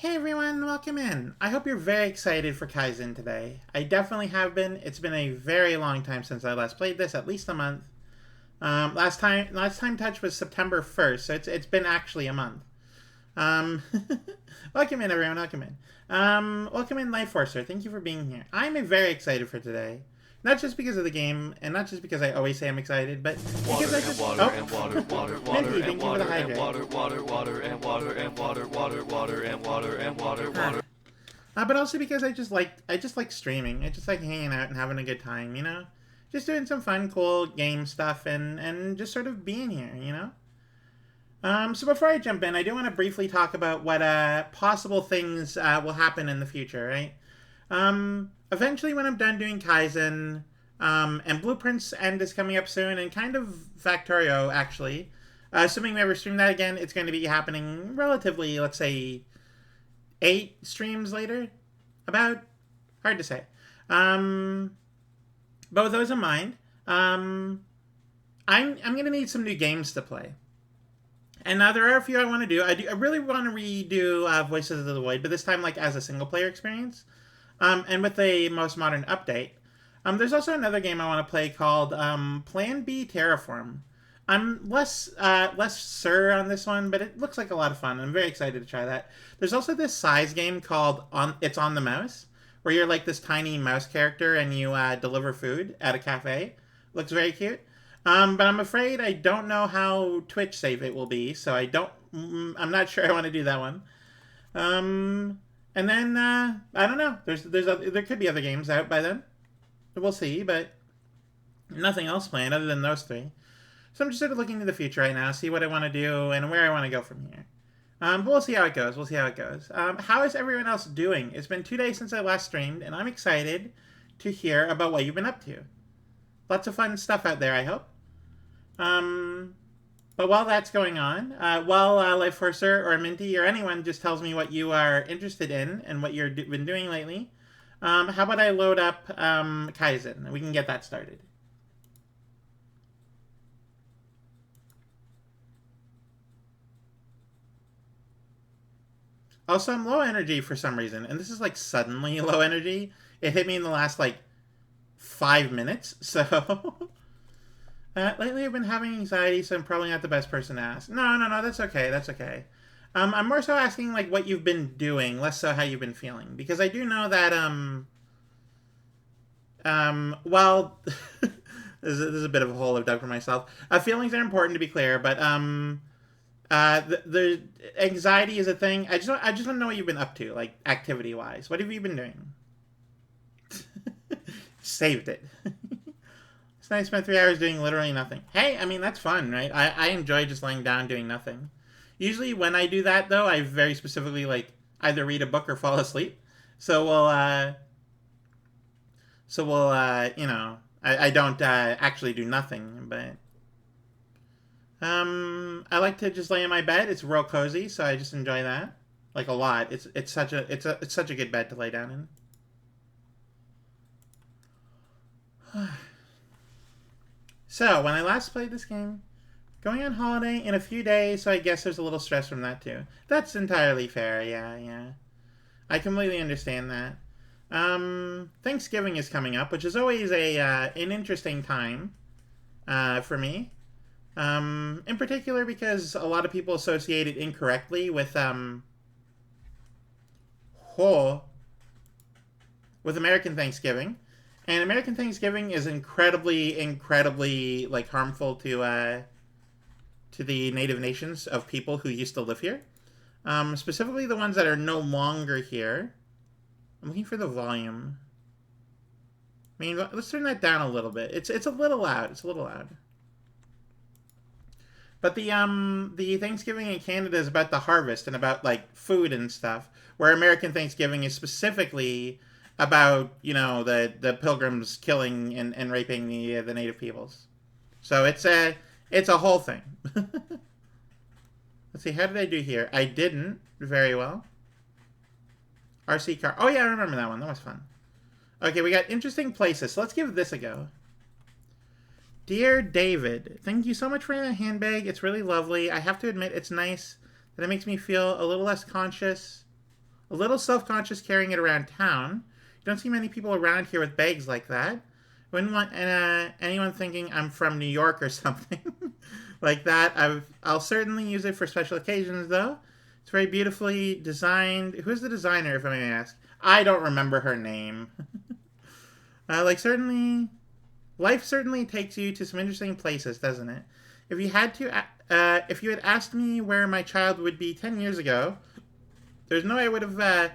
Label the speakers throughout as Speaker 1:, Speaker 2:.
Speaker 1: Hey everyone, welcome in. I hope you're very excited for Kaizen today. I definitely have been. It's been a very long time since I last played this, at least a month. Last time touch was September 1st, so it's been actually a month. Um, welcome in everyone, welcome in. Welcome in Life Forcer. Thank you for being here. I'm very excited for today. Not just because of the game, and not just because I always say I'm excited, but because I just Minty, thank you for the hydrate. But also because I just like streaming. I just like hanging out and having a good time, just doing some fun, cool game stuff and just sort of being here, So before I jump in, I do want to briefly talk about what possible things will happen in the future, right? Eventually, when I'm done doing Kaizen, and Blueprints End is coming up soon, and kind of Factorio actually. Assuming we ever stream that again, it's going to be happening relatively, let's say, 8 streams later. About hard to say. But with those in mind, I'm gonna need some new games to play. And now there are a few I want to do. I really want to redo Voices of the Void, but this time like as a single player experience, and with a most modern update. There's also another game I want to play called Plan B Terraform. I'm less sure on this one, but it looks like a lot of fun. I'm very excited to try that. There's also this size game called It's on the Mouse, where you're like this tiny mouse character and you deliver food at a cafe. Looks very cute. But I'm afraid I don't know how Twitch safe it will be, so I'm not sure I want to do that one. And then I don't know. There could be other games out by then. We'll see, but nothing else planned other than those three. So I'm just sort of looking to the future right now, see what I want to do and where I want to go from here. But we'll see how it goes. How is everyone else doing? It's been 2 days since I last streamed, and I'm excited to hear about what you've been up to. Lots of fun stuff out there, I hope. But while that's going on, while Life Forcer or Minty or anyone just tells me what you are interested in and what you've been doing lately, how about I load up Kaizen and we can get that started. Also, I'm low energy for some reason, and this is like suddenly low energy. It hit me in the last like 5 minutes, so lately I've been having anxiety, so I'm probably not the best person to ask. No, that's okay, that's okay. I'm more so asking like what you've been doing, less so how you've been feeling, because I do know that well, this is a bit of a hole I've dug for myself. Feelings are important to be clear, but the anxiety is a thing. I just want to know what you've been up to, like activity wise. What have you been doing? Saved it. This night I spent 3 hours doing literally nothing. Hey, I mean that's fun, right? I enjoy just laying down doing nothing. Usually when I do that though, I very specifically like either read a book or fall asleep. So we'll I don't actually do nothing, but I like to just lay in my bed. It's real cozy, so I just enjoy that like a lot. It's such a good bed to lay down in. So when I last played this game, going on holiday in a few days, so I guess there's a little stress from that too. That's entirely fair. Yeah. I completely understand that. Thanksgiving is coming up, which is always an interesting time for me. In particular because a lot of people associate it incorrectly with American Thanksgiving. And American Thanksgiving is incredibly like harmful to the native nations of people who used to live here. Specifically the ones that are no longer here. I'm looking for the volume. I mean, let's turn that down a little bit. It's a little loud. But the Thanksgiving in Canada is about the harvest and about like food and stuff, where American Thanksgiving is specifically about the pilgrims killing and raping the native peoples. So it's a whole thing. Let's see, how did I do here? I didn't very well. RC car. Oh yeah, I remember that one. That was fun. Okay, we got interesting places. So let's give this a go. Dear David, thank you so much for the handbag. It's really lovely. I have to admit, it's nice that it makes me feel a little less conscious A little self-conscious carrying it around town. You don't see many people around here with bags like that. Wouldn't want anyone thinking I'm from New York or something like that. I'll certainly use it for special occasions, though. It's very beautifully designed. Who's the designer, if I may ask? I don't remember her name. Certainly, life certainly takes you to some interesting places, doesn't it? If you had asked me where my child would be 10 years ago, there's no way I would have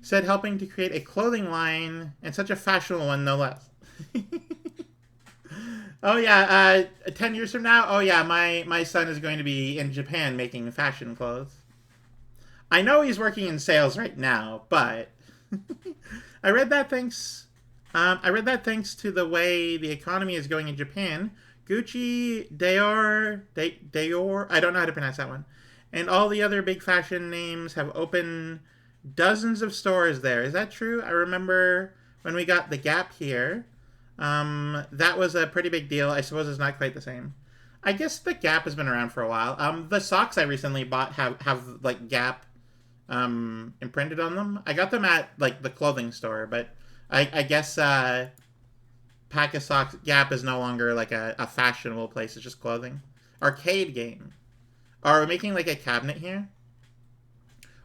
Speaker 1: said helping to create a clothing line, and such a fashionable one, no less. Oh yeah, 10 years from now. Oh yeah, my son is going to be in Japan making fashion clothes. I know he's working in sales right now, but I read that thanks. I read that thanks to the way the economy is going in Japan, Gucci, Dior, I don't know how to pronounce that one, and all the other big fashion names have opened dozens of stores there. Is that true? I remember when we got the Gap here. That was a pretty big deal. I suppose it's not quite the same. I guess the Gap has been around for a while. The socks I recently bought have like Gap imprinted on them. I got them at like the clothing store, but I guess pack of socks Gap is no longer like a fashionable place. It's just clothing. Arcade game. Are we making like a cabinet here?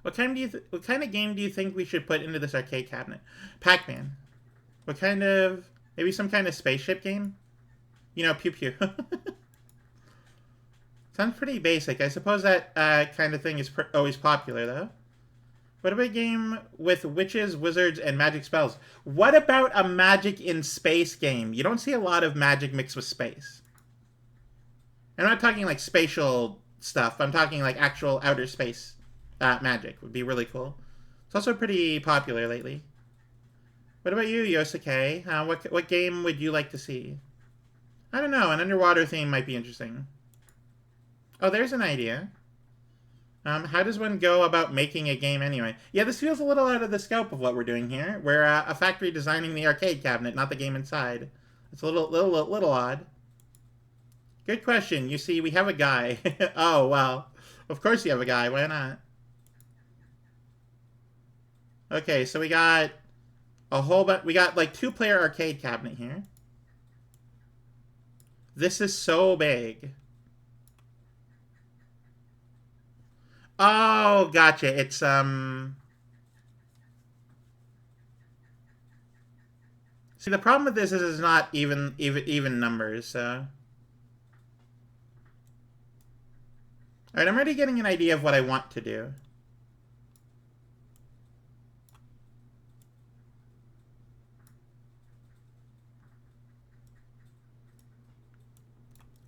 Speaker 1: What kind of game do you think we should put into this arcade cabinet? Pac-Man. What kind of maybe some kind of spaceship game? You know, pew pew. Sounds pretty basic. I suppose that kind of thing is always popular though. What about a game with witches, wizards, and magic spells? What about a magic in space game? You don't see a lot of magic mixed with space. I'm not talking like spatial stuff. I'm talking like actual outer space magic. Would be really cool. It's also pretty popular lately. What about you, Yosuke? What game would you like to see? I don't know. An underwater theme might be interesting. Oh, there's an idea. How does one go about making a game anyway? Yeah, this feels a little out of the scope of what we're doing here. We're a factory designing the arcade cabinet, not the game inside. It's a little odd. Good question. You see, we have a guy. Oh, well. Of course you have a guy. Why not? Okay, so we got a whole bunch. We got like 2-player arcade cabinet here. This is so big. Oh, gotcha. It's See, the problem with this is it's not even numbers. So, all right, I'm already getting an idea of what I want to do.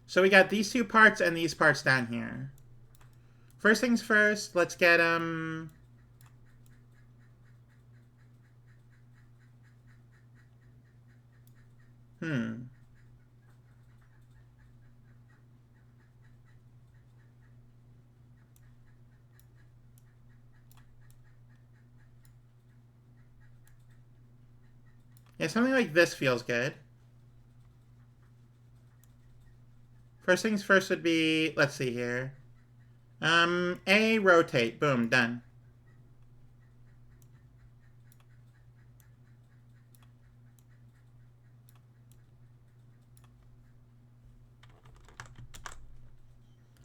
Speaker 1: So we got these 2 parts and these parts down here. First things first, let's get Yeah, something like this feels good. First things first would be, let's see here. A, rotate. Boom, done.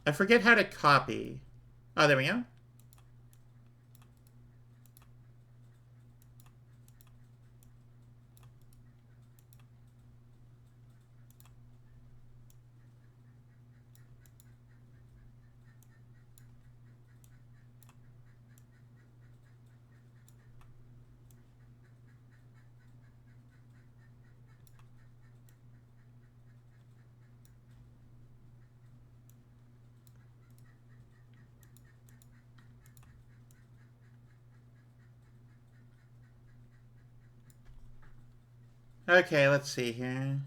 Speaker 1: I forget how to copy. Oh, there we go. Okay, let's see here.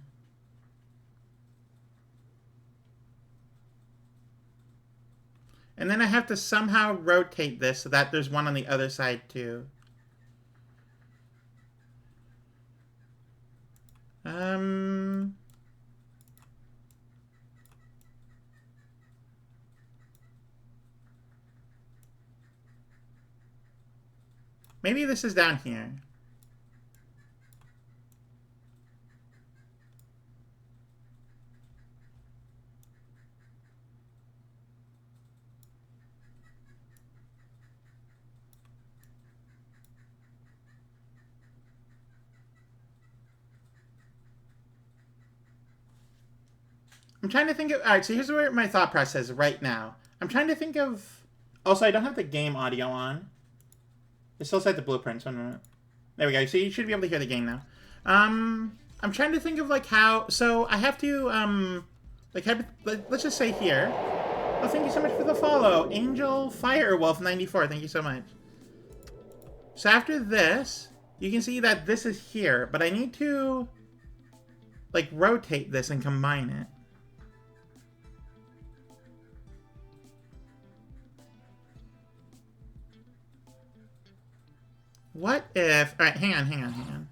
Speaker 1: And then I have to somehow rotate this so that there's one on the other side too. Maybe this is down here. I'm trying to think of... Alright, so here's where my thought process is right now. I'm trying to think of... Also, I don't have the game audio on. It still said the blueprints. There we go. So you should be able to hear the game now. I'm trying to think of, like, how... So I have to, let's just say here. Oh, thank you so much for the follow. Angel Firewolf 94. Thank you so much. So after this, you can see that this is here. But I need to, like, rotate this and combine it. What if... Alright, hang on.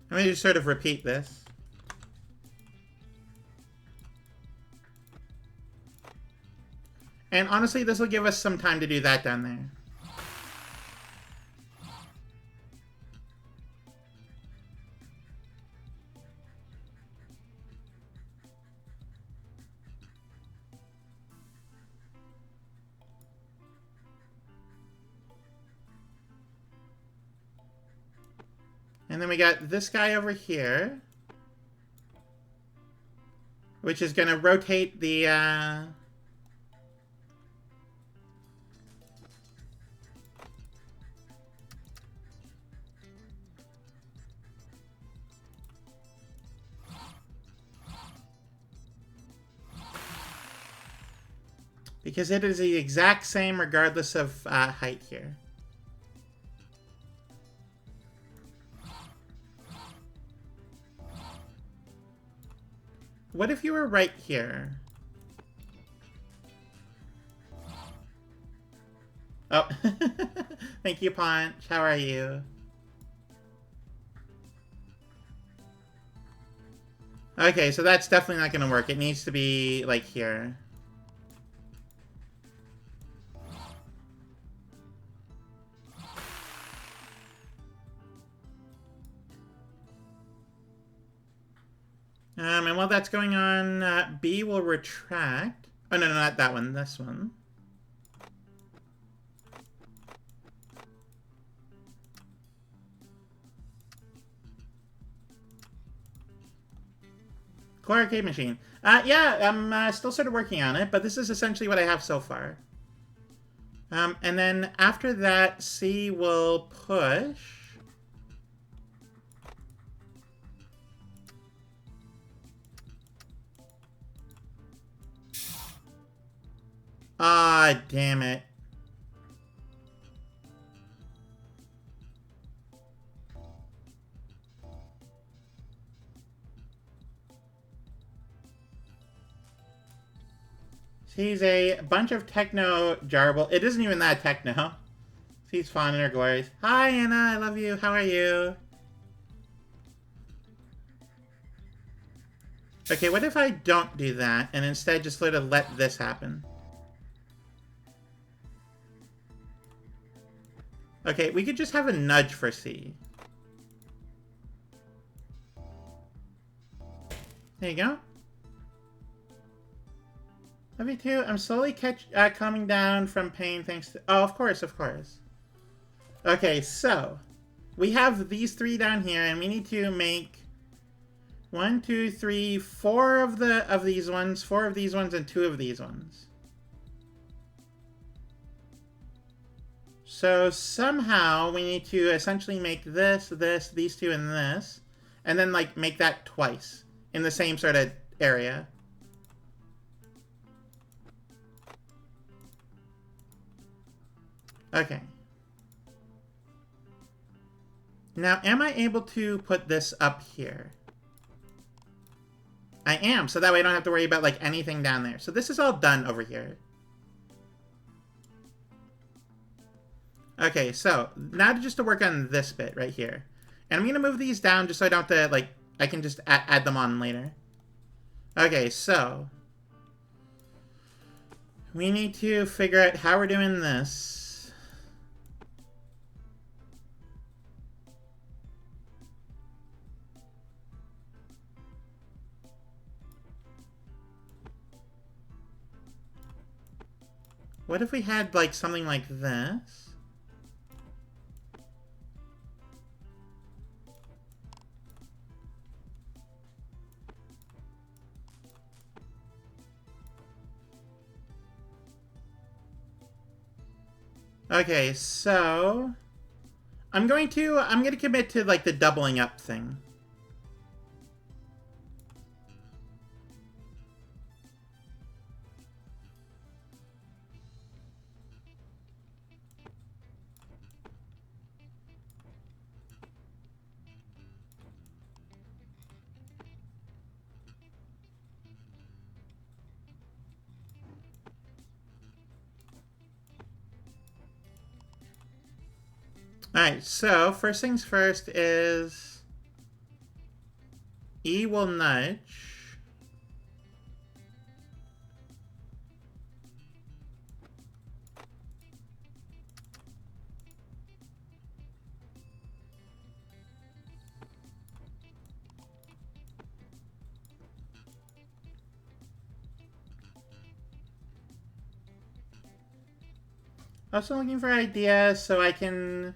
Speaker 1: Let me just sort of repeat this. And honestly, this will give us some time to do that down there. And then we got this guy over here, which is going to rotate the, because it is the exact same regardless of height here. What if you were right here? Oh, thank you, Punch. How are you? Okay, so that's definitely not going to work. It needs to be, like, here. And while that's going on, B will retract. Oh, no, not that one. This one. Core arcade machine. Yeah, I'm still sort of working on it, but this is essentially what I have so far. And then after that, C will push. Ah, damn it. She's a bunch of techno jarble. It isn't even that techno. She's fun in her glories. Hi, Anna. I love you. How are you? Okay, what if I don't do that and instead just sort of let this happen? Okay, we could just have a nudge for C. There you go. Love you too. I'm slowly calming down from pain thanks to... Oh, of course, of course. Okay, so we have these three down here, and we need to make 1, 2, 3, 4 of these ones, 4 of these ones, and 2 of these ones. So somehow we need to essentially make this, this, these two, and this, and then like make that twice in the same sort of area. Okay. Now, am I able to put this up here? I am, so that way I don't have to worry about like anything down there. So this is all done over here. Okay, so now just to work on this bit right here. And I'm going to move these down just so I don't have to, like, I can just add them on later. Okay, so we need to figure out how we're doing this. What if we had, like, something like this? Okay, so I'm going to commit to, like, the doubling up thing. Alright, so first things first is E will nudge. Also looking for ideas so I can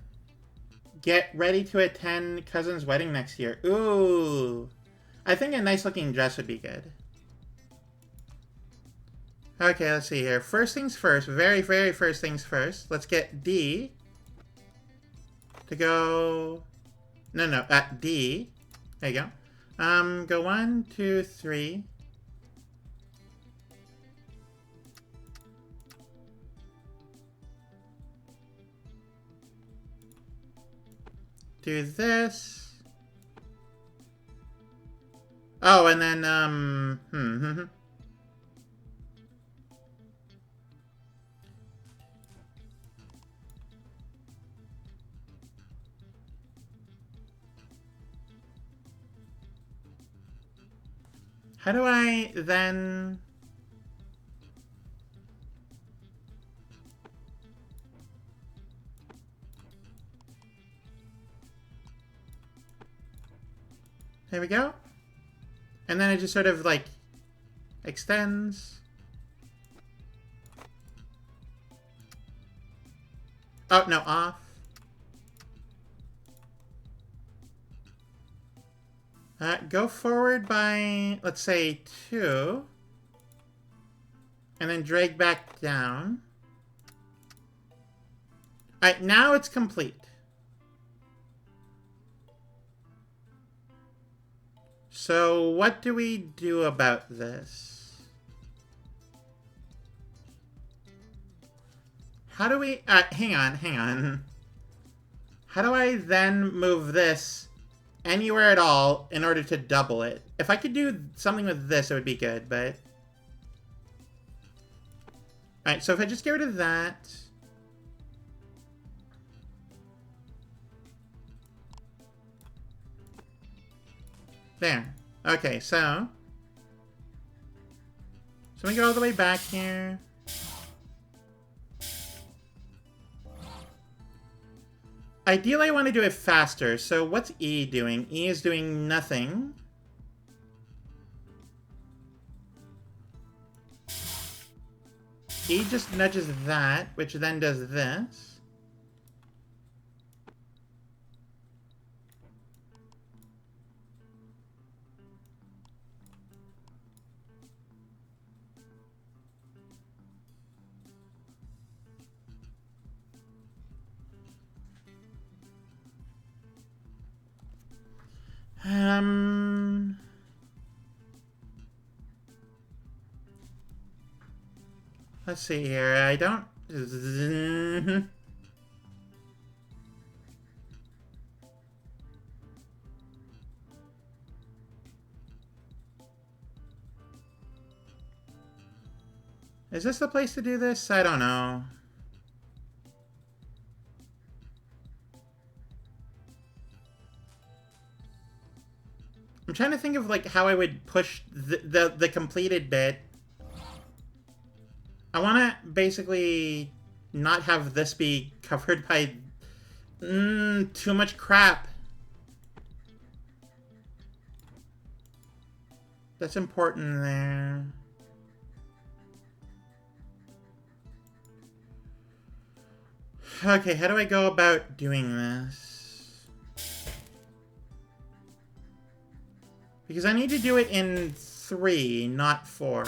Speaker 1: get ready to attend cousin's wedding next year. Ooh. I think a nice looking dress would be good. Okay, let's see here. First things first. Very, very first things first. Let's get D to go... No, at D. There you go. Go 1, 2, 3. Do this. Oh, and then, How do I then... There we go. And then it just sort of, like, extends. Oh, no, off. Go forward by, let's say, 2. And then drag back down. Alright, now it's complete. So, what do we do about this? How do we... hang on. How do I then move this anywhere at all in order to double it? If I could do something with this, it would be good, but... Alright, so if I just get rid of that... There. Okay, so... So we go all the way back here. Ideally, I want to do it faster. So what's E doing? E is doing nothing. E just nudges that, which then does this. Let's see here. I don't... Is this the place to do this? I don't know. I'm trying to think of like how I would push the completed bit. I want to basically not have this be covered by too much crap. That's important there. Okay, how do I go about doing this? Because I need to do it in 3, not 4.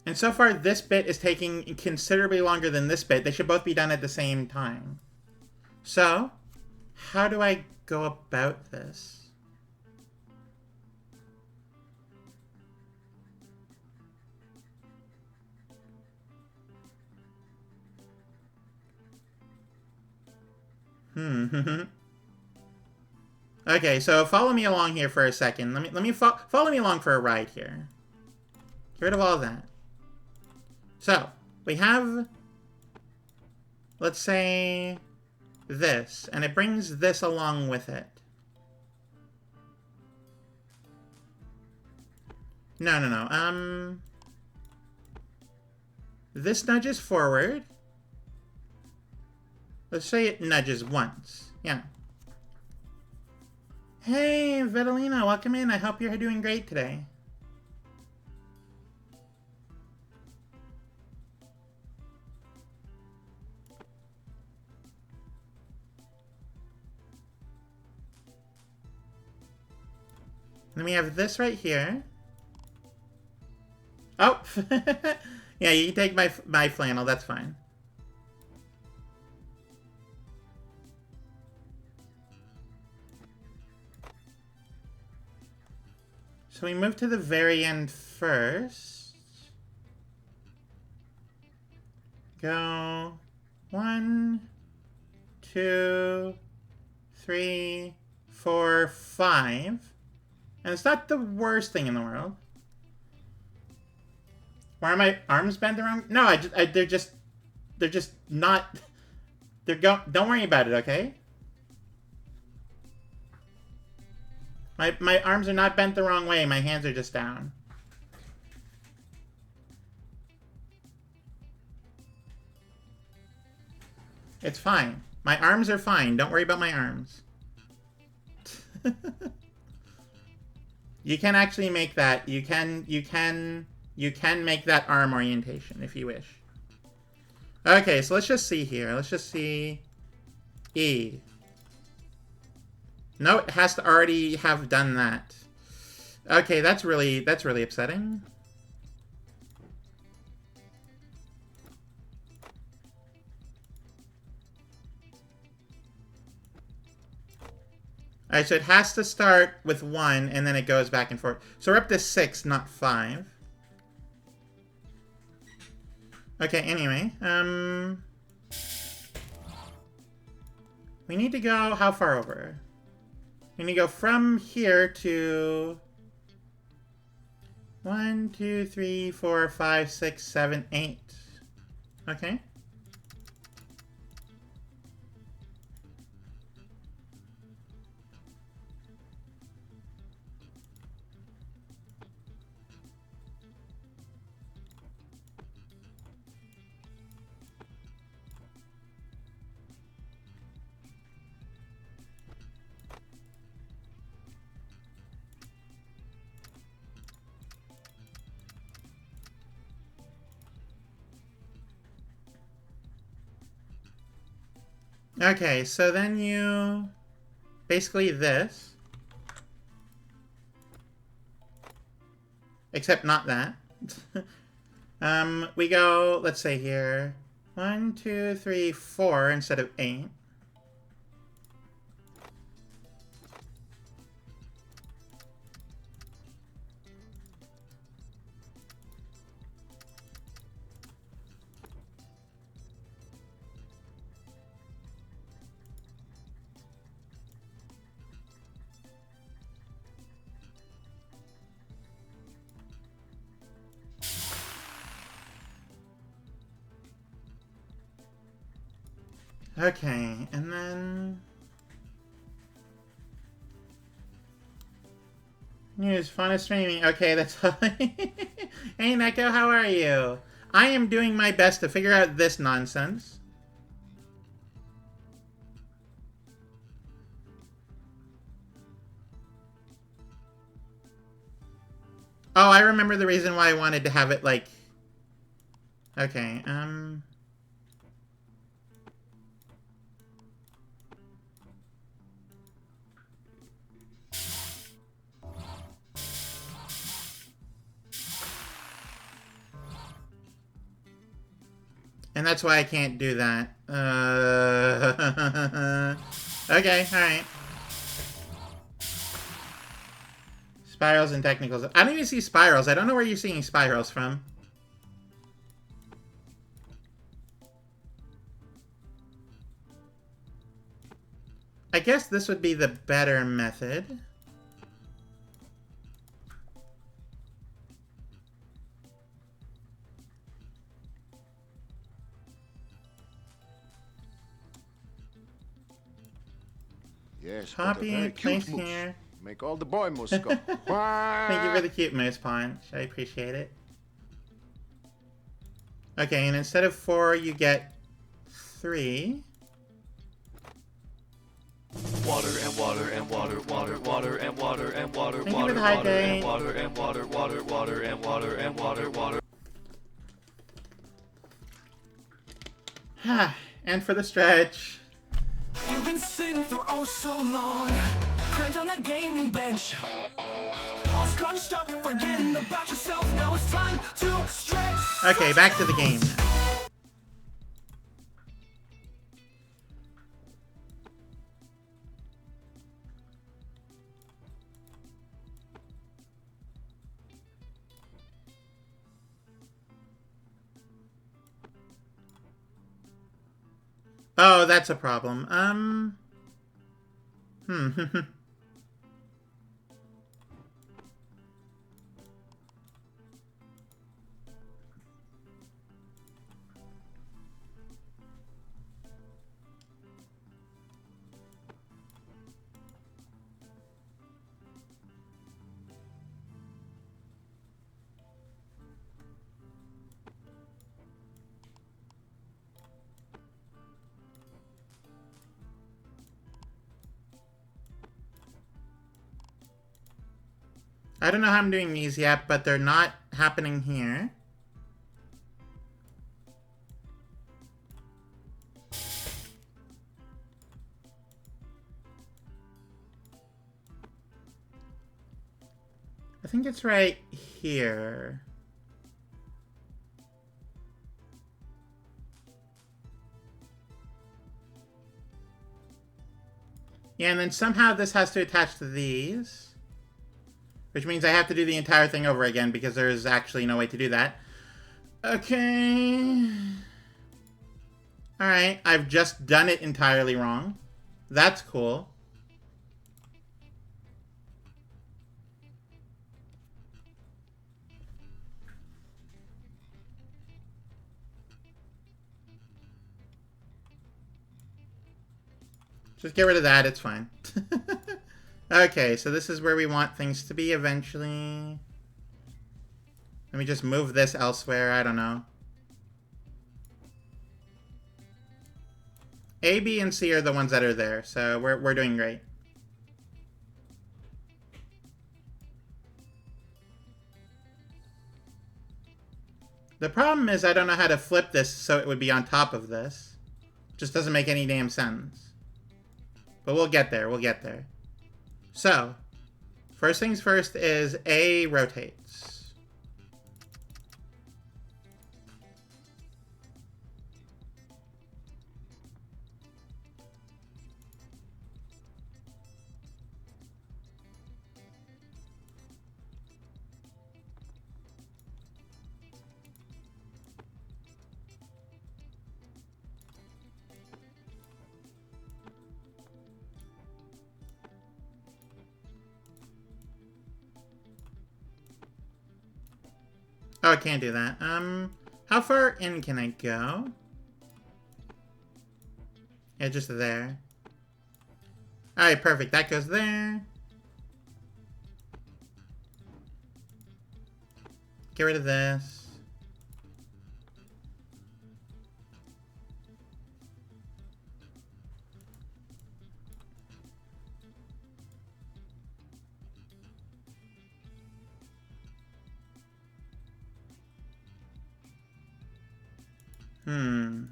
Speaker 1: And so far, this bit is taking considerably longer than this bit. They should both be done at the same time. So, how do I go about this? Okay, so follow me along here for a second. Let me follow me along for a ride here. Get rid of all that. So, we have, let's say, this, and it brings this along with it. No. This nudges forward. Let's say it nudges once. Yeah. Hey, Vitalina, welcome in. I hope you're doing great today. Then we have this right here. Oh! Yeah, you can take my flannel, that's fine. So we move to the very end first. Go 1, 2, 3, 4, 5. And it's not the worst thing in the world. Why are my arms bent around? No, they're just not. Don't worry about it, okay? My arms are not bent the wrong way. My hands are just down. It's fine. My arms are fine. Don't worry about my arms. You can actually make that. You can make that arm orientation if you wish. Okay, so let's just see here. Let's just see E. No, it has to already have done that. Okay, that's really upsetting. Alright, so it has to start with 1, and then it goes back and forth. So we're up to 6, not 5. Okay, anyway. We need to go how far over? We need to go from here to 1, 2, 3, 4, 5, 6, 7, 8. Okay. Okay, so then you... basically this. Except not that. We go, let's say here, 1, 2, 3, 4 instead of 8. Okay, and then... News, fun of streaming. Okay, that's all. Hey, Neko, how are you? I am doing my best to figure out this nonsense. Oh, I remember the reason why I wanted to have it, like... Okay, And that's why I can't do that. Okay, alright. Spirals and technicals. I don't even see spirals. I don't know where you're seeing spirals from. I guess this would be the better method.
Speaker 2: Yes,
Speaker 1: Copy, place here.
Speaker 2: Make all the boy moose go.
Speaker 1: Thank you for the cute moose punch. I appreciate it. Okay, and instead of 4, you get 3.
Speaker 3: Water and water and water, water, water and water and water,
Speaker 1: Thank
Speaker 3: water,
Speaker 1: you for the
Speaker 3: water
Speaker 1: hydrate.
Speaker 3: and water and water, water, water and water and water, water.
Speaker 1: And for the stretch.
Speaker 4: You've been sitting for oh so long, cramped on that gaming bench, all scrunched up, forgetting about yourself. Now it's time to stretch.
Speaker 1: Okay, back to the game. Oh, that's a problem. I don't know how I'm doing these yet, but they're not happening here. I think it's right here. Yeah, and then somehow this has to attach to these. Which means I have to do the entire thing over again because there's actually no way to do that. Okay. Alright, I've just done it entirely wrong. That's cool. Just get rid of that, it's fine. Okay, so this is where we want things to be eventually. Let me just move this elsewhere, I don't know. A, B, and C are the ones that are there, so we're doing great. The problem is I don't know how to flip this so it would be on top of this. Just doesn't make any damn sense. But we'll get there, we'll get there. So, first things first is A rotates. Oh, I can't do that. How far in can I go? Yeah, just there. Alright, perfect. That goes there. Get rid of this. Hmm.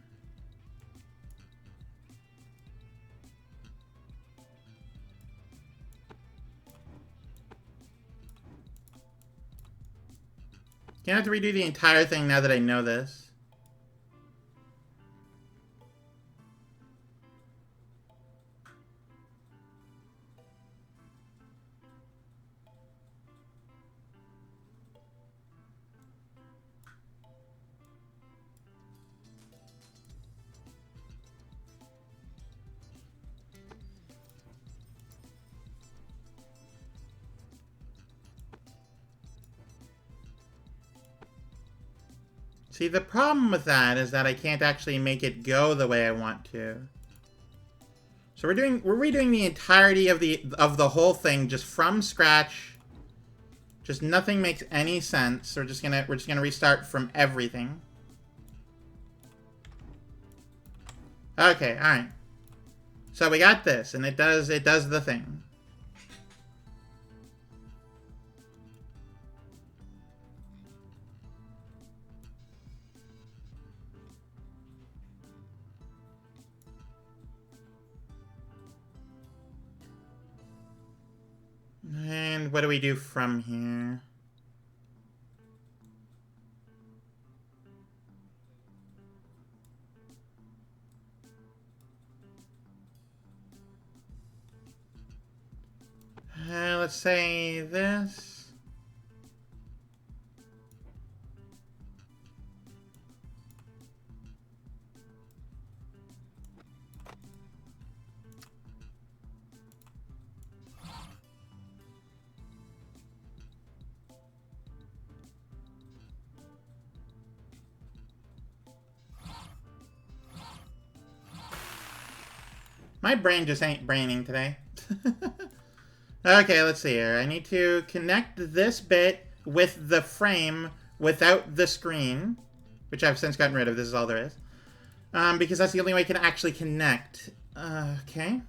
Speaker 1: Gonna have to redo the entire thing now that I know this. See, the problem with that is that I can't actually make it go the way I want to. So we're redoing the entirety of the whole thing just from scratch. Just nothing makes any sense. We're just gonna restart from everything. Okay, alright. So we got this, and it does the thing. And what do we do from here? Let's say this. My brain just ain't braining today. Okay, let's see here. I need to connect this bit with the frame without the screen, which I've since gotten rid of. This is all there is. Because that's the only way I can actually connect. Okay.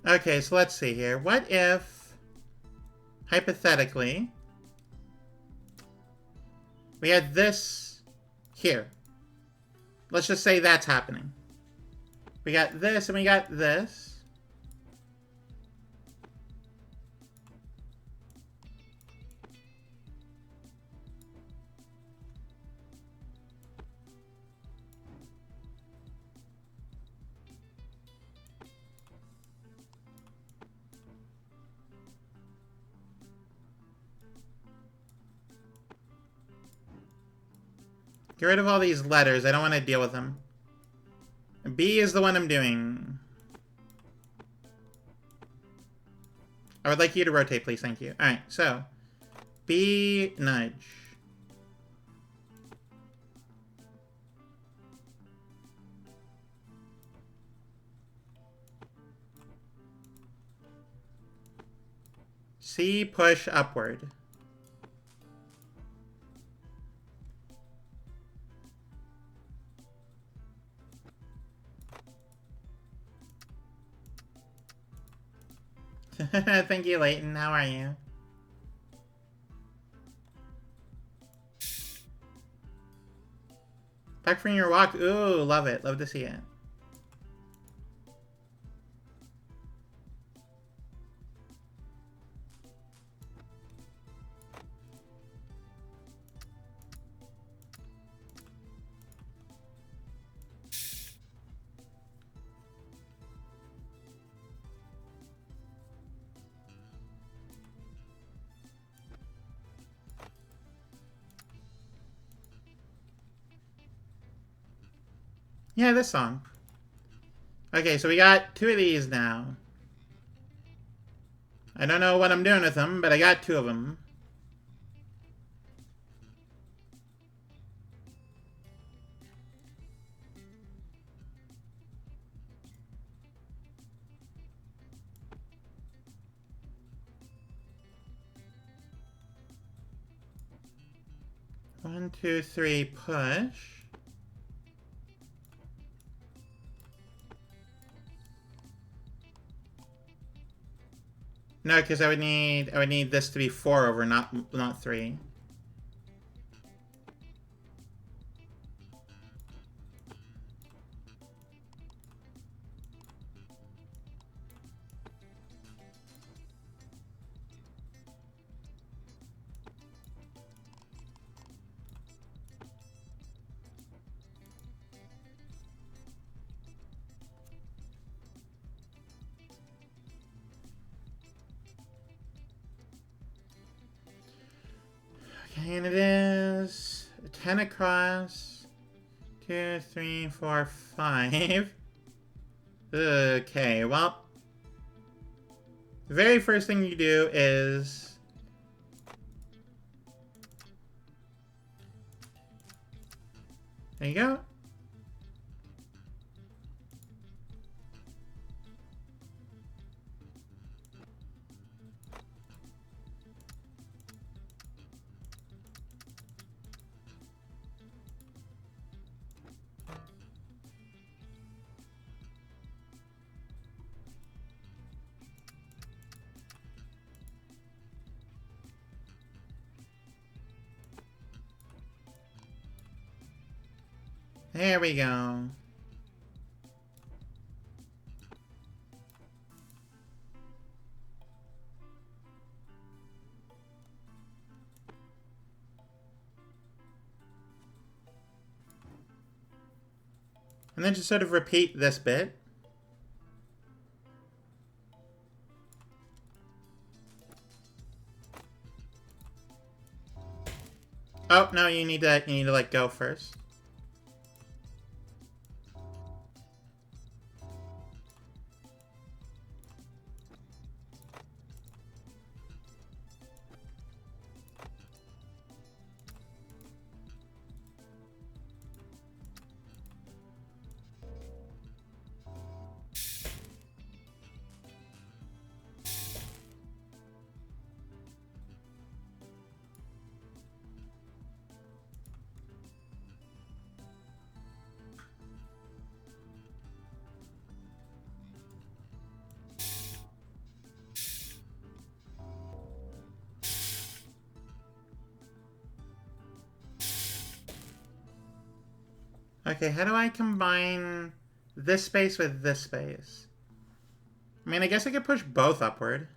Speaker 1: Okay, so let's see here. What if, hypothetically, we had this here? Let's just say that's happening. We got this and we got this. Get rid of all these letters. I don't want to deal with them. B is the one I'm doing. I would like you to rotate, please. Thank you. Alright, so. B, nudge. C, push upward. Thank you, Leighton. How are you? Back from your walk. Ooh, love it. Love to see it. Yeah, this song. Okay, so we got 2 of these now. I don't know what I'm doing with them, but I got 2 of them. One, two, three, push. No, because I would need this to be 4 over, not 3. Okay, and it is 10 across. 2, 3, 4, 5. Okay, well, the very first thing you do is there you go. There we go. And then just sort of repeat this bit. Oh, no, you need to like go first. Okay, how do I combine this space with this space? I mean, I guess I could push both upward.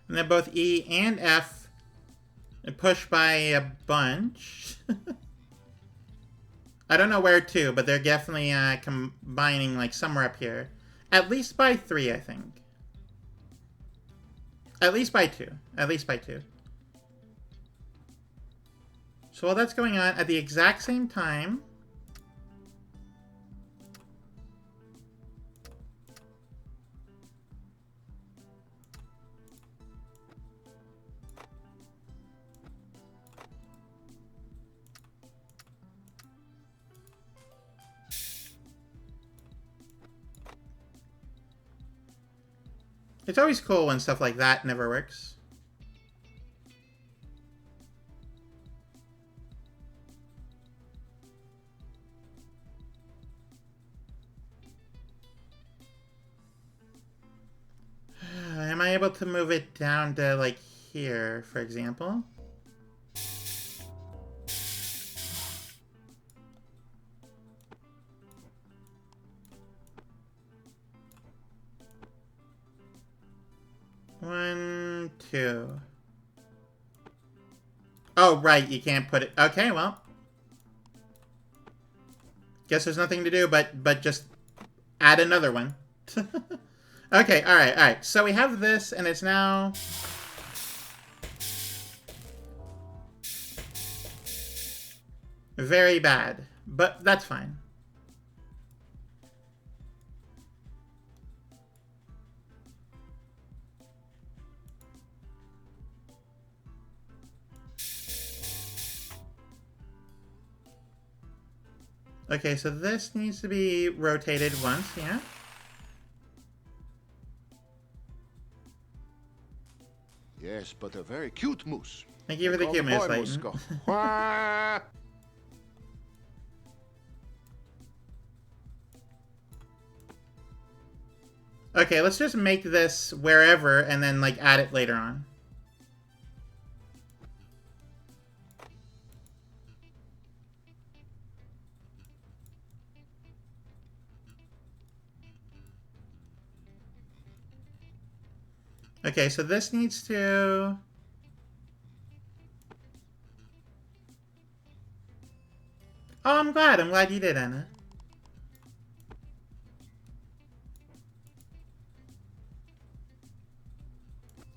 Speaker 1: And then both E and F push by a bunch. I don't know where to, but they're definitely combining like somewhere up here. At least by 3, I think. At least by 2. At least by 2. So while that's going on, at the exact same time, it's always cool when stuff like that never works. Am I able to move it down to, like, here, for example. One, two. Oh, right, you can't put it... Okay, well. Guess there's nothing to do but just add another one. Okay, alright. So we have this, and it's now... very bad. But that's fine. Okay, so this needs to be rotated once, yeah?
Speaker 2: Yes, but a very cute moose.
Speaker 1: Thank you for the
Speaker 2: Call
Speaker 1: cute
Speaker 2: boy
Speaker 1: moose, Layton.
Speaker 2: Musco. Wah!
Speaker 1: Okay, let's just make this wherever and then, like, add it later on. Okay, so this needs to... Oh, I'm glad. I'm glad you did, Anna.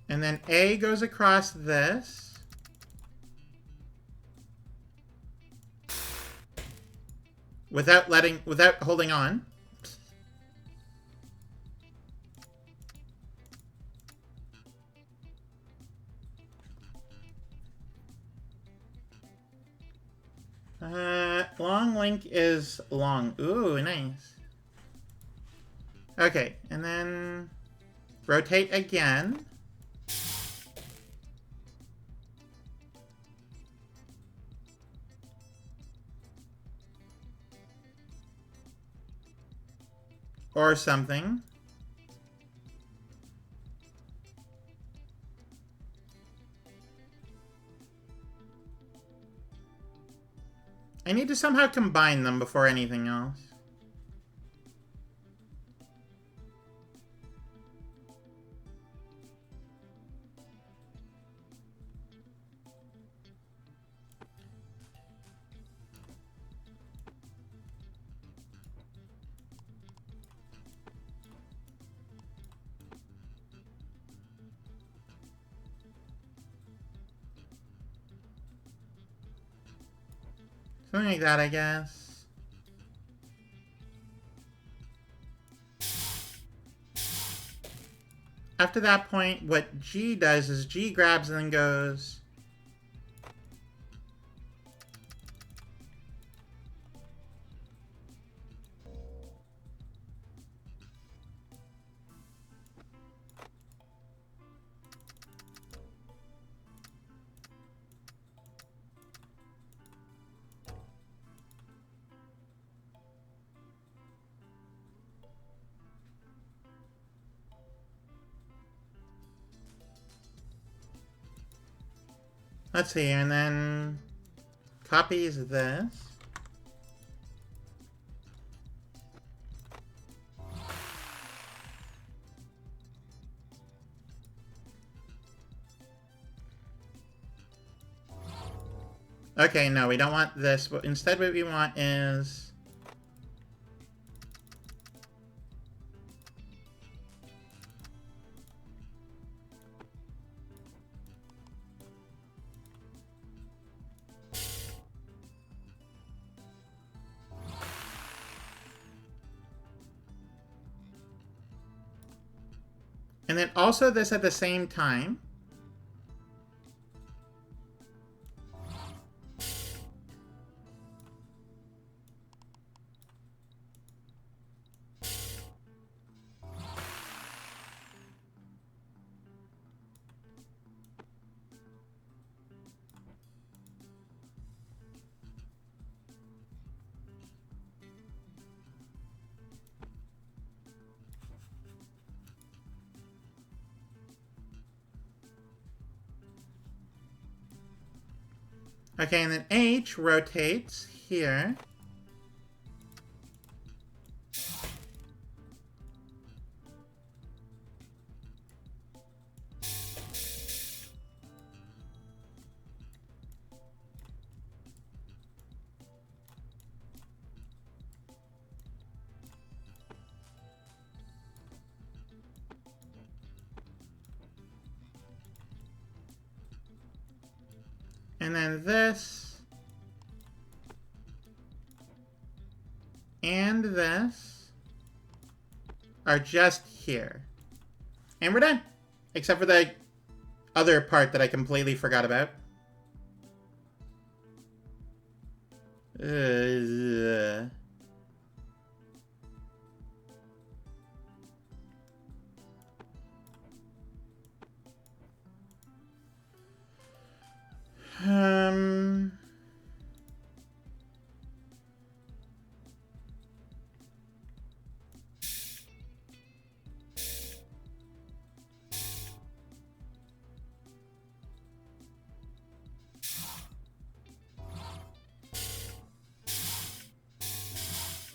Speaker 1: And then A goes across this. Without holding on. Long link is long. Ooh, nice. Okay, and then rotate again. Or something. I need to somehow combine them before anything else. Something like that, I guess. After that point, what G does is G grabs and then goes... Let's see, and then copies this. Okay, no, we don't want this. But instead what we want is... and then also this at the same time. Okay, and then H rotates here. And then this. And this are just here. And we're done. Except for the other part that I completely forgot about. Um...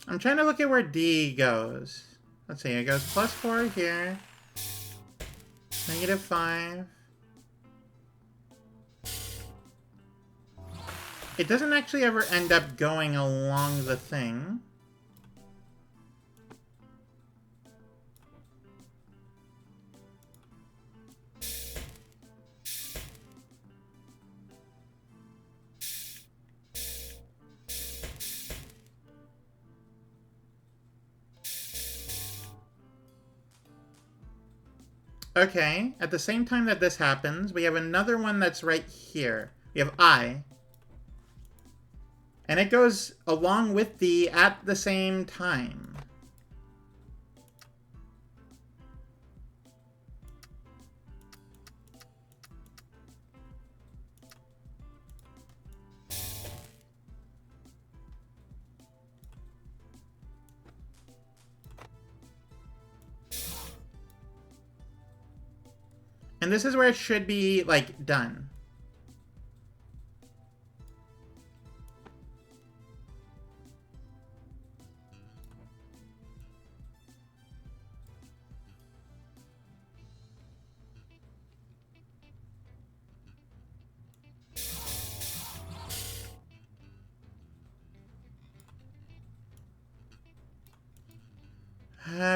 Speaker 1: I'm trying to look at where D goes. Let's see, it goes +4 here. -5. It doesn't actually ever end up going along the thing. Okay, at the same time that this happens, we have another one that's right here. We have I. And it goes along with D at the same time. And this is where it should be, like, done.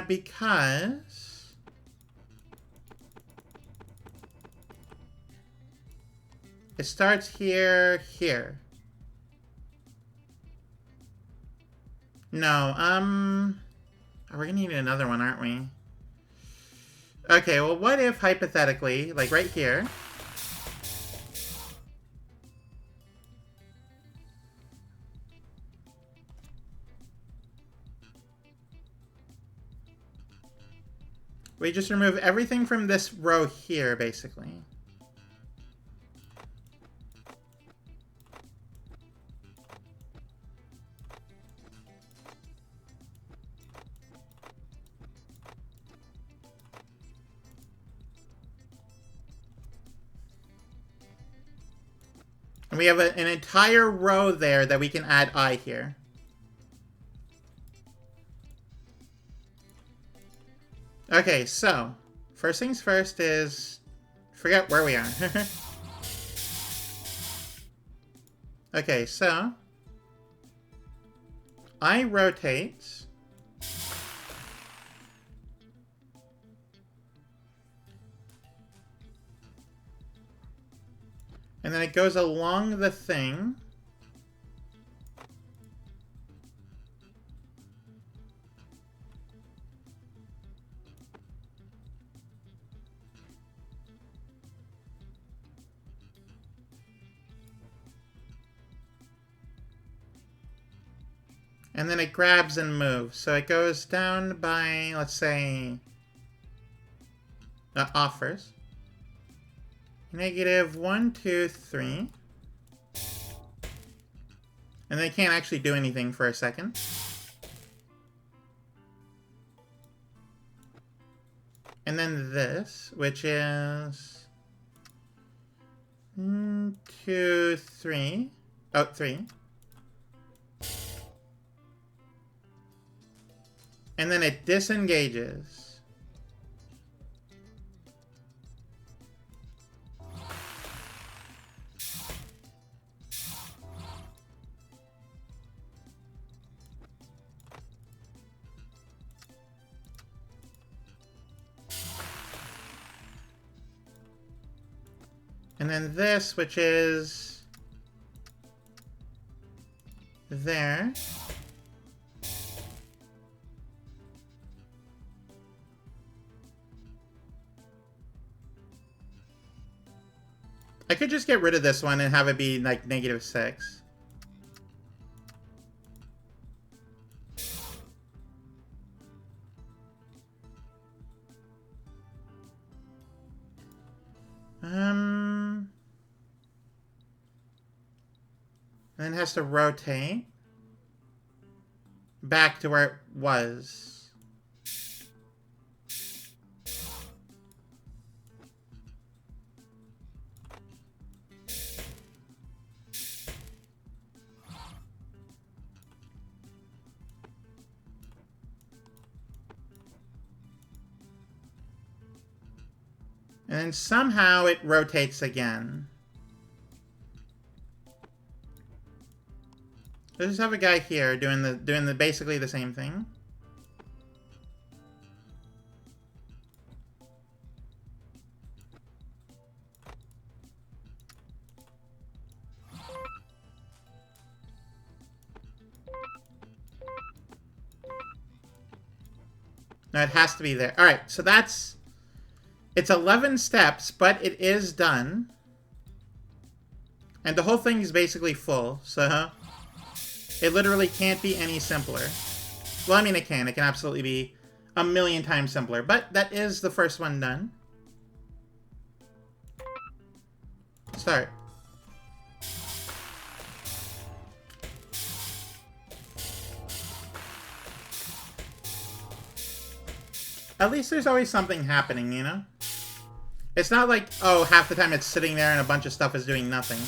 Speaker 1: Because... it starts here. No, we're gonna need another one, aren't we? Okay, well, what if, hypothetically, like right here... we just remove everything from this row here, basically. And we have an entire row there that we can add I here. Okay, so, first things first is forget where we are. Okay, so I rotates. And then it goes along the thing. And then it grabs and moves. So it goes down by, let's say, offers. -1, 2, 3. And they can't actually do anything for a second. And then this, which is 2, 3. Oh, 3. And then it disengages. And then this, which is there. I could just get rid of this one and have it be like -6. And then it has to rotate back to where it was. And then somehow it rotates again. Let's just have a guy here doing the basically the same thing. No, it has to be there. All right, so it's 11 steps, but it is done. And the whole thing is basically full, so it literally can't be any simpler. Well, I mean, it can. It can absolutely be a million times simpler. But that is the first one done. Start. At least there's always something happening, you know? It's not like, oh, half the time it's sitting there and a bunch of stuff is doing nothing.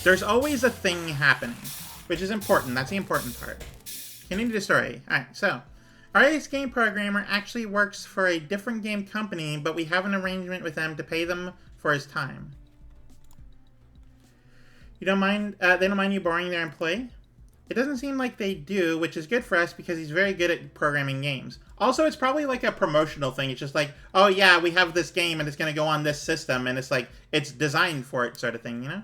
Speaker 1: There's always a thing happening, which is important. That's the important part. Continue the story. Alright, so our ace game programmer actually works for a different game company, but we have an arrangement with them to pay them for his time. You don't mind, they don't mind you borrowing their employee? It doesn't seem like they do, which is good for us because he's very good at programming games. Also, it's probably like a promotional thing. It's just like, oh yeah, we have this game and it's going to go on this system, and it's like, it's designed for it sort of thing, you know?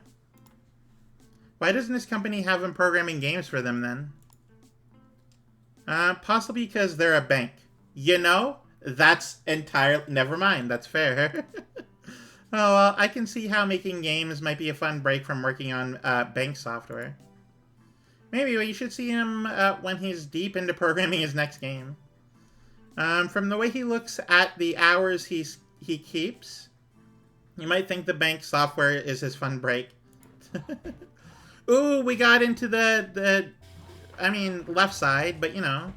Speaker 1: Why doesn't this company have him programming games for them then? Possibly because they're a bank. You know? That's entirely... Never mind, that's fair. Oh, well, I can see how making games might be a fun break from working on bank software. Maybe you should see him when he's deep into programming his next game. From the way he looks at the hours he keeps, you might think the bank software is his fun break. Ooh, we got into the left side, but you know,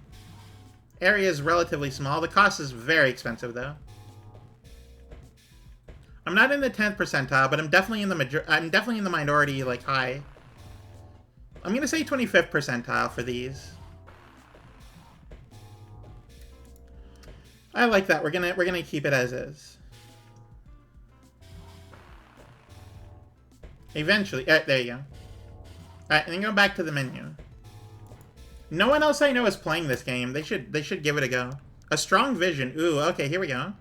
Speaker 1: area is relatively small. The cost is very expensive though. I'm not in the 10th percentile, but I'm definitely in the minority, like high. I'm gonna say 25th percentile for these. I like that. We're gonna keep it as is. Eventually, there you go. All right, and then go back to the menu. No one else I know is playing this game. They should give it a go. A strong vision. Ooh, okay, here we go.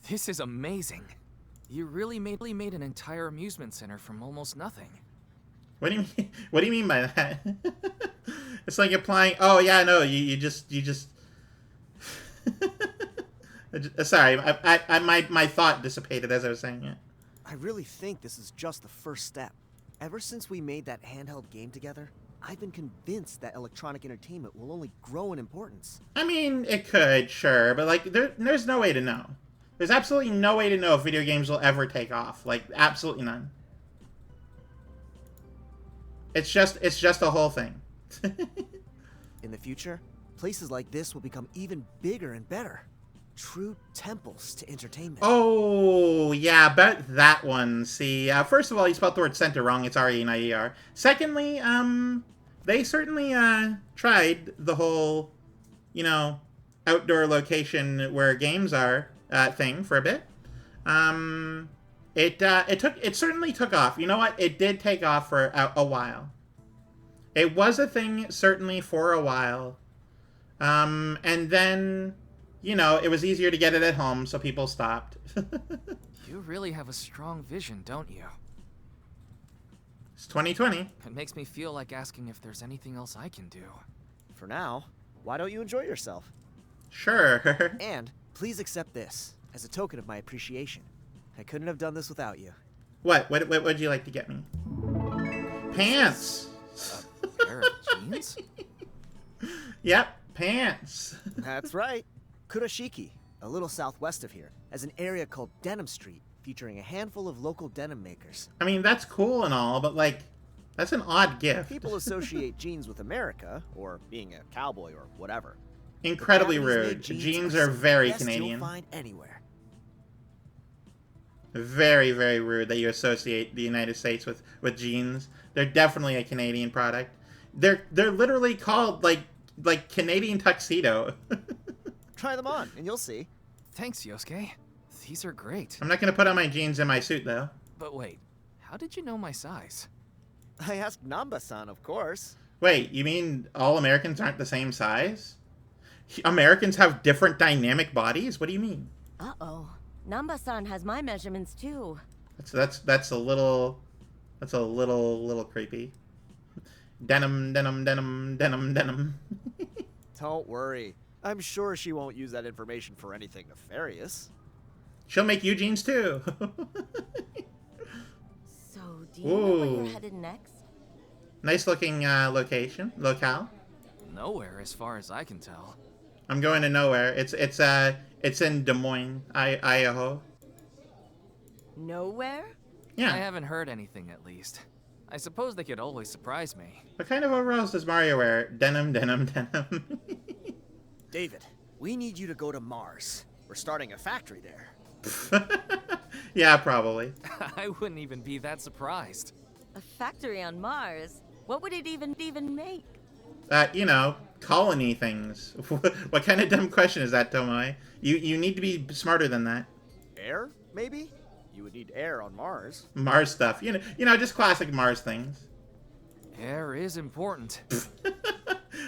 Speaker 5: This is amazing. You really made an entire amusement center from almost nothing.
Speaker 1: What do you mean? What do you mean by that? It's like applying. Oh yeah, no, you just. Sorry, my thought dissipated as I was saying it.
Speaker 6: I really think this is just the first step. Ever since we made that handheld game together, I've been convinced that electronic entertainment will only grow in importance.
Speaker 1: I mean, it could, sure, but like, there's no way to know. There's absolutely no way to know if video games will ever take off. Like, absolutely none. It's just a whole thing.
Speaker 6: In the future, places like this will become even bigger and better. true temples to entertainment.
Speaker 1: Oh, yeah, bet that one. See, first of all, you spelled the word center wrong. It's R-E-N-I-E-R. Secondly, they certainly, tried the whole, you know, outdoor location where games are, thing for a bit. It certainly took off. You know what? It did take off for a while. It was a thing, certainly, for a while. And then, you know, it was easier to get it at home, so people stopped.
Speaker 5: You really have a strong vision, don't you?
Speaker 1: It's 2020.
Speaker 5: It makes me feel like asking if there's anything else I can do.
Speaker 6: For now, why don't you enjoy yourself?
Speaker 1: Sure.
Speaker 6: And please accept this as a token of my appreciation. I couldn't have done this without you.
Speaker 1: What would you like to get me? Pants!
Speaker 5: A pair of jeans?
Speaker 1: Yep, pants.
Speaker 6: That's right. Kurashiki, a little southwest of here, has an area called Denim Street, featuring a handful of local denim makers.
Speaker 1: I mean, that's cool and all, but, like, that's an odd gift.
Speaker 6: People associate jeans with America, or being a cowboy or whatever.
Speaker 1: Incredibly
Speaker 6: Japanese-made
Speaker 1: rude.
Speaker 6: jeans
Speaker 1: Jeans
Speaker 6: some
Speaker 1: are
Speaker 6: of the
Speaker 1: very
Speaker 6: best
Speaker 1: Canadian.
Speaker 6: You'll find anywhere.
Speaker 1: Very, very rude that you associate the United States with jeans. They're definitely a Canadian product. They're literally called, like Canadian tuxedo.
Speaker 6: Try them on, and you'll see.
Speaker 5: Thanks, Yosuke. These are great.
Speaker 1: I'm not going to put on my jeans in my suit, though.
Speaker 5: But wait, how did you know my size?
Speaker 6: I asked Namba-san, of course.
Speaker 1: Wait, you mean all Americans aren't the same size? Americans have different dynamic bodies? What do you mean?
Speaker 7: Uh-oh. Namba-san has my measurements too.
Speaker 1: That's a little creepy. Denim.
Speaker 6: Don't worry. I'm sure she won't use that information for anything nefarious.
Speaker 1: She'll make you jeans too.
Speaker 7: So, do you know where
Speaker 1: Ooh.
Speaker 7: you're headed next?
Speaker 1: Nice looking locale.
Speaker 5: Nowhere, as far as I can tell.
Speaker 1: I'm going to nowhere. It's in Des Moines, Idaho.
Speaker 7: Nowhere?
Speaker 1: Yeah.
Speaker 5: I haven't heard anything, at least. I suppose they could always surprise me.
Speaker 1: What kind of overalls does Mario wear? Denim.
Speaker 6: David, we need you to go to Mars. We're starting a factory there.
Speaker 1: Yeah, probably.
Speaker 5: I wouldn't even be that surprised.
Speaker 7: A factory on Mars? What would it even make?
Speaker 1: You know, colony things. What kind of dumb question is that, Tomoe? You need to be smarter than that.
Speaker 6: Air, maybe? You would need air on Mars.
Speaker 1: Mars stuff. You know, just classic Mars things.
Speaker 5: Air is important.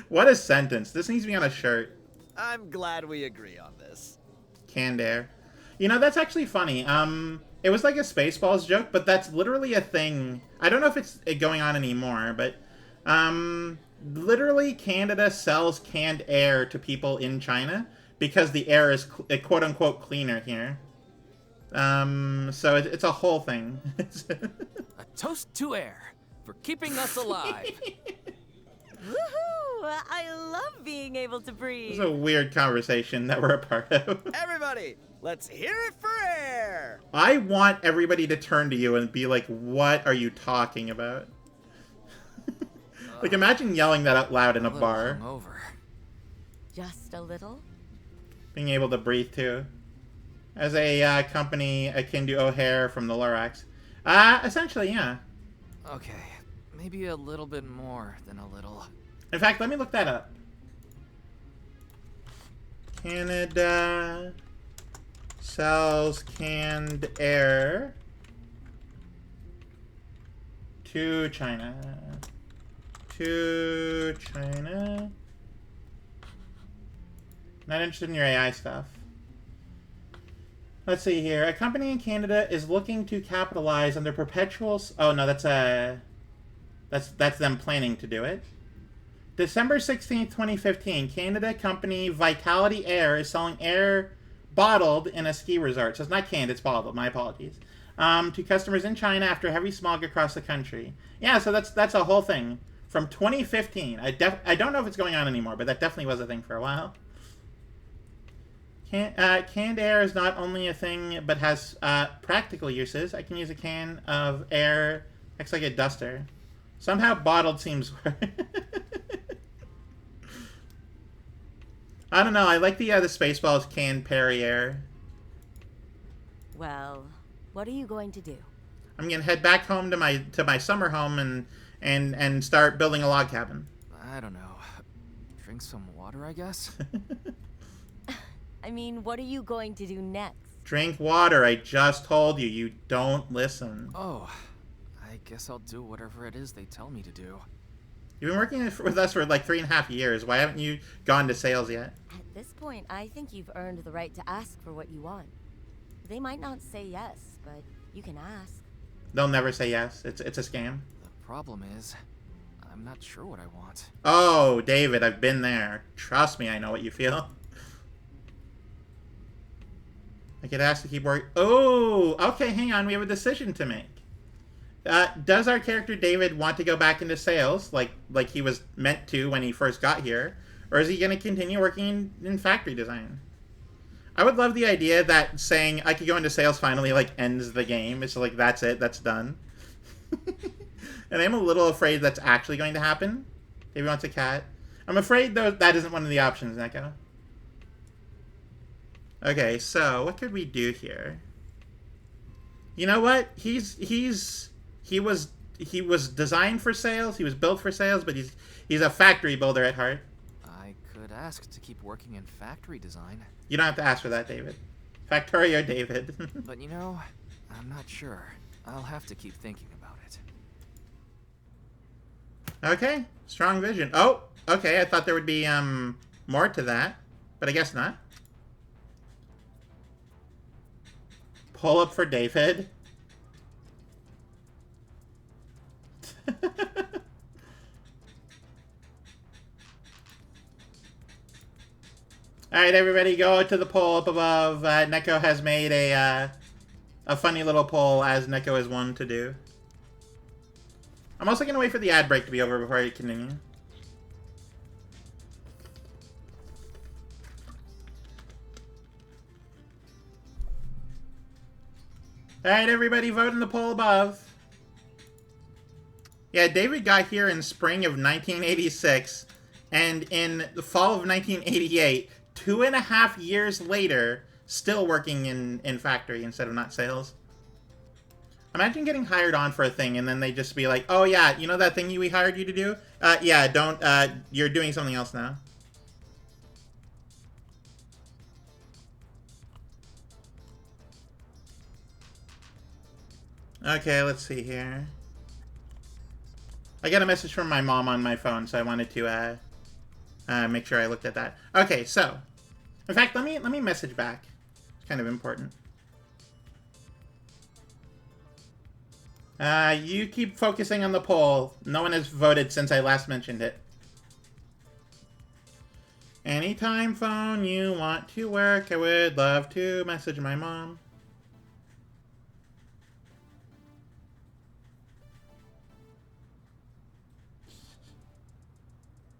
Speaker 1: What a sentence. This needs to be on a shirt.
Speaker 6: I'm glad we agree on this.
Speaker 1: Canned air. You know, that's actually funny. It was like a Spaceballs joke, but that's literally a thing. I don't know if it's going on anymore, but literally Canada sells canned air to people in China because the air is quote-unquote cleaner here. So it's a whole thing.
Speaker 5: A toast to air for keeping us alive.
Speaker 7: Woohoo! I love being able to breathe.
Speaker 1: It's a weird conversation that we're a part of.
Speaker 6: Everybody, let's hear it for air!
Speaker 1: I want everybody to turn to you and be like, what are you talking about? Like, imagine yelling that out loud in a bar.
Speaker 5: Over.
Speaker 7: Just a little?
Speaker 1: Being able to breathe, too. As a company akin to O'Hare from the Lorax. Essentially, yeah.
Speaker 5: Okay, maybe a little bit more than a little.
Speaker 1: In fact, let me look that up. Canada sells canned air to China. To China. Not interested in your AI stuff. Let's see here. A company in Canada is looking to capitalize on their perpetual... Oh, no, that's them planning to do it. December 16th, 2015, Canada company Vitality Air is selling air bottled in a ski resort. So it's not canned, it's bottled. My apologies. To customers in China after heavy smog across the country. Yeah, so that's a whole thing. From 2015. I don't know if it's going on anymore, but that definitely was a thing for a while. Canned air is not only a thing, but has practical uses. I can use a can of air, acts like a duster. Somehow bottled seems... I don't know. I like the Spaceballs can parry air.
Speaker 7: Well, what are you going to do?
Speaker 1: I'm gonna head back home to my summer home and start building a log cabin.
Speaker 5: I don't know. Drink some water, I guess?
Speaker 7: I mean, what are you going to do next?
Speaker 1: Drink water. I just told you. You don't listen.
Speaker 5: Oh, I guess I'll do whatever it is they tell me to do.
Speaker 1: You've been working with us for like 3.5 years. Why haven't you gone to sales yet?
Speaker 7: At this point, I think you've earned the right to ask for what you want. They might not say yes, but you can ask.
Speaker 1: They'll never say yes. It's a scam.
Speaker 5: The problem is, I'm not sure what I want.
Speaker 1: Oh, David, I've been there. Trust me, I know what you feel. I get asked to keep working. Oh, okay, hang on. We have a decision to make. Does our character David want to go back into sales like he was meant to when he first got here? Or is he going to continue working in factory design? I would love the idea that saying I could go into sales finally like ends the game. It's like, that's it. That's done. And I'm a little afraid that's actually going to happen. David wants a cat. I'm afraid, though, that isn't one of the options, Neko. Okay, so what could we do here? You know what? He was designed for sales. He was built for sales, but he's a factory builder at heart.
Speaker 5: I could ask to keep working in factory design.
Speaker 1: You don't have to ask for that, David. Factorio David.
Speaker 5: But you know, I'm not sure. I'll have to keep thinking about it.
Speaker 1: Okay, strong vision. Oh, okay. I thought there would be more to that, but I guess not. Pull up for David. Alright, everybody, go to the poll up above. Neko has made a funny little poll, as Neko is one to do. I'm also going to wait for the ad break to be over before I continue. Alright, everybody, vote in the poll above. Yeah, David got here in spring of 1986, and in the fall of 1988, 2.5 years later, still working in factory instead of not sales. Imagine getting hired on for a thing, and then they just be like, oh yeah, you know that thing we hired you to do? Yeah, don't, you're doing something else now. Okay, let's see here. I got a message from my mom on my phone, so I wanted to make sure I looked at that. Okay, so in fact, let me message back. It's kind of important. You keep focusing on the poll. No one has voted since I last mentioned it. Anytime phone you want to work, I would love to message my mom.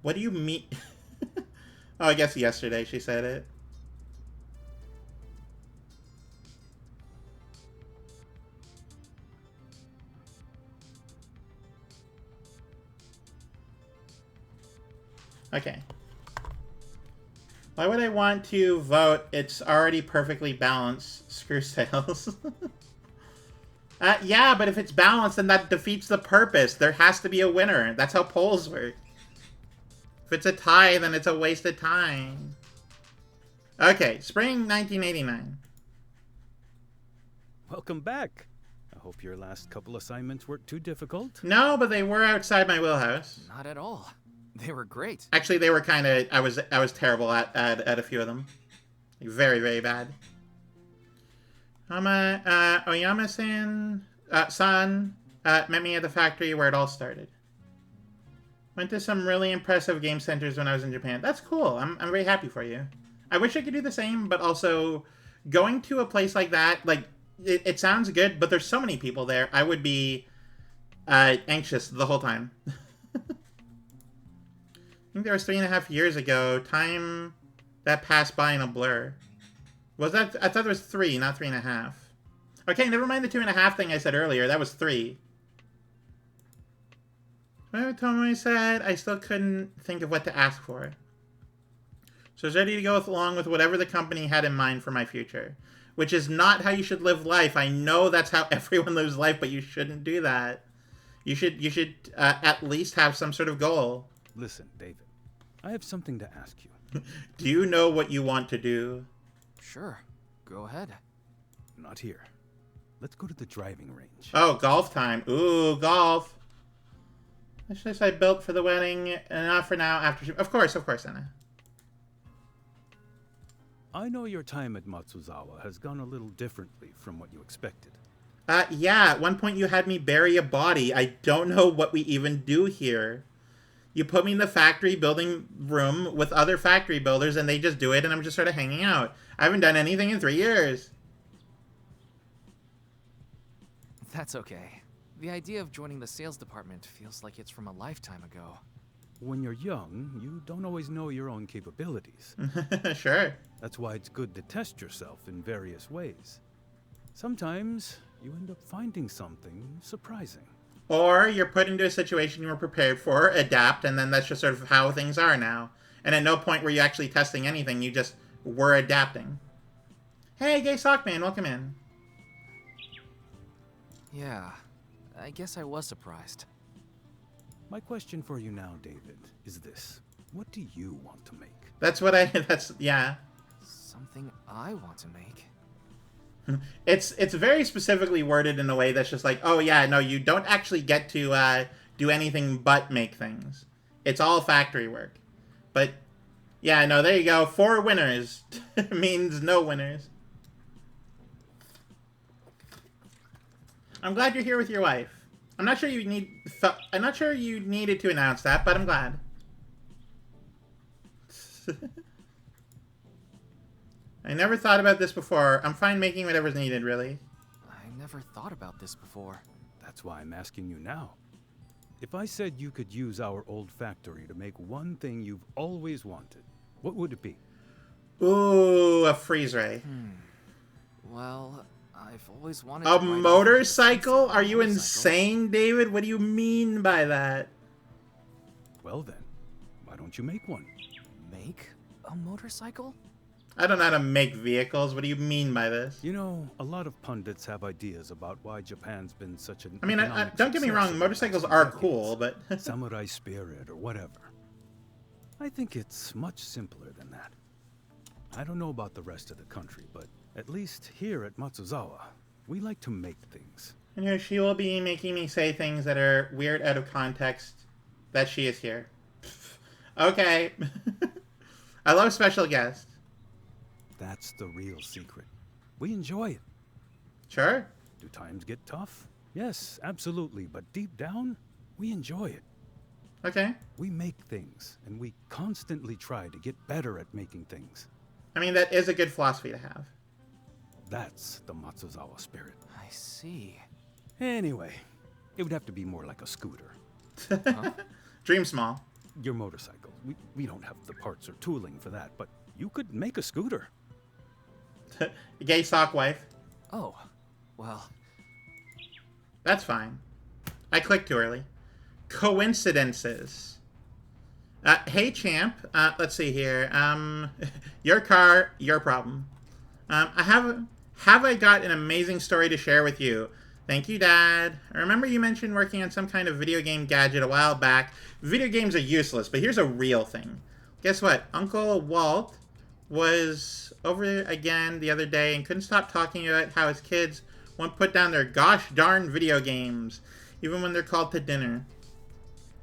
Speaker 1: What do you mean? Oh, I guess yesterday she said it. Okay. Why would I want to vote? It's already perfectly balanced. Screw sales. Yeah, but if it's balanced, then that defeats the purpose. There has to be a winner. That's how polls work. If it's a tie, then it's a waste of time. Okay, spring 1989.
Speaker 8: Welcome back. I hope your last couple assignments weren't too difficult.
Speaker 1: No, but they were outside my wheelhouse.
Speaker 5: Not at all. They were great.
Speaker 1: Actually, they were kind of... I was terrible at a few of them. Like, very, very bad. Oyama-san... san... met me at the factory where it all started. Went to some really impressive game centers when I was in Japan. That's cool. I'm very happy for you. I wish I could do the same, but also going to a place like that, like, it sounds good, but there's so many people there. I would be anxious the whole time. I think there was 3.5 years ago. Time that passed by in a blur. Was that? I thought it was 3, not 3.5. Okay, never mind the 2.5 thing I said earlier. That was 3. Tomoe said I still couldn't think of what to ask for. So I was ready to go along with whatever the company had in mind for my future. Which is not how you should live life. I know that's how everyone lives life, but you shouldn't do that. You should at least have some sort of goal.
Speaker 8: Listen, David, I have something to ask you.
Speaker 1: Do you know what you want to do?
Speaker 5: Sure, go ahead.
Speaker 8: Not here. Let's go to the driving range.
Speaker 1: Oh, golf time. Ooh, golf. That's just I built for the wedding, and not for now. After, of course, Anna.
Speaker 8: I know your time at Matsuzawa has gone a little differently from what you expected.
Speaker 1: Yeah, at one point you had me bury a body. I don't know what we even do here. You put me in the factory building room with other factory builders, and they just do it, and I'm just sort of hanging out. I haven't done anything in 3 years.
Speaker 5: That's okay. The idea of joining the sales department feels like it's from a lifetime ago.
Speaker 8: When you're young, you don't always know your own capabilities.
Speaker 1: Sure.
Speaker 8: That's why it's good to test yourself in various ways. Sometimes you end up finding something surprising.
Speaker 1: Or you're put into a situation you were prepared for, adapt, and then that's just sort of how things are now. And at no point were you actually testing anything, you just were adapting. Hey, Gay Sockman, welcome in.
Speaker 5: Yeah, I guess I was surprised.
Speaker 8: My question for you now, David, is this. What do you want to make?
Speaker 1: Yeah.
Speaker 5: Something I want to make.
Speaker 1: It's very specifically worded in a way that's just like, oh yeah, no, you don't actually get to do anything but make things. It's all factory work. But, yeah, no, there you go. 4 winners means no winners. I'm glad you're here with your wife. I'm not sure you needed to announce that, but I'm glad. I never thought about this before. I'm fine making whatever's needed, really.
Speaker 5: I never thought about this before.
Speaker 8: That's why I'm asking you now. If I said you could use our old factory to make one thing you've always wanted, what would it be?
Speaker 1: Ooh, a freeze ray.
Speaker 5: Well, I've always wanted
Speaker 1: A
Speaker 5: to ride
Speaker 1: motorcycle? Are you
Speaker 5: motorcycle.
Speaker 1: insane, David? What do you mean by that?
Speaker 8: Well then, why don't you make one?
Speaker 5: Make a motorcycle?
Speaker 1: I don't know how to make vehicles. What do you mean by this?
Speaker 8: You know, a lot of pundits have ideas about why Japan's been such an
Speaker 1: I mean,
Speaker 8: economic
Speaker 1: don't get me
Speaker 8: success
Speaker 1: wrong,
Speaker 8: over the
Speaker 1: motorcycles
Speaker 8: last
Speaker 1: are
Speaker 8: few
Speaker 1: cool,
Speaker 8: decades.
Speaker 1: but...
Speaker 8: Samurai spirit or whatever. I think it's much simpler than that. I don't know about the rest of the country, but at least here at Matsuzawa, we like to make things.
Speaker 1: And here she will be making me say things that are weird out of context that she is here. Okay. I love special guests.
Speaker 8: That's the real secret. We enjoy it.
Speaker 1: Sure.
Speaker 8: Do times get tough? Yes, absolutely. But deep down, we enjoy it.
Speaker 1: Okay.
Speaker 8: We make things, and we constantly try to get better at making things.
Speaker 1: I mean, that is a good philosophy to have.
Speaker 8: That's the Matsuzawa spirit.
Speaker 5: I see.
Speaker 8: Anyway, it would have to be more like a scooter.
Speaker 1: Dream small.
Speaker 8: Your motorcycle. We don't have the parts or tooling for that, but you could make a scooter.
Speaker 1: Gay sock wife.
Speaker 5: Oh, well,
Speaker 1: That's fine. I clicked too early. Coincidences. Hey, champ. Let's see here. Your car, your problem. Have I got an amazing story to share with you? Thank you, Dad. I remember you mentioned working on some kind of video game gadget a while back. Video games are useless, but here's a real thing. Guess what? Uncle Walt was over again the other day and couldn't stop talking about how his kids won't put down their gosh darn video games, even when they're called to dinner.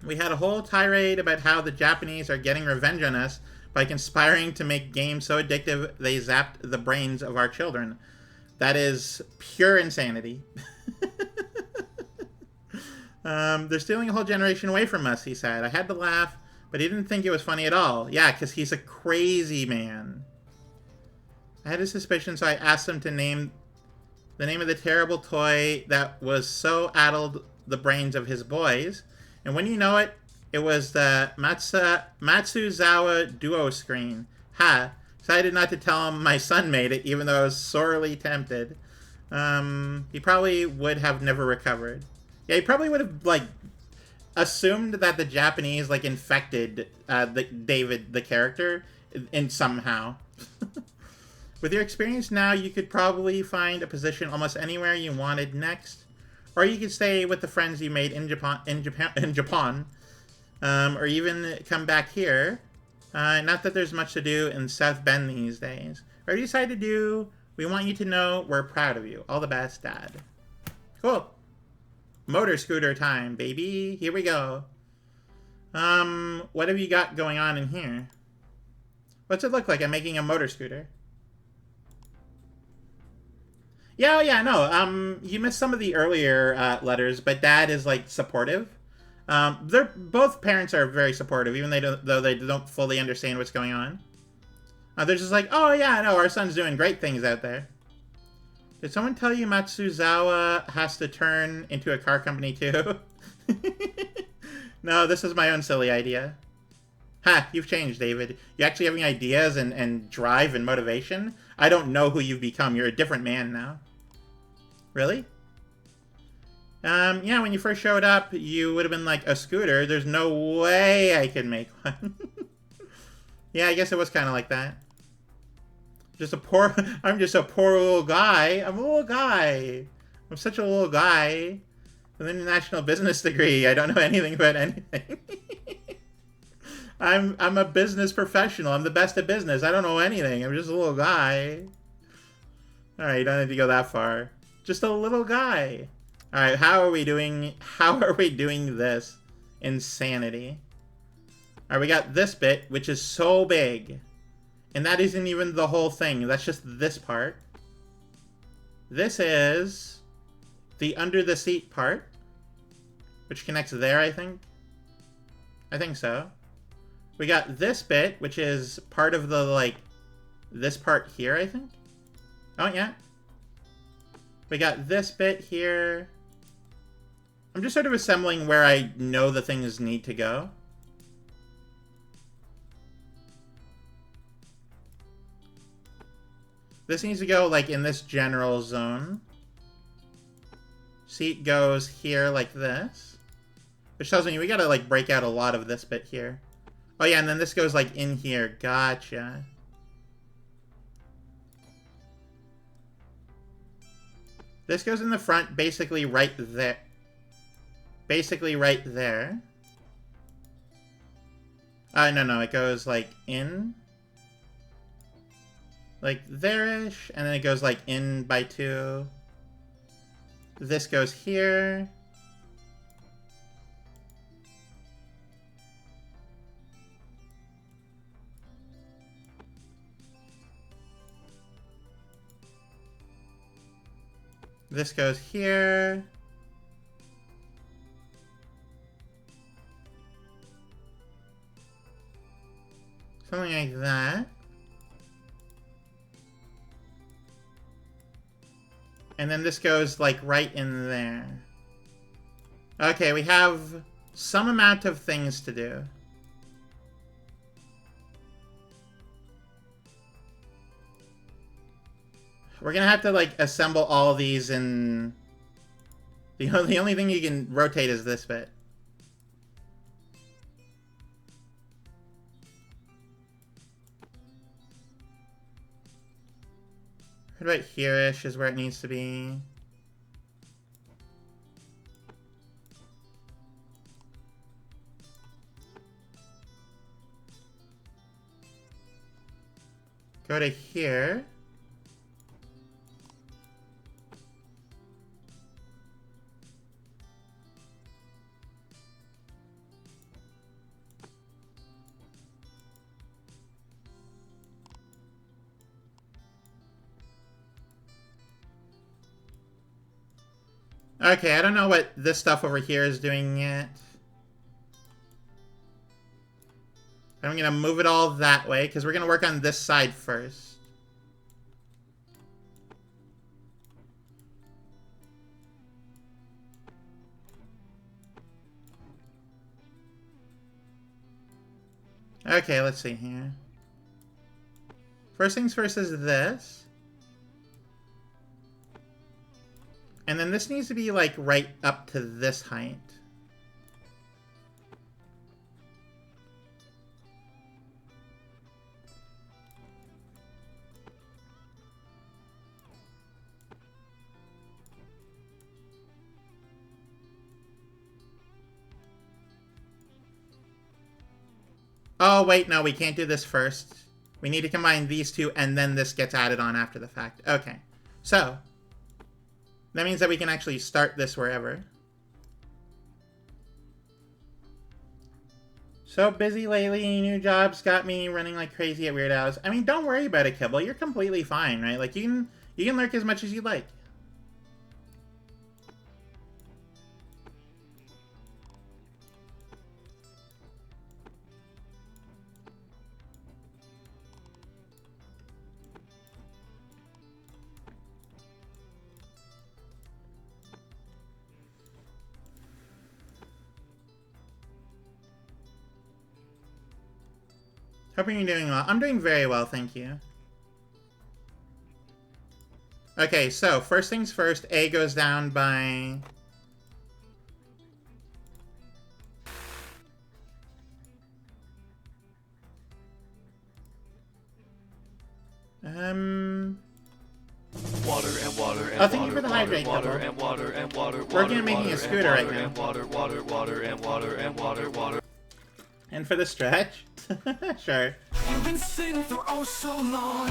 Speaker 1: We had a whole tirade about how the Japanese are getting revenge on us by conspiring to make games so addictive they zapped the brains of our children. That is pure insanity. They're stealing a whole generation away from us, he said. I had to laugh, but he didn't think it was funny at all. Yeah, because he's a crazy man. I had a suspicion, so I asked him to name the name of the terrible toy that was so addled the brains of his boys. And when you know it, it was the Matsuzawa Duo Screen. Ha! Decided not to tell him my son made it, even though I was sorely tempted. He probably would have never recovered. Yeah, he probably would have, like, assumed that the Japanese, like, infected David, the character, in somehow. With your experience now, you could probably find a position almost anywhere you wanted next, or you could stay with the friends you made in Japan, or even come back here. Not that there's much to do in South Bend these days. Whatever you decide to do, we want you to know we're proud of you. All the best, Dad. Cool. Motor scooter time, baby. Here we go. What have you got going on in here? What's it look like? I'm making a motor scooter. Yeah, oh yeah, no. You missed some of the earlier letters, but Dad is like supportive. They're both parents are very supportive, even though they don't fully understand what's going on. They're just like, oh yeah, no, our son's doing great things out there. Did someone tell you Matsuzawa has to turn into a car company too? No, this is my own silly idea. Ha, you've changed, David. You actually having ideas and drive and motivation? I don't know who you've become. You're a different man now. Really? Yeah, when you first showed up, you would have been like, a scooter? There's no way I can make one. Yeah, I guess it was kind of like that. I'm just a poor little guy. I'm a little guy. I'm such a little guy. With an international business degree. I don't know anything about anything. I'm a business professional. I'm the best at business. I don't know anything. I'm just a little guy. Alright, you don't need to go that far. Just a little guy. Alright, how are we doing this? Insanity. Alright, we got this bit, which is so big. And that isn't even the whole thing. That's just this part. This is the under the seat part. Which connects there, I think. I think so. We got this bit, which is part of the, like, this part here, I think. Oh, yeah. We got this bit here. I'm just sort of assembling where I know the things need to go. This needs to go, like, in this general zone. Seat goes here like this. Which tells me we gotta, like, break out a lot of this bit here. Oh, yeah, and then this goes, like, in here. Gotcha. This goes in the front, basically right there. Basically right there. No, it goes, like, in. Like, there-ish. And then it goes, like, in by 2. This goes here. This goes here. Something like that. And then this goes, like, right in there. Okay, we have some amount of things to do. We're gonna have to, like, assemble all these in... The only thing you can rotate is this bit. Right here-ish is where it needs to be. Go to here. Okay, I don't know what this stuff over here is doing yet. I'm gonna move it all that way, because we're gonna work on this side first. Okay, let's see here. First things first is this. And then this needs to be, like, right up to this height. Oh, wait, no, we can't do this first. We need to combine these two, and then this gets added on after the fact. Okay. So, that means that we can actually start this wherever. So busy lately, new jobs got me running like crazy at weird hours. I mean, don't worry about it, Kibble. You're completely fine, right? Like, you can lurk as much as you like. Hoping you're doing well. I'm doing very well, thank you. Okay, so first things first, A goes down by...
Speaker 3: Water and water and
Speaker 1: Oh, thank you for the
Speaker 3: water,
Speaker 1: hydrate,
Speaker 3: water
Speaker 1: Kibble.
Speaker 3: and water and water.
Speaker 1: Working on making a scooter right now.
Speaker 3: And water, water, water and water and water, water.
Speaker 1: And for the stretch? Sure.
Speaker 4: You've been sitting for oh so long,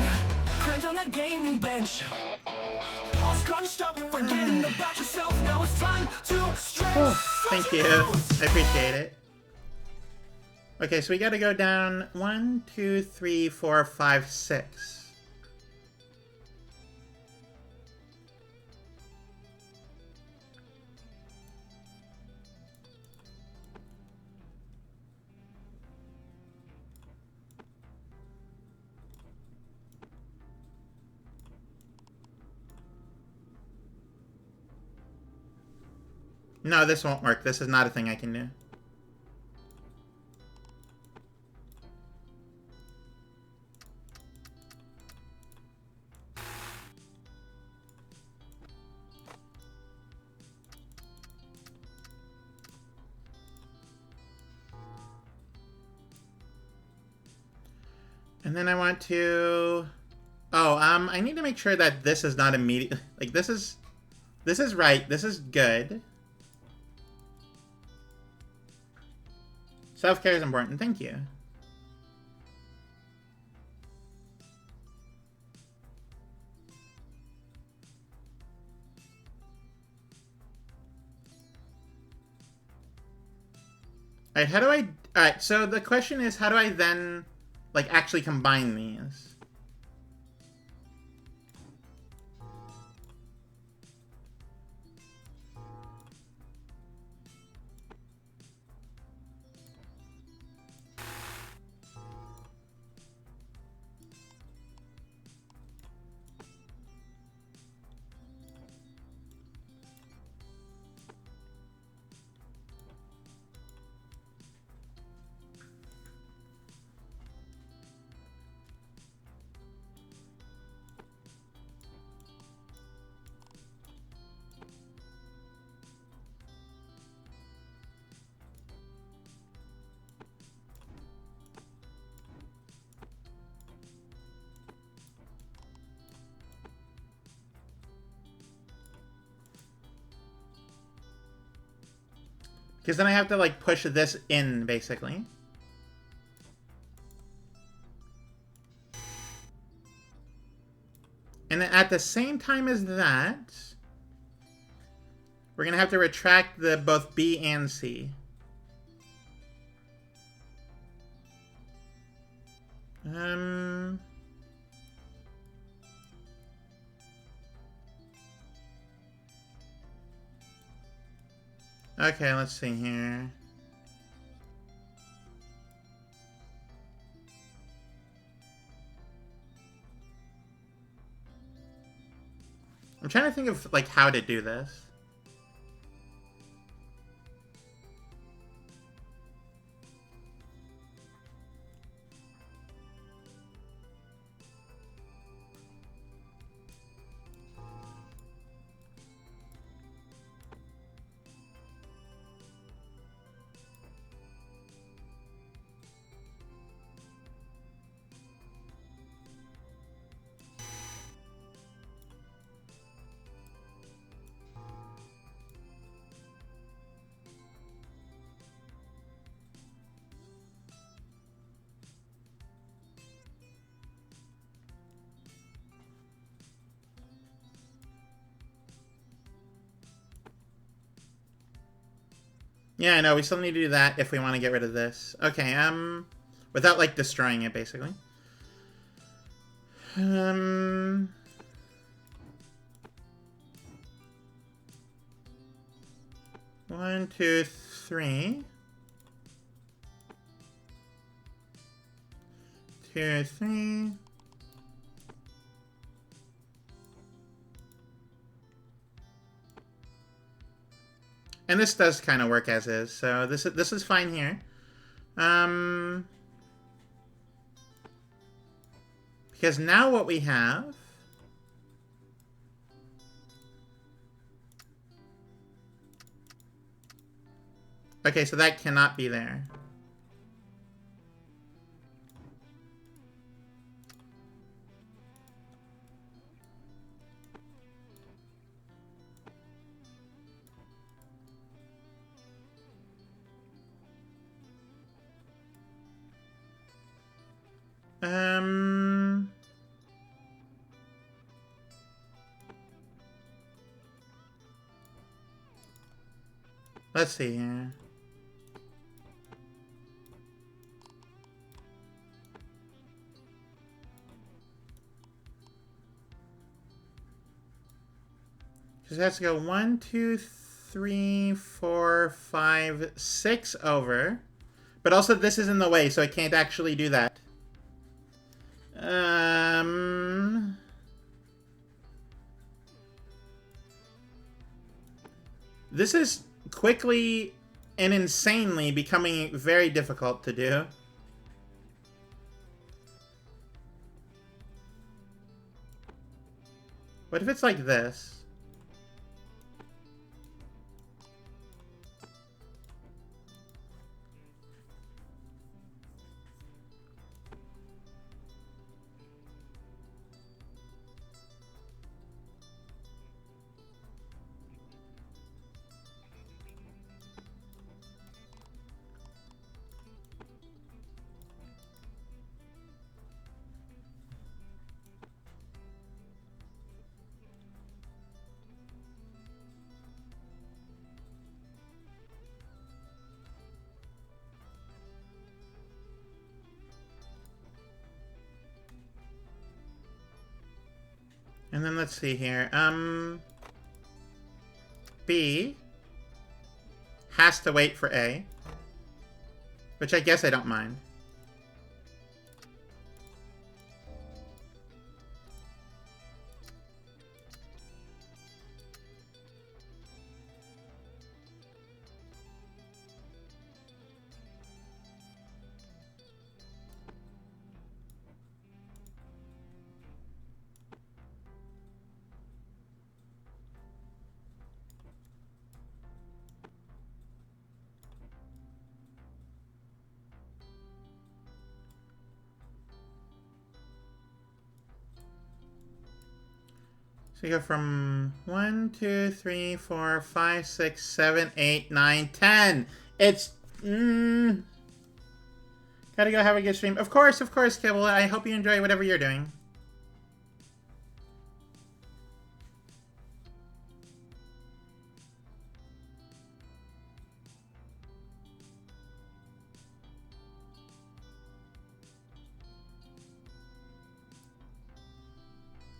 Speaker 4: cramped on that gaming bench, all scrunched up, forgetting about yourself. Now it's time to stretch.
Speaker 1: Thank you. I appreciate it. Okay, so we gotta go down 1, 2, 3, 4, 5, 6. No, this won't work. This is not a thing I can do. And then I want to... Oh, I need to make sure that this is not immediate... Like, this is right. This is good. Self-care is important. Thank you. Alright, how do I... Alright, so the question is, how do I then, like, actually combine these? Because then I have to, like, push this in, basically. And then at the same time as that, we're going to have to retract the both B and C. Okay, let's see here. I'm trying to think of, like, how to do this. Yeah, I know. We still need to do that if we want to get rid of this. Okay, without, like, destroying it, basically. 1, 2, 3. 2, 3. And this does kind of work as is, so this is fine here. Because now what we have... Okay, so that cannot be there. Let's see here. Because it has to go 1, 2, 3, 4, 5, 6 over. But also this is in the way, so I can't actually do that. This is quickly and insanely becoming very difficult to do. What if it's like this? And then let's see here. B has to wait for A, which I guess I don't mind. So you go from 1, 2, 3, 4, 5, 6, 7, 8, 9, 10. It's... Gotta go have a good stream. Of course, Kibble. I hope you enjoy whatever you're doing.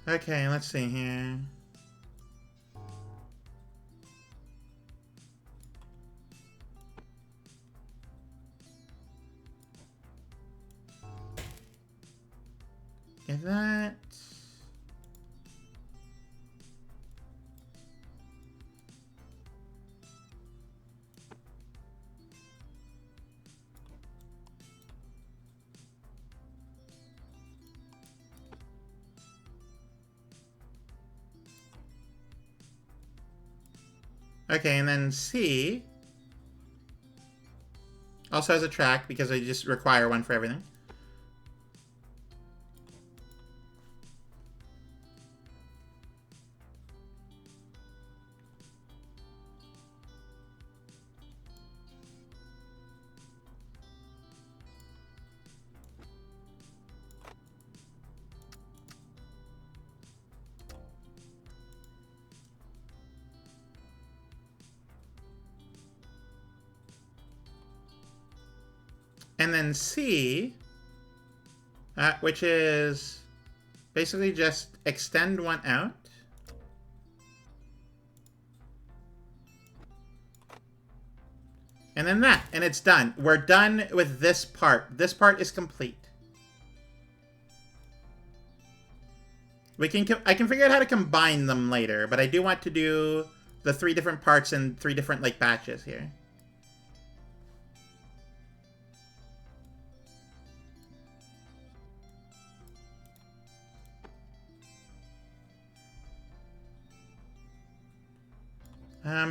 Speaker 1: Okay, let's see here. Get that. Okay, and then C also has a track because I just require one for everything. And then C, which is basically just extend one out. And then that, and it's done. We're done with this part. This part is complete. I can figure out how to combine them later, but I do want to do the 3 different parts in 3 different like batches here.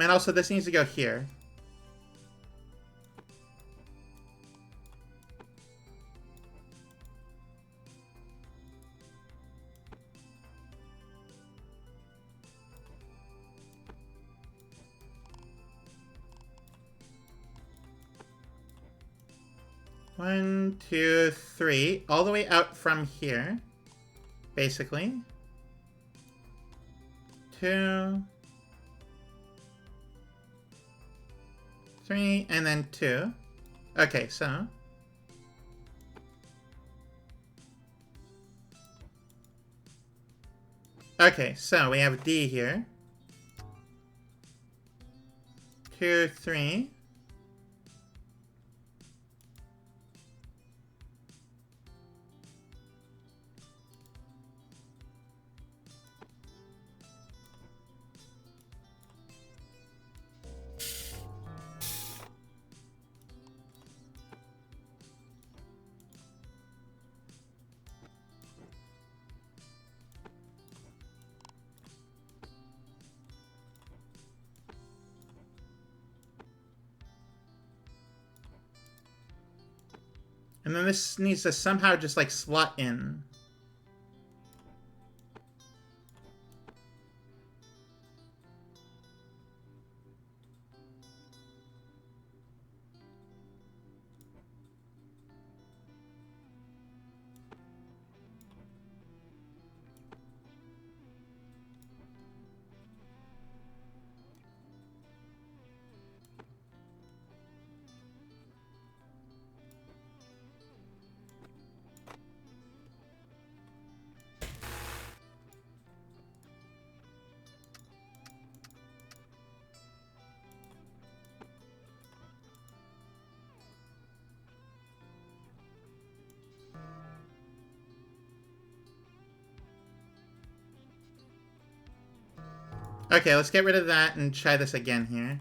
Speaker 1: And also this needs to go here. One, two, three, all the way out from here, basically. 2, 3, and then 2. Okay, so. Okay, so we have D here. 2, 3. And then this needs to somehow just like slot in. Okay, let's get rid of that and try this again here.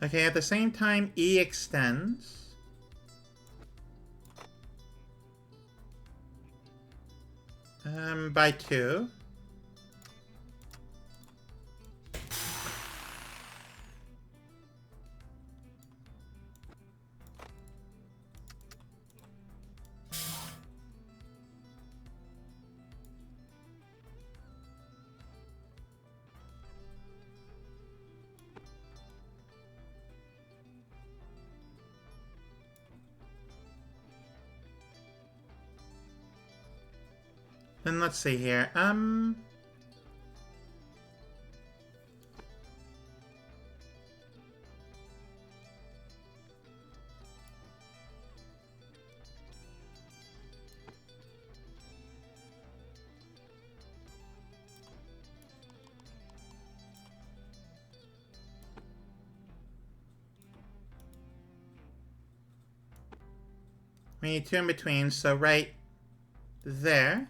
Speaker 1: Okay, at the same time, E extends. By 2. Then let's see here. We need 2 in between, so right there.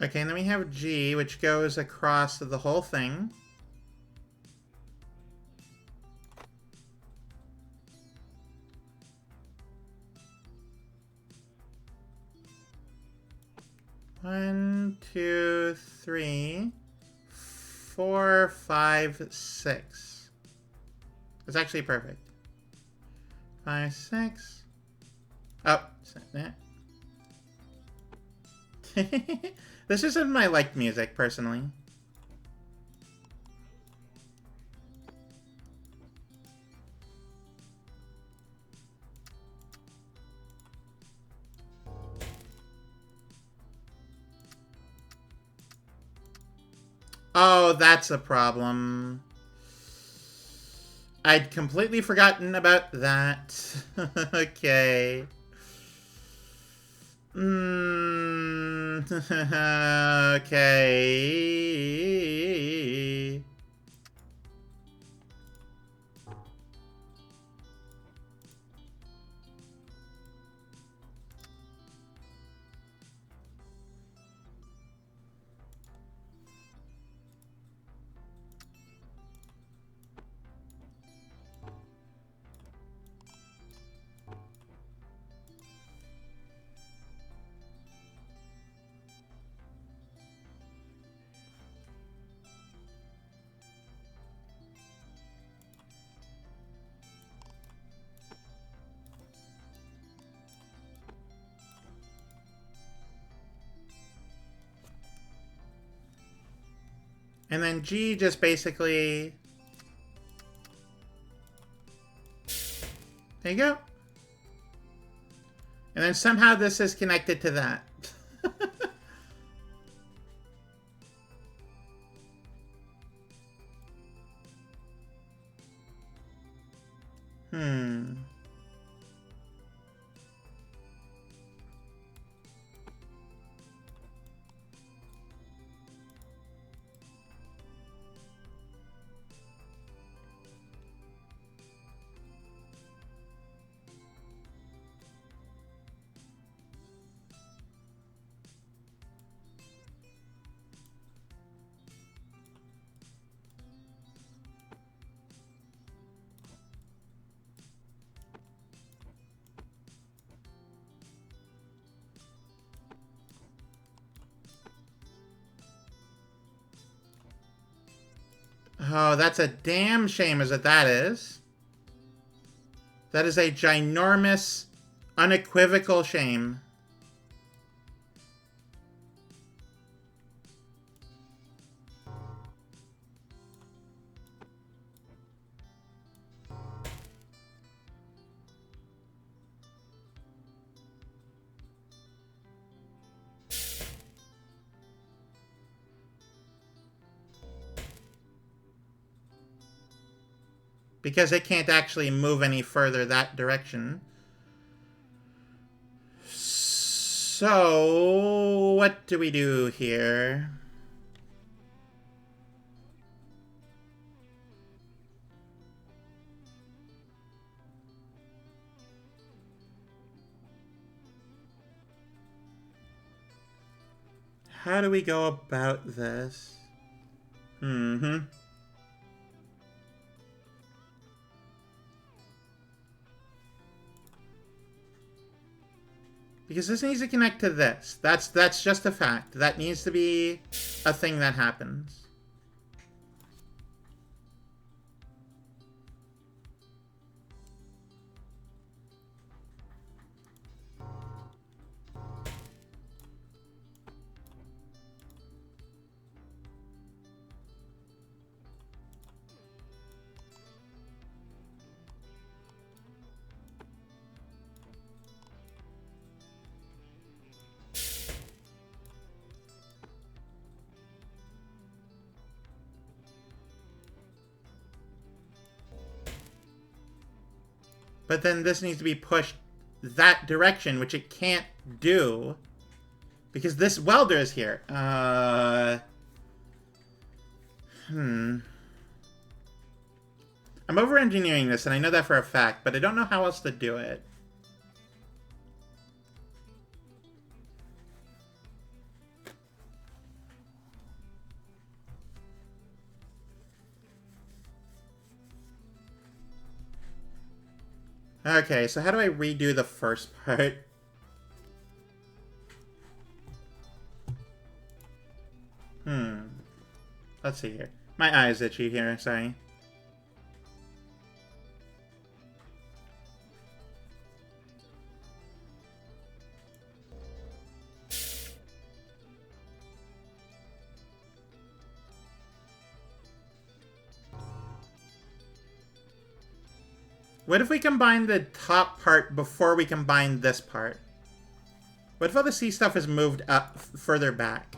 Speaker 1: Okay, and then we have G, which goes across the whole thing. One, two, three, 4, 5, 6. It's actually perfect. 5, 6. Oh, that. This isn't my liked music, personally. Oh, that's a problem. I'd completely forgotten about that. Okay. Okay. And then G just basically... There you go. And then somehow this is connected to that. Hmm. Oh, that's a damn shame is what that is. That is a ginormous, unequivocal shame. Because it can't actually move any further that direction. So, what do we do here? How do we go about this? Mm-hmm. Because this needs to connect to this. That's just a fact. That needs to be a thing that happens. But then this needs to be pushed that direction, which it can't do. Because this welder is here. I'm over-engineering this, and I know that for a fact, but I don't know how else to do it. Okay, so how do I redo the first part? Let's see here. My eye is itchy here, sorry. What if we combine the top part before we combine this part? What if all the sea stuff is moved up further back?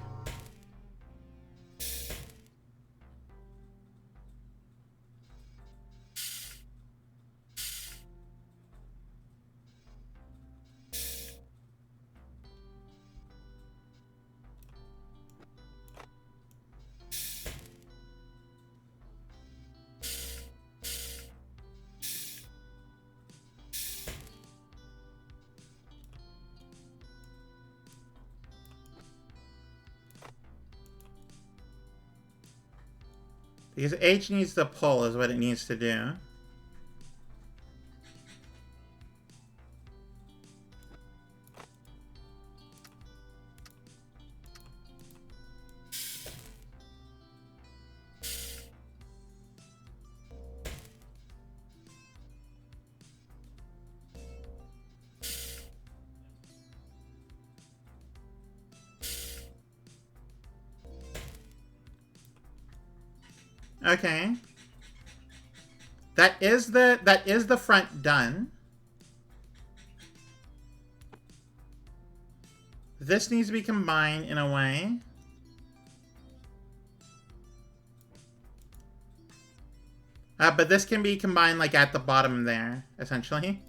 Speaker 1: Because H needs to pull is what it needs to do. Okay. That is the front done. This needs to be combined in a way. But this can be combined like at the bottom there, essentially.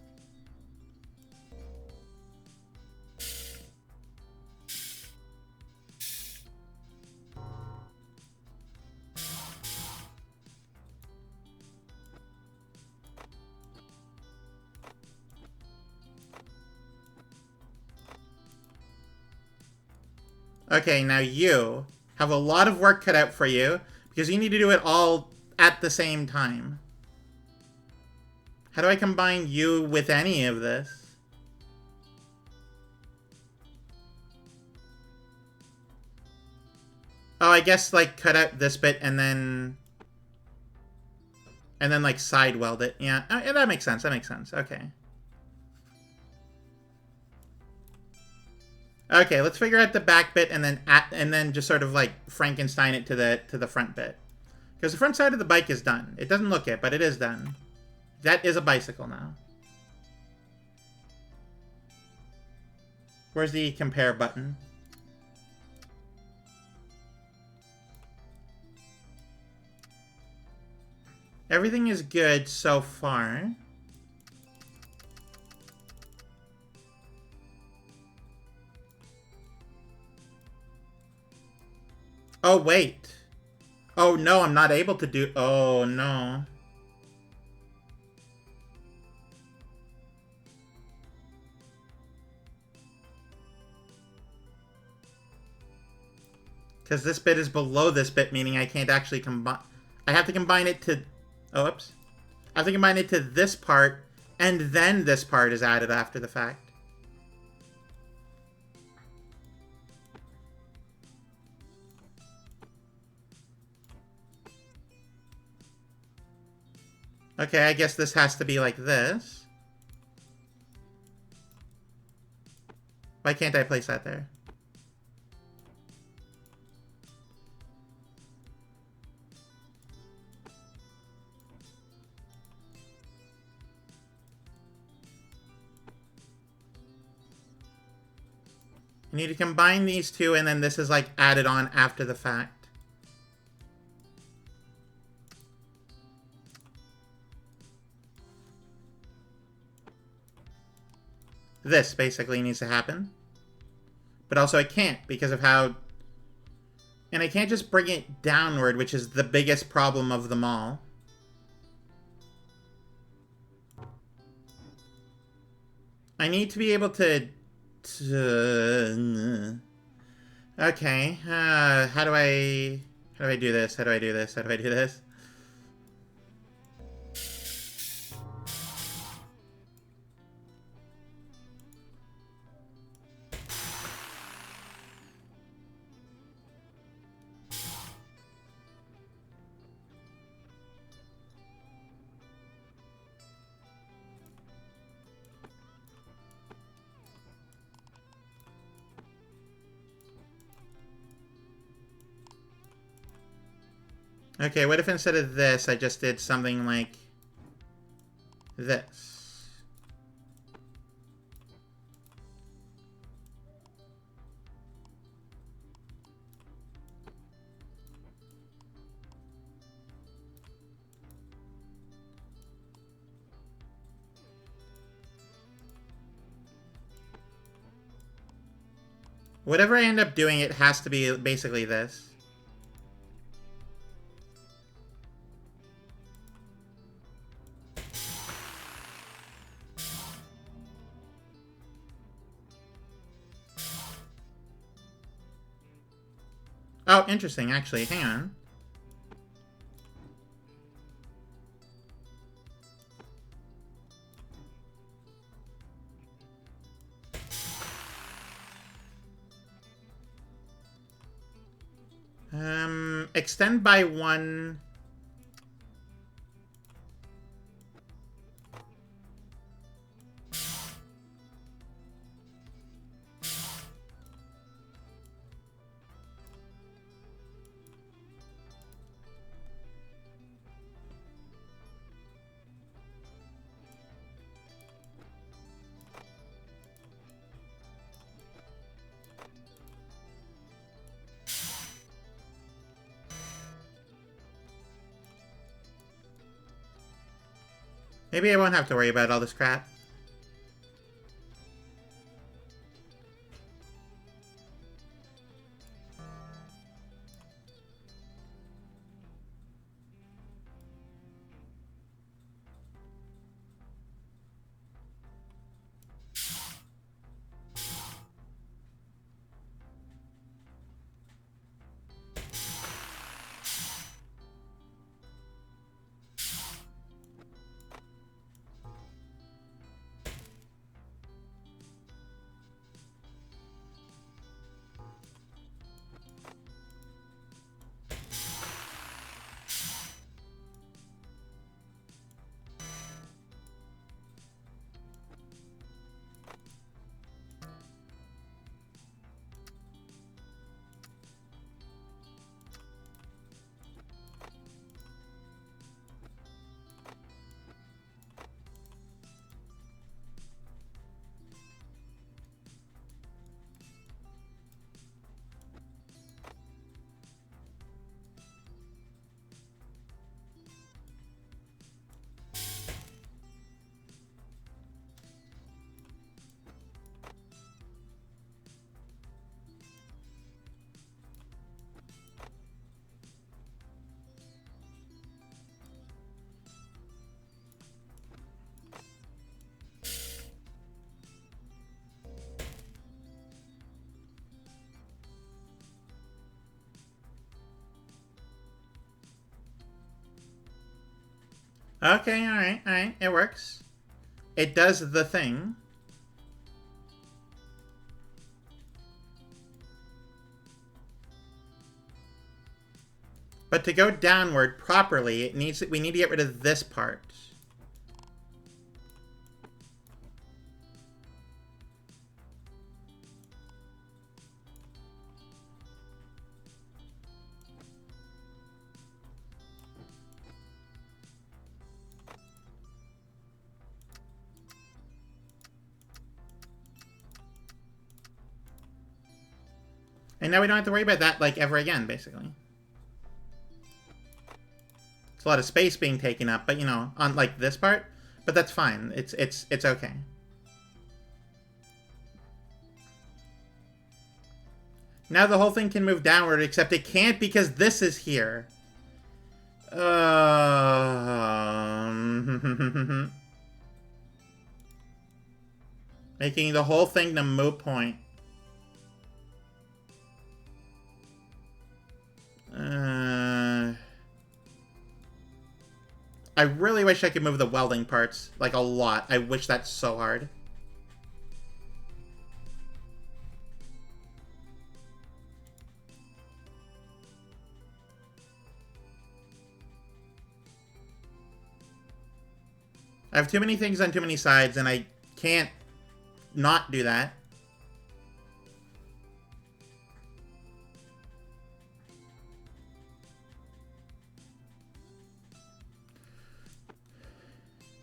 Speaker 1: Okay, now you have a lot of work cut out for you because you need to do it all at the same time. How do I combine you with any of this? Oh, I guess like cut out this bit and then like side weld it. Yeah, that makes sense. That makes sense. Okay. Okay, let's figure out the back bit and then just sort of like Frankenstein it to the front bit. Because the front side of the bike is done. It doesn't look it, but it is done. That is a bicycle now. Where's the compare button? Everything is good so far. Oh, wait. Oh, no, I'm not able to do... Oh, no. Because this bit is below this bit, meaning I can't actually combine... I have to combine it to... Oh, oops. I have to combine it to this part, and then this part is added after the fact. Okay, I guess this has to be like this. Why can't I place that there? You need to combine these two, and then this is like added on after the fact. This basically needs to happen. But also I can't because of how... And I can't just bring it downward, which is the biggest problem of them all. I need to be able to... Okay, how do I do this? How do I do this? How do I do this? Okay, what if instead of this, I just did something like this? Whatever I end up doing, it has to be basically this. Oh, interesting, actually. Hang on. Extend by 1. Maybe I won't have to worry about all this crap. Okay, alright. It works. It does the thing. But to go downward properly, we need to get rid of this part. And now we don't have to worry about that, like, ever again, basically. It's a lot of space being taken up, but, you know, on, like, this part. But that's fine. It's okay. Now the whole thing can move downward, except it can't because this is here. Making the whole thing the moot point. I really wish I could move the welding parts, like, a lot. I wish that's so hard. I have too many things on too many sides, and I can't not do that.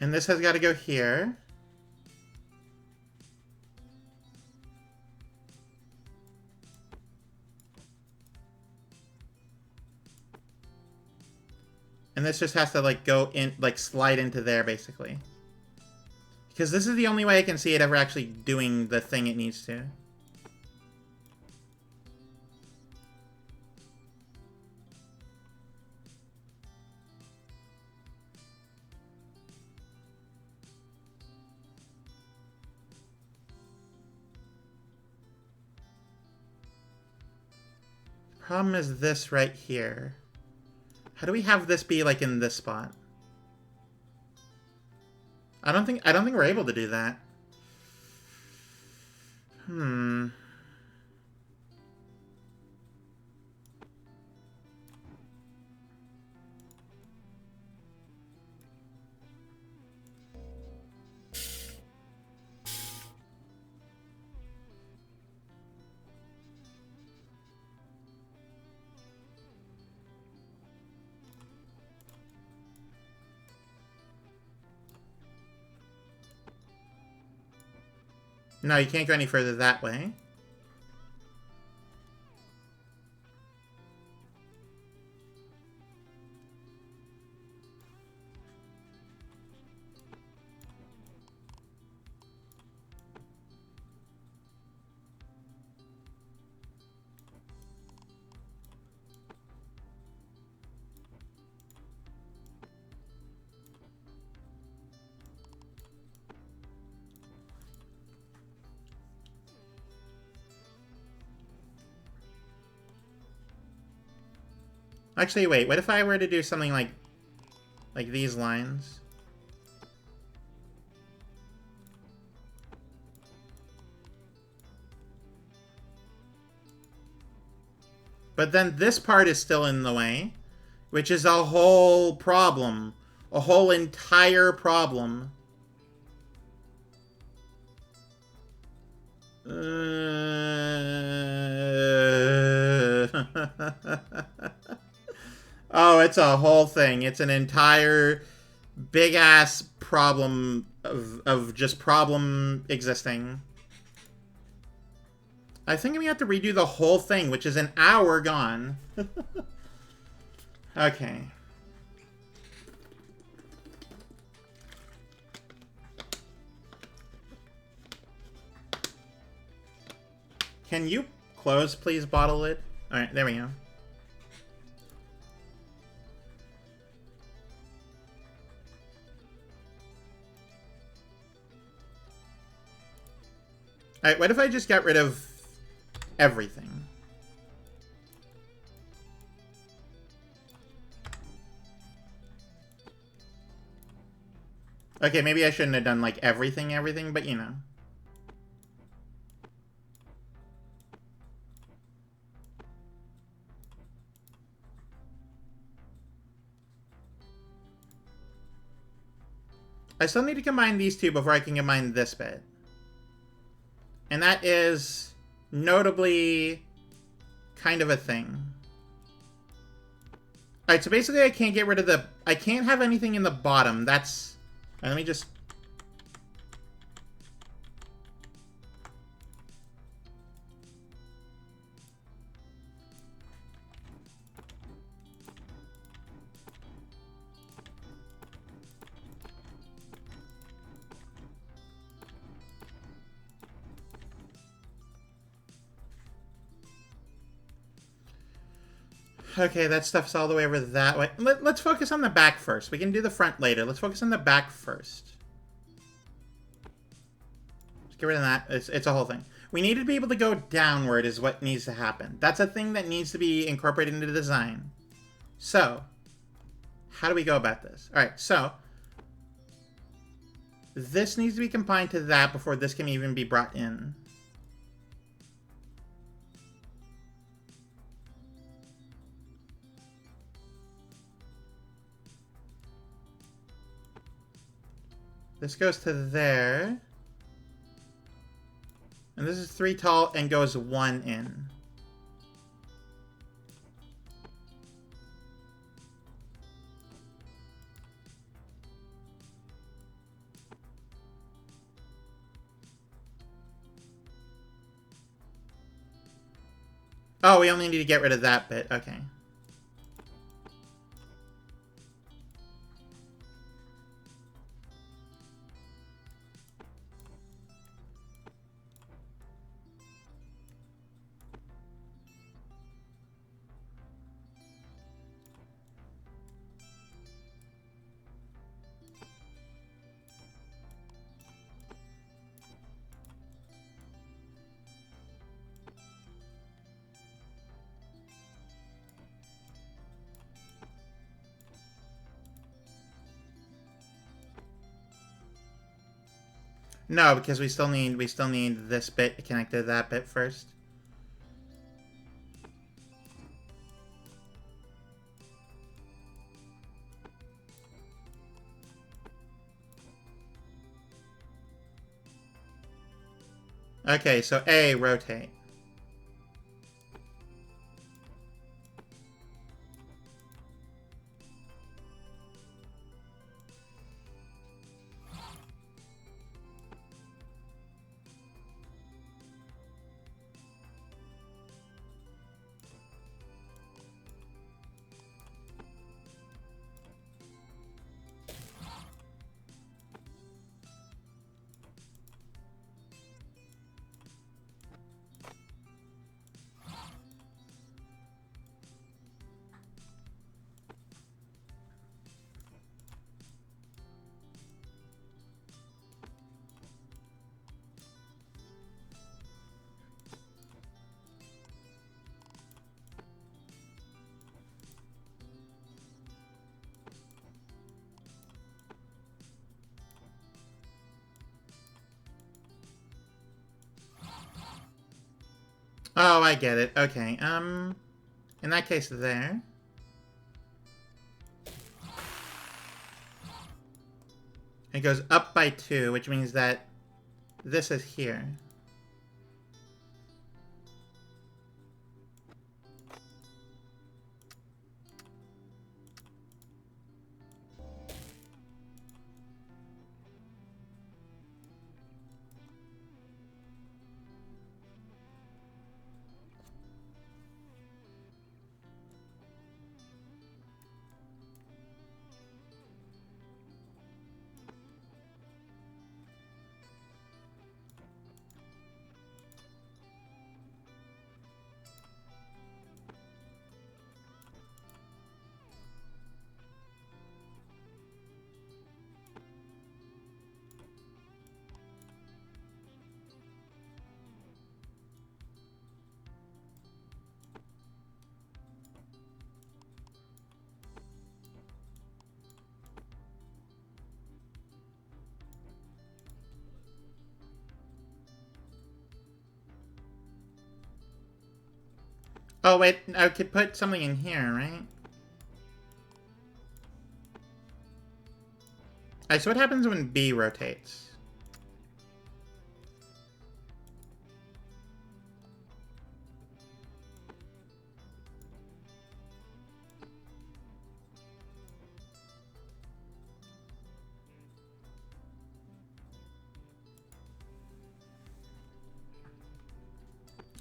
Speaker 1: And this has got to go here. And this just has to, like, go in, like, slide into there, basically. Because this is the only way I can see it ever actually doing the thing it needs to. Problem is this right here. How do we have this be like in this spot? I don't think we're able to do that. Hmm. No, you can't go any further that way. Actually, wait, what if I were to do something like these lines? But then this part is still in the way, which is a whole problem. A whole entire problem. Oh, it's a whole thing. It's an entire big-ass problem of just problem existing. I think we have to redo the whole thing, which is an hour gone. Okay. Can you close, please, bottle lid? Alright, there we go. Alright, what if I just got rid of everything? Okay, maybe I shouldn't have done, like, everything, but you know. I still need to combine these two before I can combine this bit. And that is notably kind of a thing. Alright, so basically I can't get rid of the... I can't have anything in the bottom. That's... Let me just... Okay, that stuff's all the way over that way. Let's focus on the back first. We can do the front later. Let's focus on the back first. Let's get rid of that. It's a whole thing. We need to be able to go downward is what needs to happen. That's a thing that needs to be incorporated into the design. So, how do we go about this? Alright, so, this needs to be combined to that before this can even be brought in. This goes to there. And this is 3 tall and goes 1 in. Oh, we only need to get rid of that bit. Okay. No, because we still need this bit connected to that bit first. Okay, so A, rotate. Oh, I get it. Okay, in that case there. It goes up by 2, which means that this is here. Oh, wait, I could put something in here, right? Alright, so what happens when B rotates?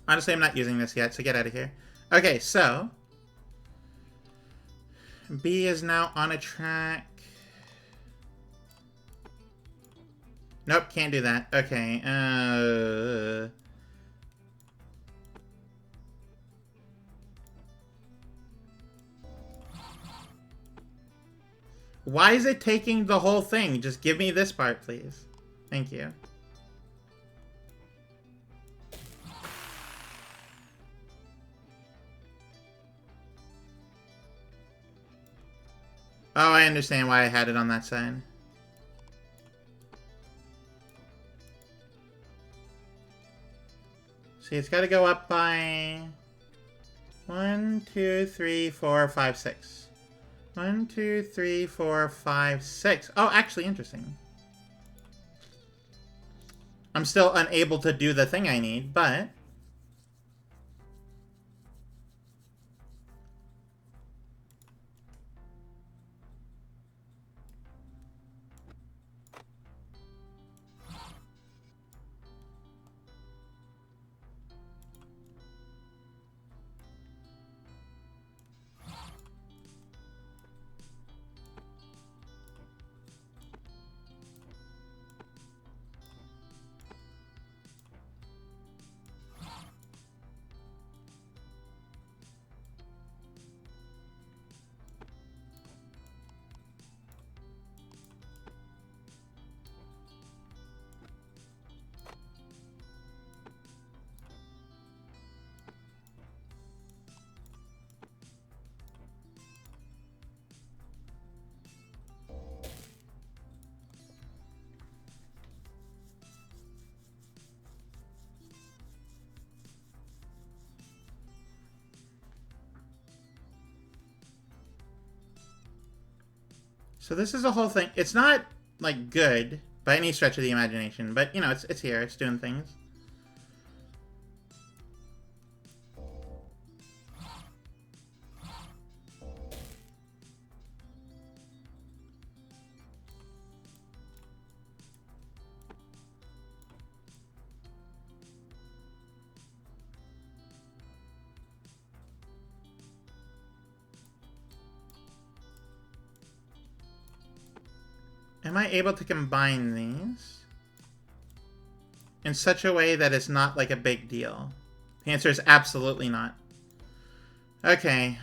Speaker 1: Honestly, I'm not using this yet, so get out of here. Okay, so B is now on a track. Nope, can't do that. Okay, why is it taking the whole thing? Just give me this part, please. Thank you. Oh, I understand why I had it on that side. See, it's got to go up by 1, 2, 3, 4, 5, 6. 1, 2, 3, 4, 5, 6. Oh, actually, interesting. I'm still unable to do the thing I need, but... So this is a whole thing. It's not, like, good by any stretch of the imagination, but, you know, it's here. It's doing things. Am I able to combine these in such a way that it's not like a big deal? The answer is absolutely not. Okay,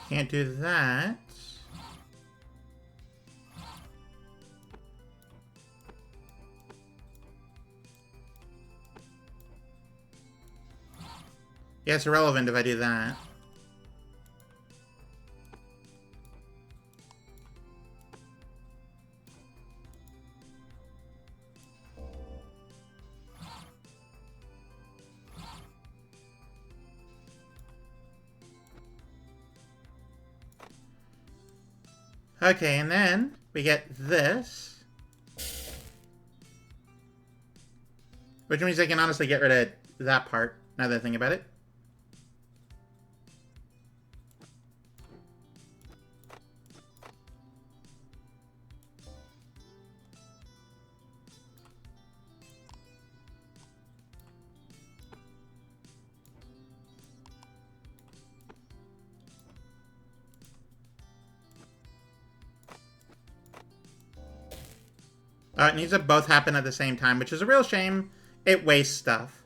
Speaker 1: can't do that. Yeah, it's irrelevant if I do that. Okay, and then we get this. Which means I can honestly get rid of that part, now that I think about it. It needs to both happen at the same time, which is a real shame. It wastes stuff.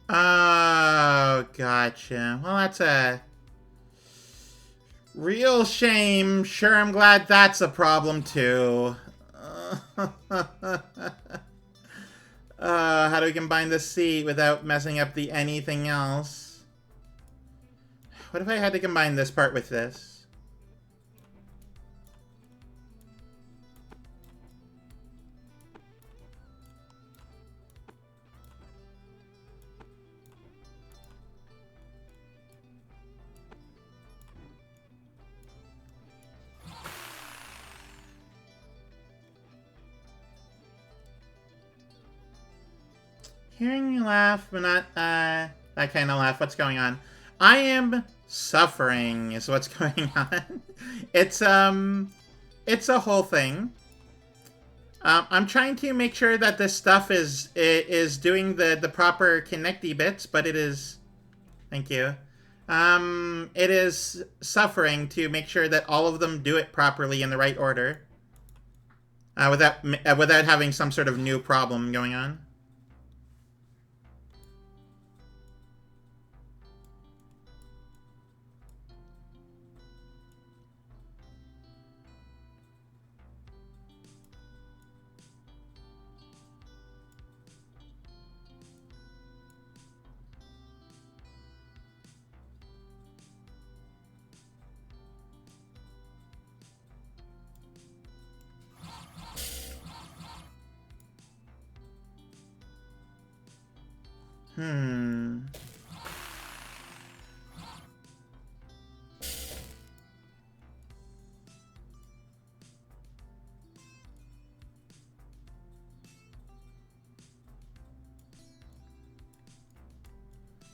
Speaker 1: Oh, gotcha. Well, that's a real shame. Sure, I'm glad that's a problem, too. How do we combine the seat without messing up the anything else? What if I had to combine this part with this? Hearing you laugh, but not that kind of laugh. What's going on? I am suffering is what's going on. It's a whole thing. I'm trying to make sure that this stuff is doing the proper connecty bits, but it is. Thank you. It is suffering to make sure that all of them do it properly in the right order, without having some sort of new problem going on.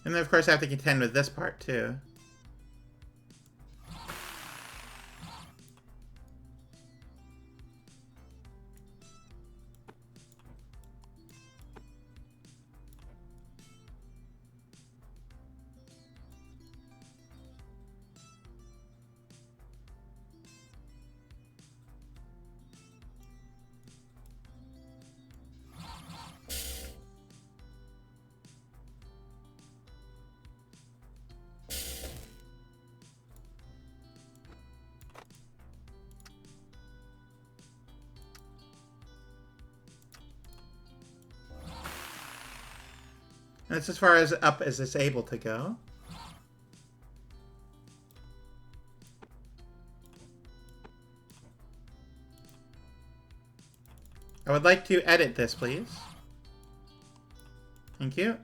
Speaker 1: And then, of course, I have to contend with this part, too. That's as far as up as it's able to go. I would like to edit this, please. Thank you.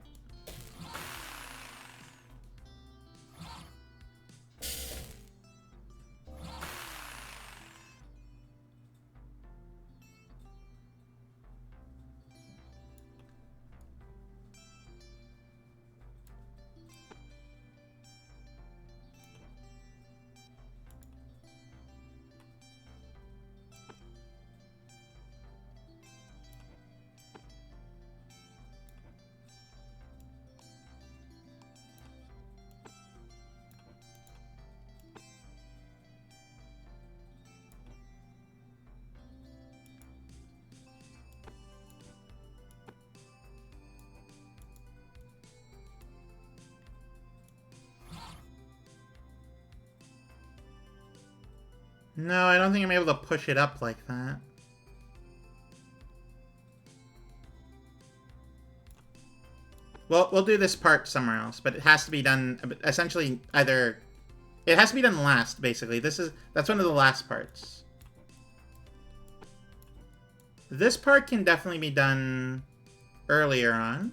Speaker 1: No, I don't think I'm able to push it up like that. Well, we'll do this part somewhere else, but it has to be done essentially either... It has to be done last, basically. That's one of the last parts. This part can definitely be done earlier on.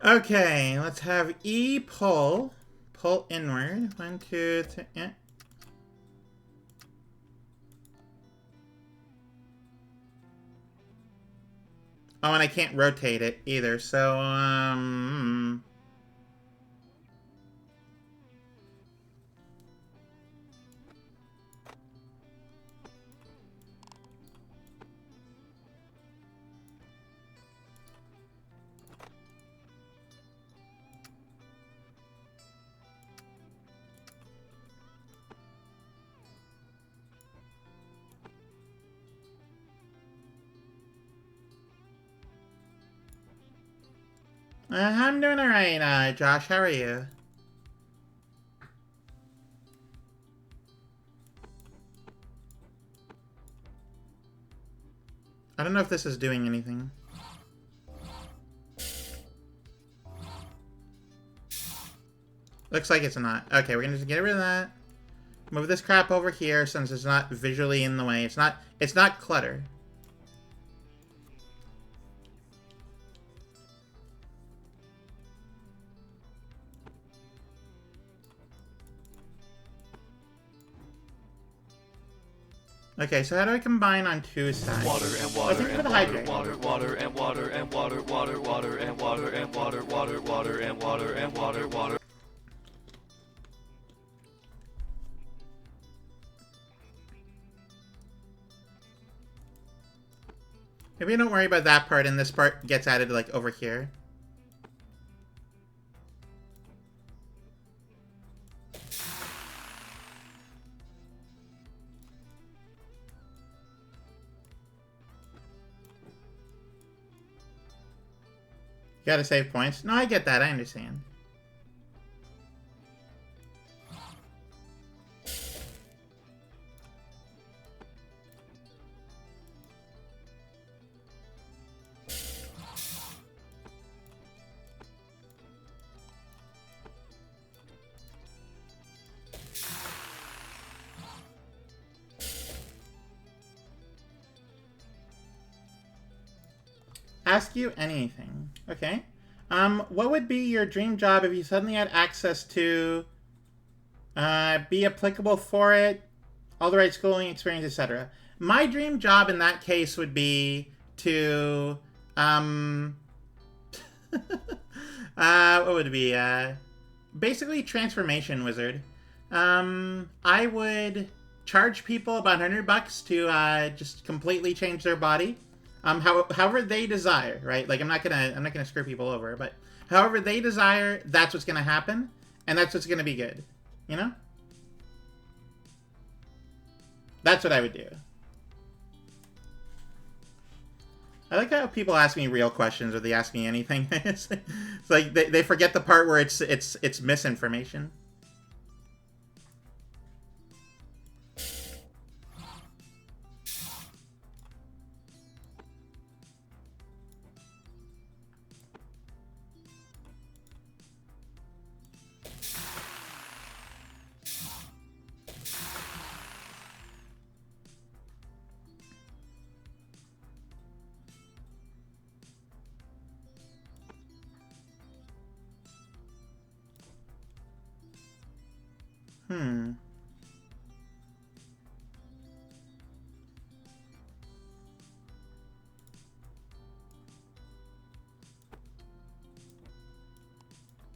Speaker 1: Okay, let's have E pull. Pull inward. 1, 2, 3. Yeah. Oh, and I can't rotate it either, so, I'm doing alright, Josh. How are you? I don't know if this is doing anything. Looks like it's not. Okay, we're gonna just get rid of that. Move this crap over here since it's not visually in the way. It's not clutter. Okay, so how do I combine on two sides?
Speaker 3: Water and
Speaker 1: I
Speaker 3: water
Speaker 1: think for
Speaker 3: and
Speaker 1: the
Speaker 3: water,
Speaker 1: hydrate.
Speaker 3: water and water and water, water and water and water, water and water and water.
Speaker 1: Maybe don't worry about that part, and this part gets added like over here. You gotta save points. No, I get that. I understand. Ask you anything. Okay. What would be your dream job if you suddenly had access to be applicable for it, all the right schooling, experience, etc.? My dream job in that case would be to what would it be? Basically transformation wizard. I would charge people about $100 to just completely change their body. However they desire, right? Like I'm not gonna screw people over, but however they desire, that's what's gonna happen, and that's what's gonna be good. You know? That's what I would do. I like how people ask me real questions or they ask me anything. It's like they forget the part where it's misinformation.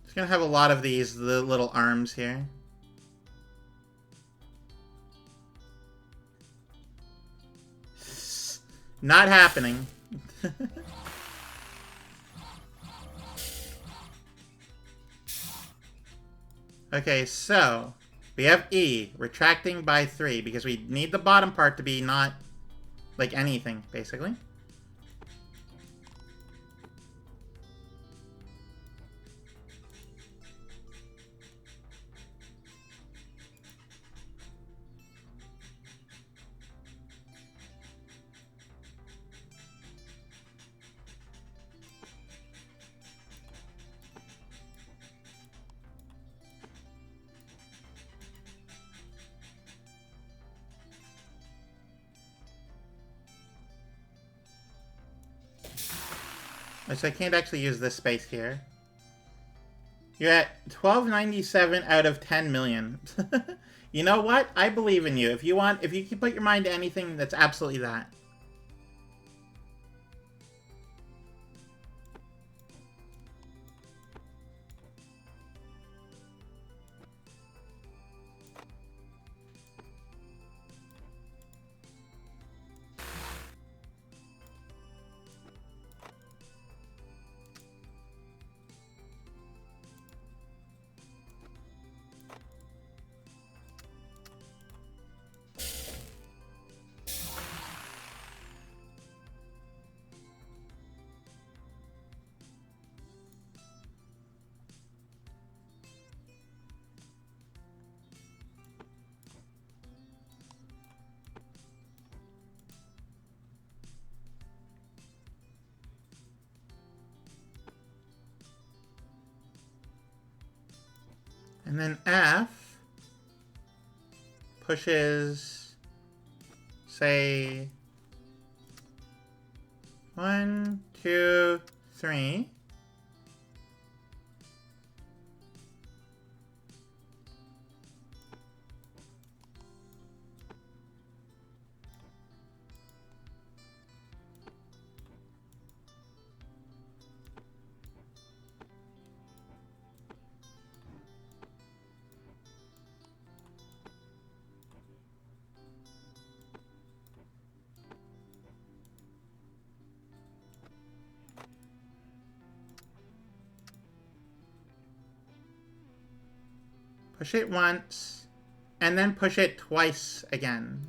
Speaker 1: It's gonna have a lot of these little arms here. Not happening. Okay, so we have E, retracting by 3, because we need the bottom part to be not like anything, basically. So I can't actually use this space here. You're at 1297 out of 10 million. You know what? I believe in you. If you can put your mind to anything, that's absolutely that. And then F pushes, say, 1, 2, 3. Push it once, and then push it twice again.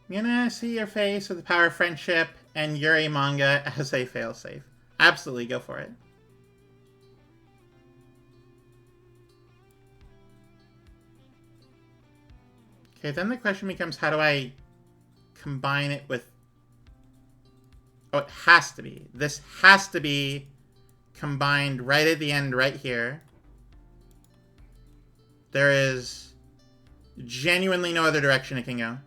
Speaker 1: I'm gonna see your face with the power of friendship and Yuri manga as a failsafe. Absolutely, go for it. Okay, then the question becomes, how do I combine it with... Oh, it has to be. This has to be combined right at the end, right here. There is genuinely no other direction it can go.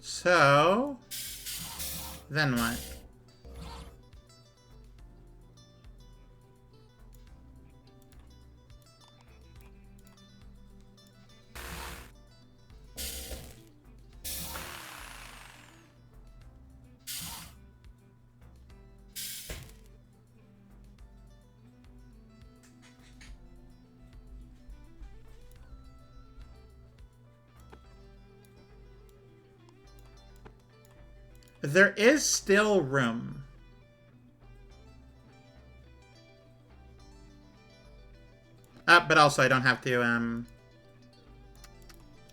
Speaker 1: So, then what? There is still room. But also I don't have to,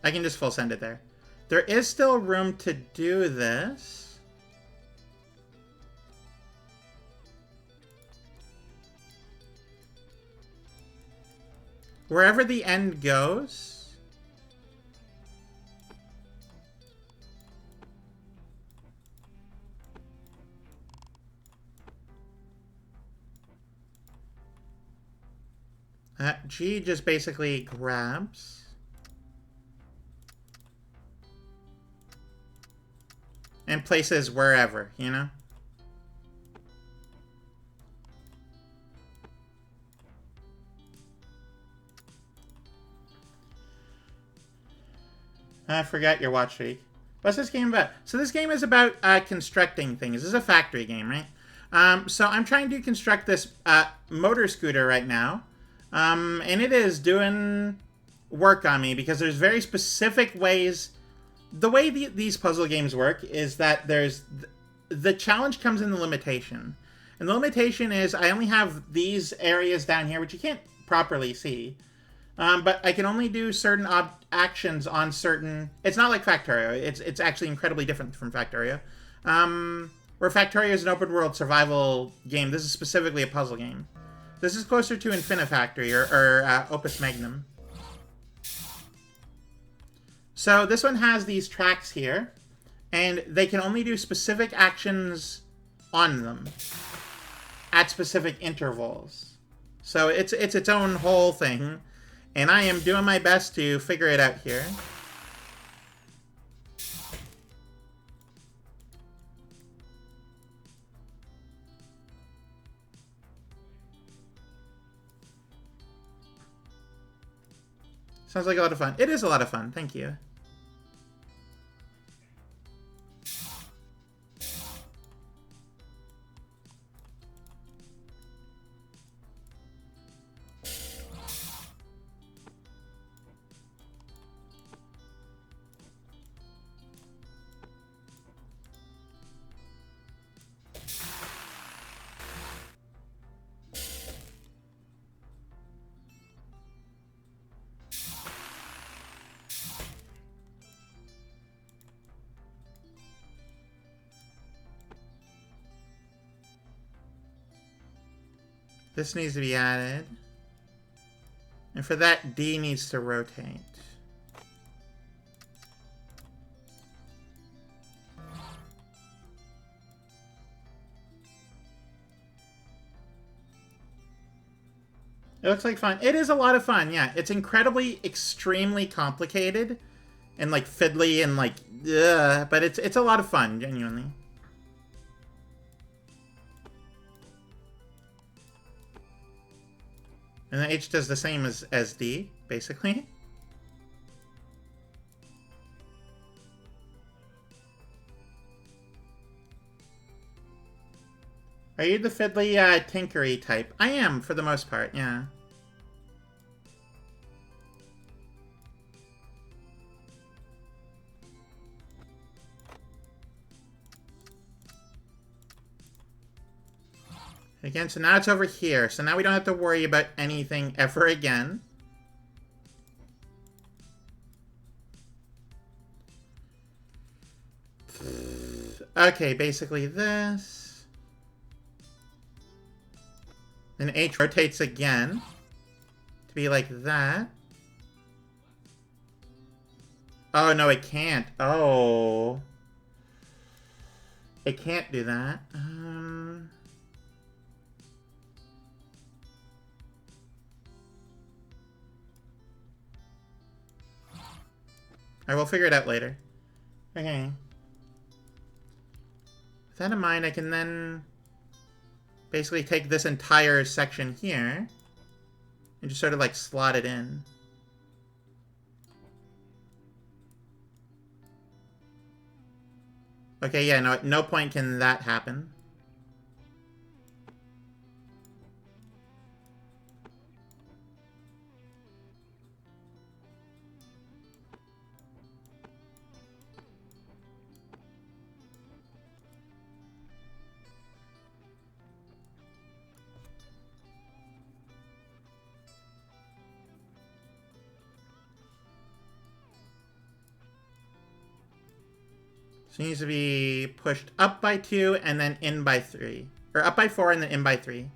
Speaker 1: I can just full send it there. There is still room to do this. Wherever the end goes... G just basically grabs. And places wherever, you know? I forgot your watch streak. What's this game about? So this game is about constructing things. This is a factory game, right? So I'm trying to construct this motor scooter right now. And it is doing work on me because there's very specific ways. The way these puzzle games work is that there's... The challenge comes in the limitation. And the limitation is I only have these areas down here, which you can't properly see. But I can only do certain actions on certain... It's not like Factorio. It's actually incredibly different from Factorio. Where Factorio is an open world survival game, this is specifically a puzzle game. This is closer to Infinifactory or Opus Magnum. So this one has these tracks here, and they can only do specific actions on them at specific intervals. So it's its own whole thing, and I am doing my best to figure it out here. Sounds like a lot of fun. It is a lot of fun. Thank you. This needs to be added. And for that, D needs to rotate. It looks like fun. It is a lot of fun, yeah. It's incredibly, extremely complicated. And, like, fiddly and, like, ugh. But it's a lot of fun, genuinely. And the H does the same as D, basically. Are you the fiddly, tinkery type? I am, for the most part, yeah. Again, so now it's over here. So now we don't have to worry about anything ever again. Okay, basically this. Then H rotates again to be like that. Oh, no, it can't. Oh. It can't do that. I will figure it out later. Okay. With that in mind, I can then basically take this entire section here and just sort of like slot it in. Okay, yeah, no, at no point can that happen. So it needs to be pushed up by 2 and then in by 3. Or up by 4 and then in by 3.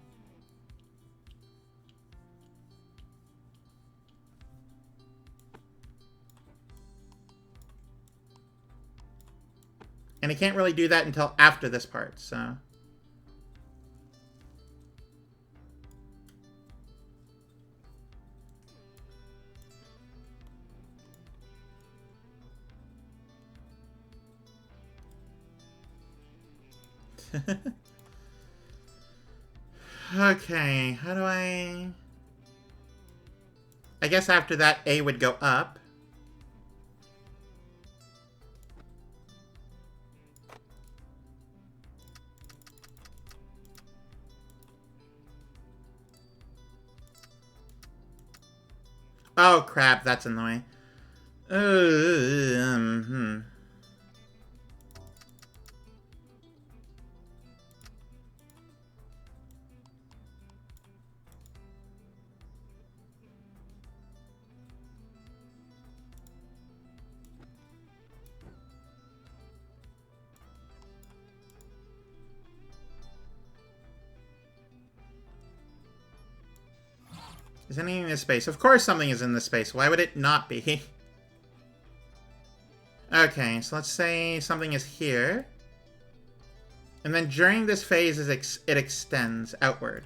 Speaker 1: And I can't really do that until after this part, so... Okay, how do I guess after that, A would go up. Oh, crap, that's in the way. Is anything in this space? Of course something is in this space. Why would it not be? Okay, so let's say something is here. And then during this phase, it extends outward.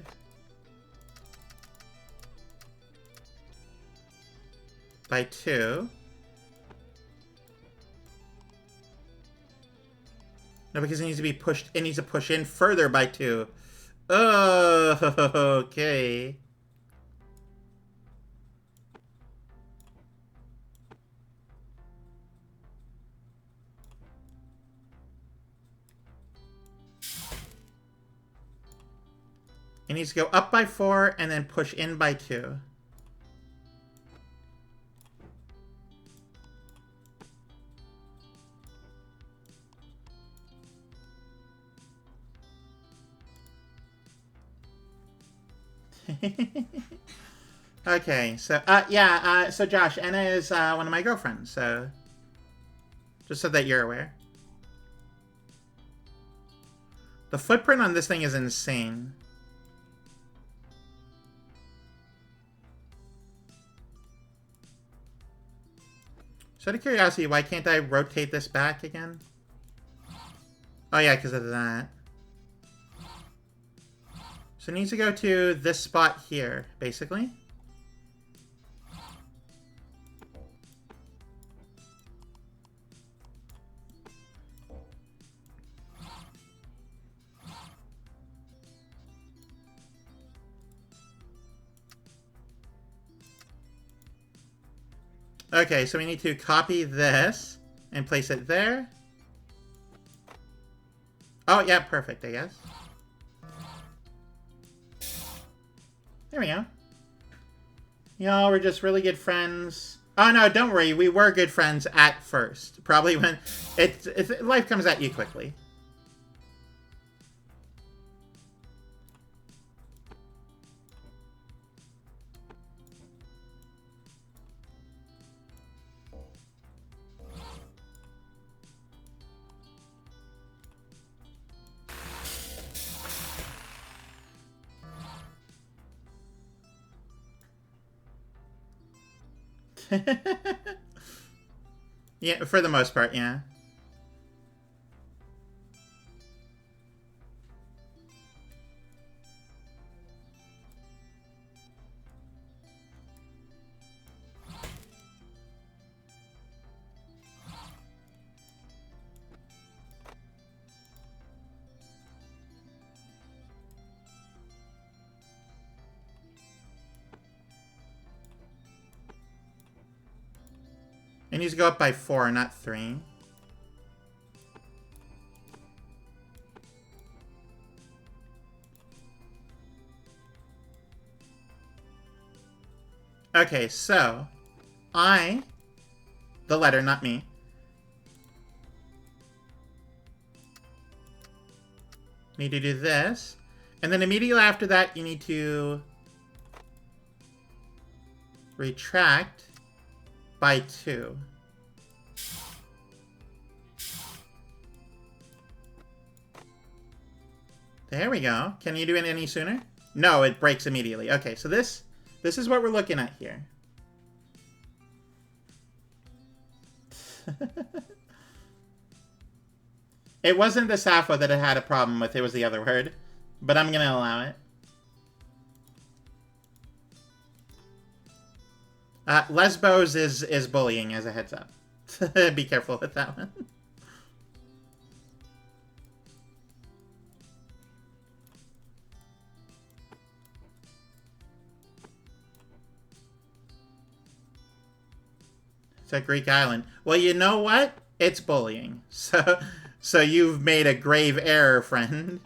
Speaker 1: By 2. No, because it needs to be pushed. It needs to push in further by 2. Oh, okay. It needs to go up by 4 and then push in by 2. Okay, so, so Josh, Anna is one of my girlfriends, so just so that you're aware. The footprint on this thing is insane. So out of curiosity, why can't I rotate this back again? Oh yeah, because of that. So it needs to go to this spot here, basically. Okay, so we need to copy this and place it there. Oh, yeah, perfect, I guess. There we go. Y'all were just really good friends. Oh, no, don't worry. We were good friends at first. Probably when life comes at you quickly. Yeah, for the most part, yeah. It needs to go up by 4, not 3. Okay, so the letter, not me, need to do this. And then immediately after that, you need to retract by 2. There we go. Can you do it any sooner? No, it breaks immediately. Okay, so this is what we're looking at here. It wasn't the Sappho that it had a problem with, it was the other word. But I'm gonna allow it. Lesbos is bullying, as a heads up. Be careful with that one. It's a Greek island. Well, you know what? It's bullying. So you've made a grave error, friend.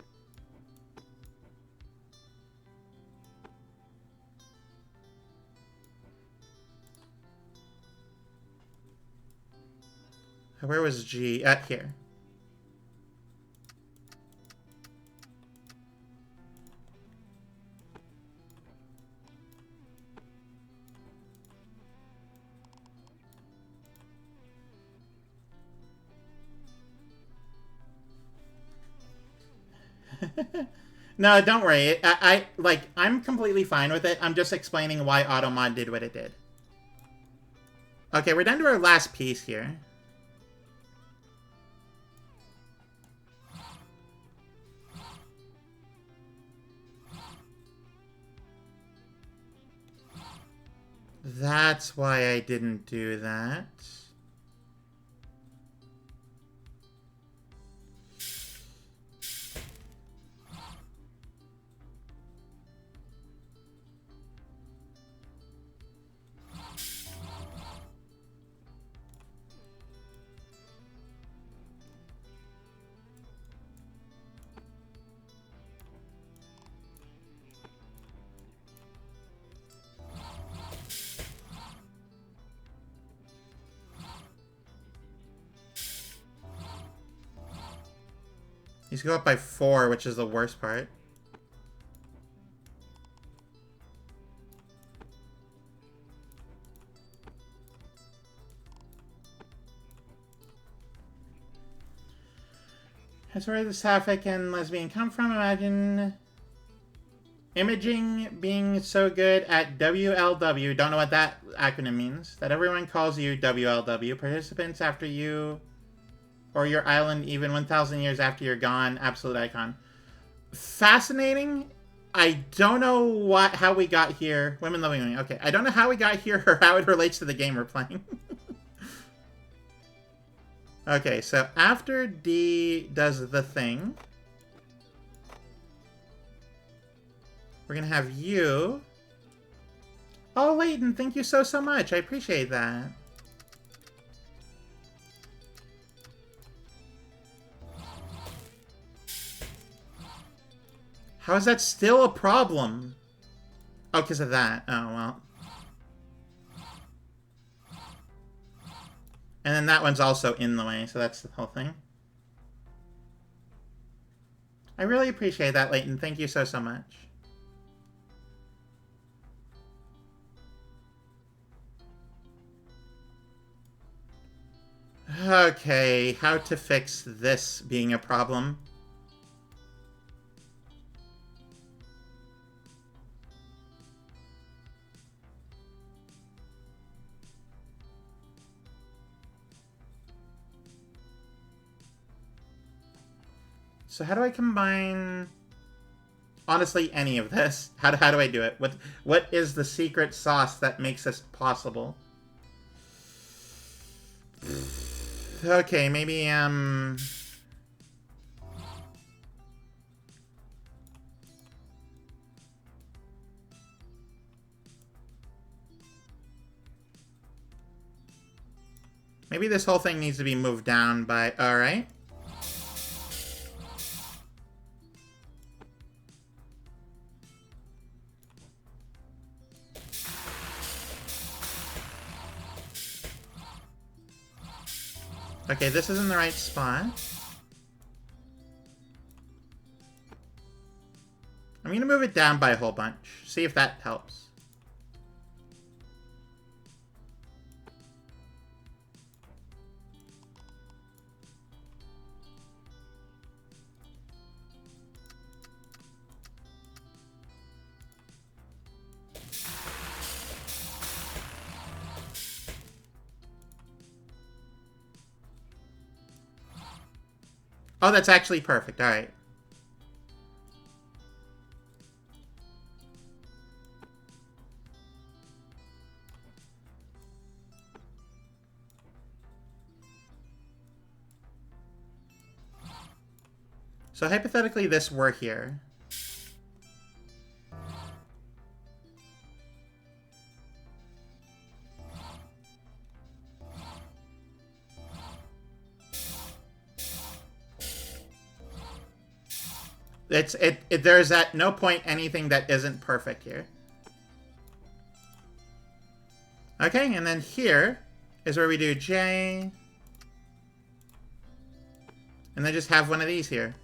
Speaker 1: Where was G? Here. No, don't worry. I'm completely fine with it. I'm just explaining why Automod did what it did. Okay, we're down to our last piece here. That's why I didn't do that. He's go up by 4, which is the worst part. That's where the sapphic and lesbian come from, imagine. Imaging being so good at WLW, don't know what that acronym means, that everyone calls you WLW, participants after you or your island even 1,000 years after you're gone, absolute icon. Fascinating. I don't know how we got here. Women loving women. Okay, I don't know how we got here or how it relates to the game we're playing. Okay, so after D does the thing, we're gonna have you. Oh, Leighton, thank you so much. I appreciate that. How is that still a problem? Oh, because of that. Oh, well. And then that one's also in the way, so that's the whole thing. I really appreciate that, Leighton. Thank you so much. Okay, how to fix this being a problem. So how do I combine, honestly, any of this? How do I do it? What is the secret sauce that makes this possible? Okay, maybe, maybe this whole thing needs to be moved down by... Alright. Okay, this is in the right spot. I'm gonna move it down by a whole bunch. See if that helps. Oh, that's actually perfect. Alright. So hypothetically, this were here. There's at no point anything that isn't perfect here. Okay, and then here is where we do J. And then just have one of these here.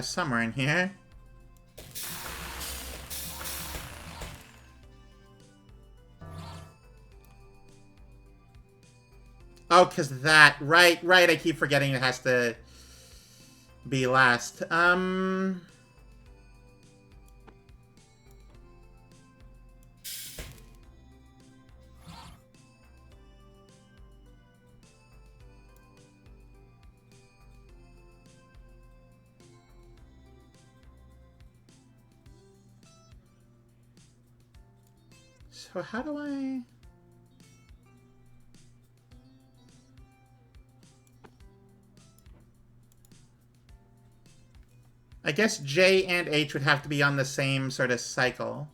Speaker 1: Somewhere in here. Oh, because that. Right. I keep forgetting it has to be last. So how do I... I guess J and H would have to be on the same sort of cycle.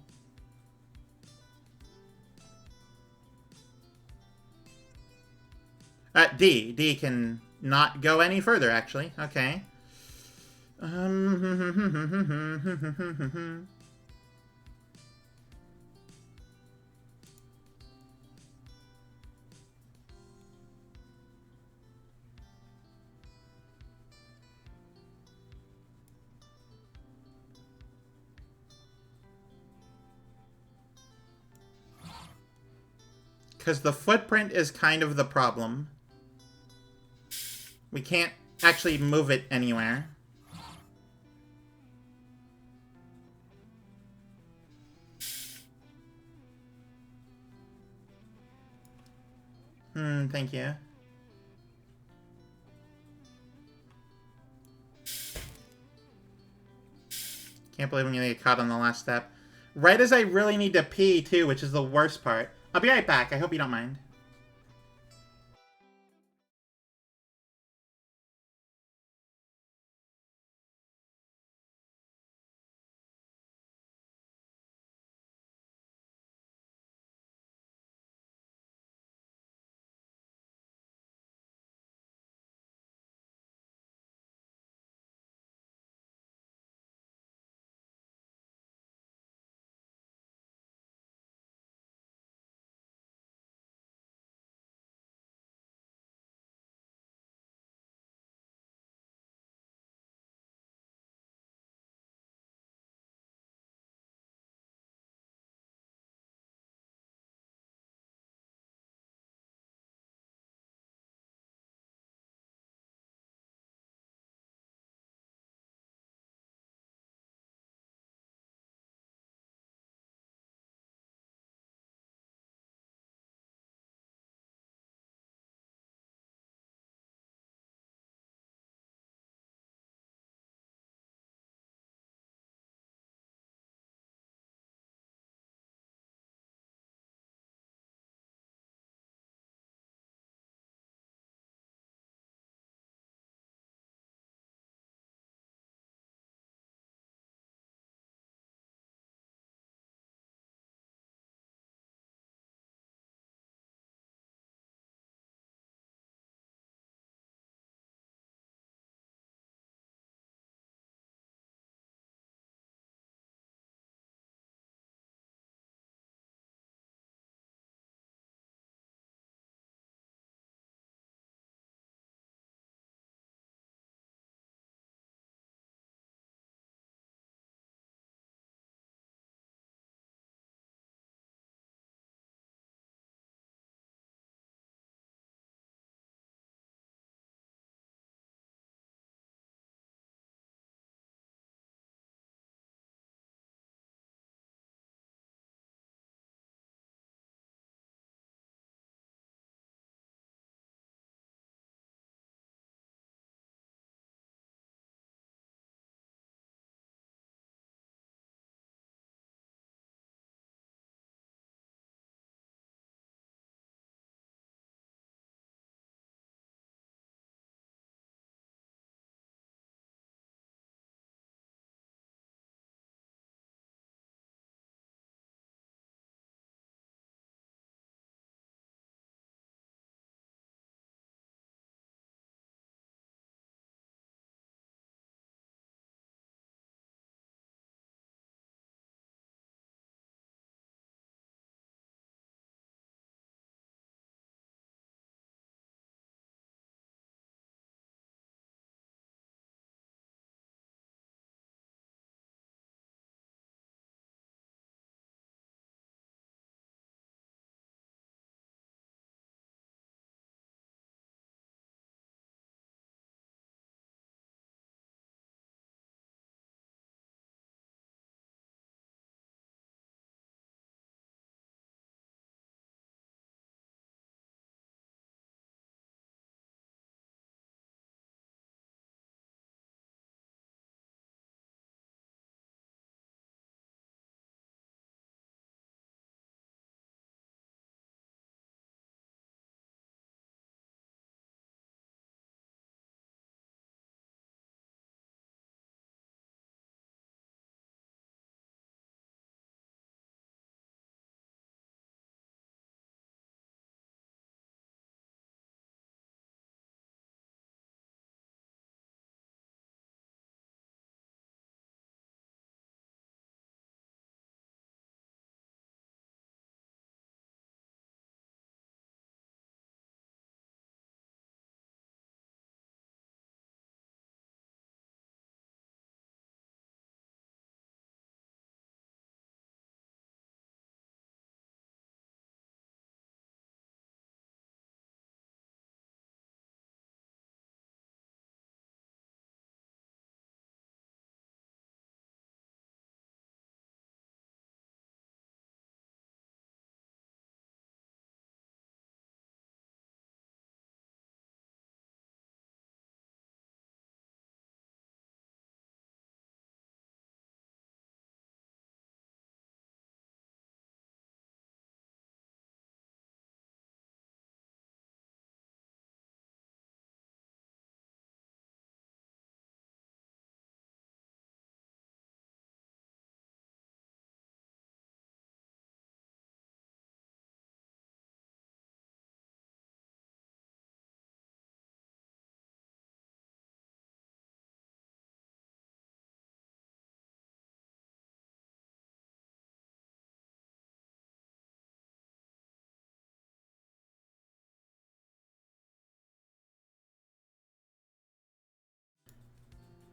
Speaker 1: D can not go any further, actually. Okay. Because the footprint is kind of the problem. We can't actually move it anywhere. Thank you. Can't believe I'm gonna get caught on the last step. Right as I really need to pee, too, which is the worst part. I'll be right back. I hope you don't mind.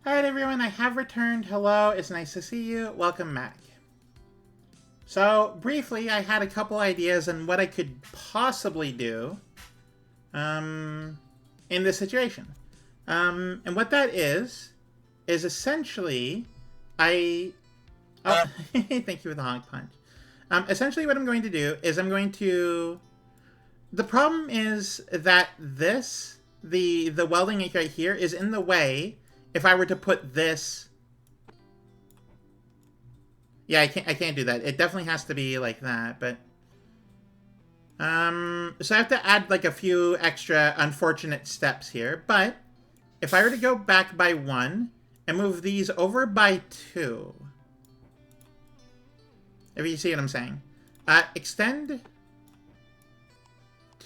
Speaker 1: Alright everyone, I have returned. Hello, it's nice to see you. Welcome back. So, briefly, I had a couple ideas on what I could possibly do in this situation. And what that is essentially, Oh, thank you for the honk punch. Essentially what I'm going to do is I'm going to... The problem is that this, the welding ink right here, is in the way if I were to put this... Yeah, I can't do that. It definitely has to be like that, but... So I have to add like a few extra unfortunate steps here, but if I were to go back by 1 and move these over by 2... If you see what I'm saying. Extend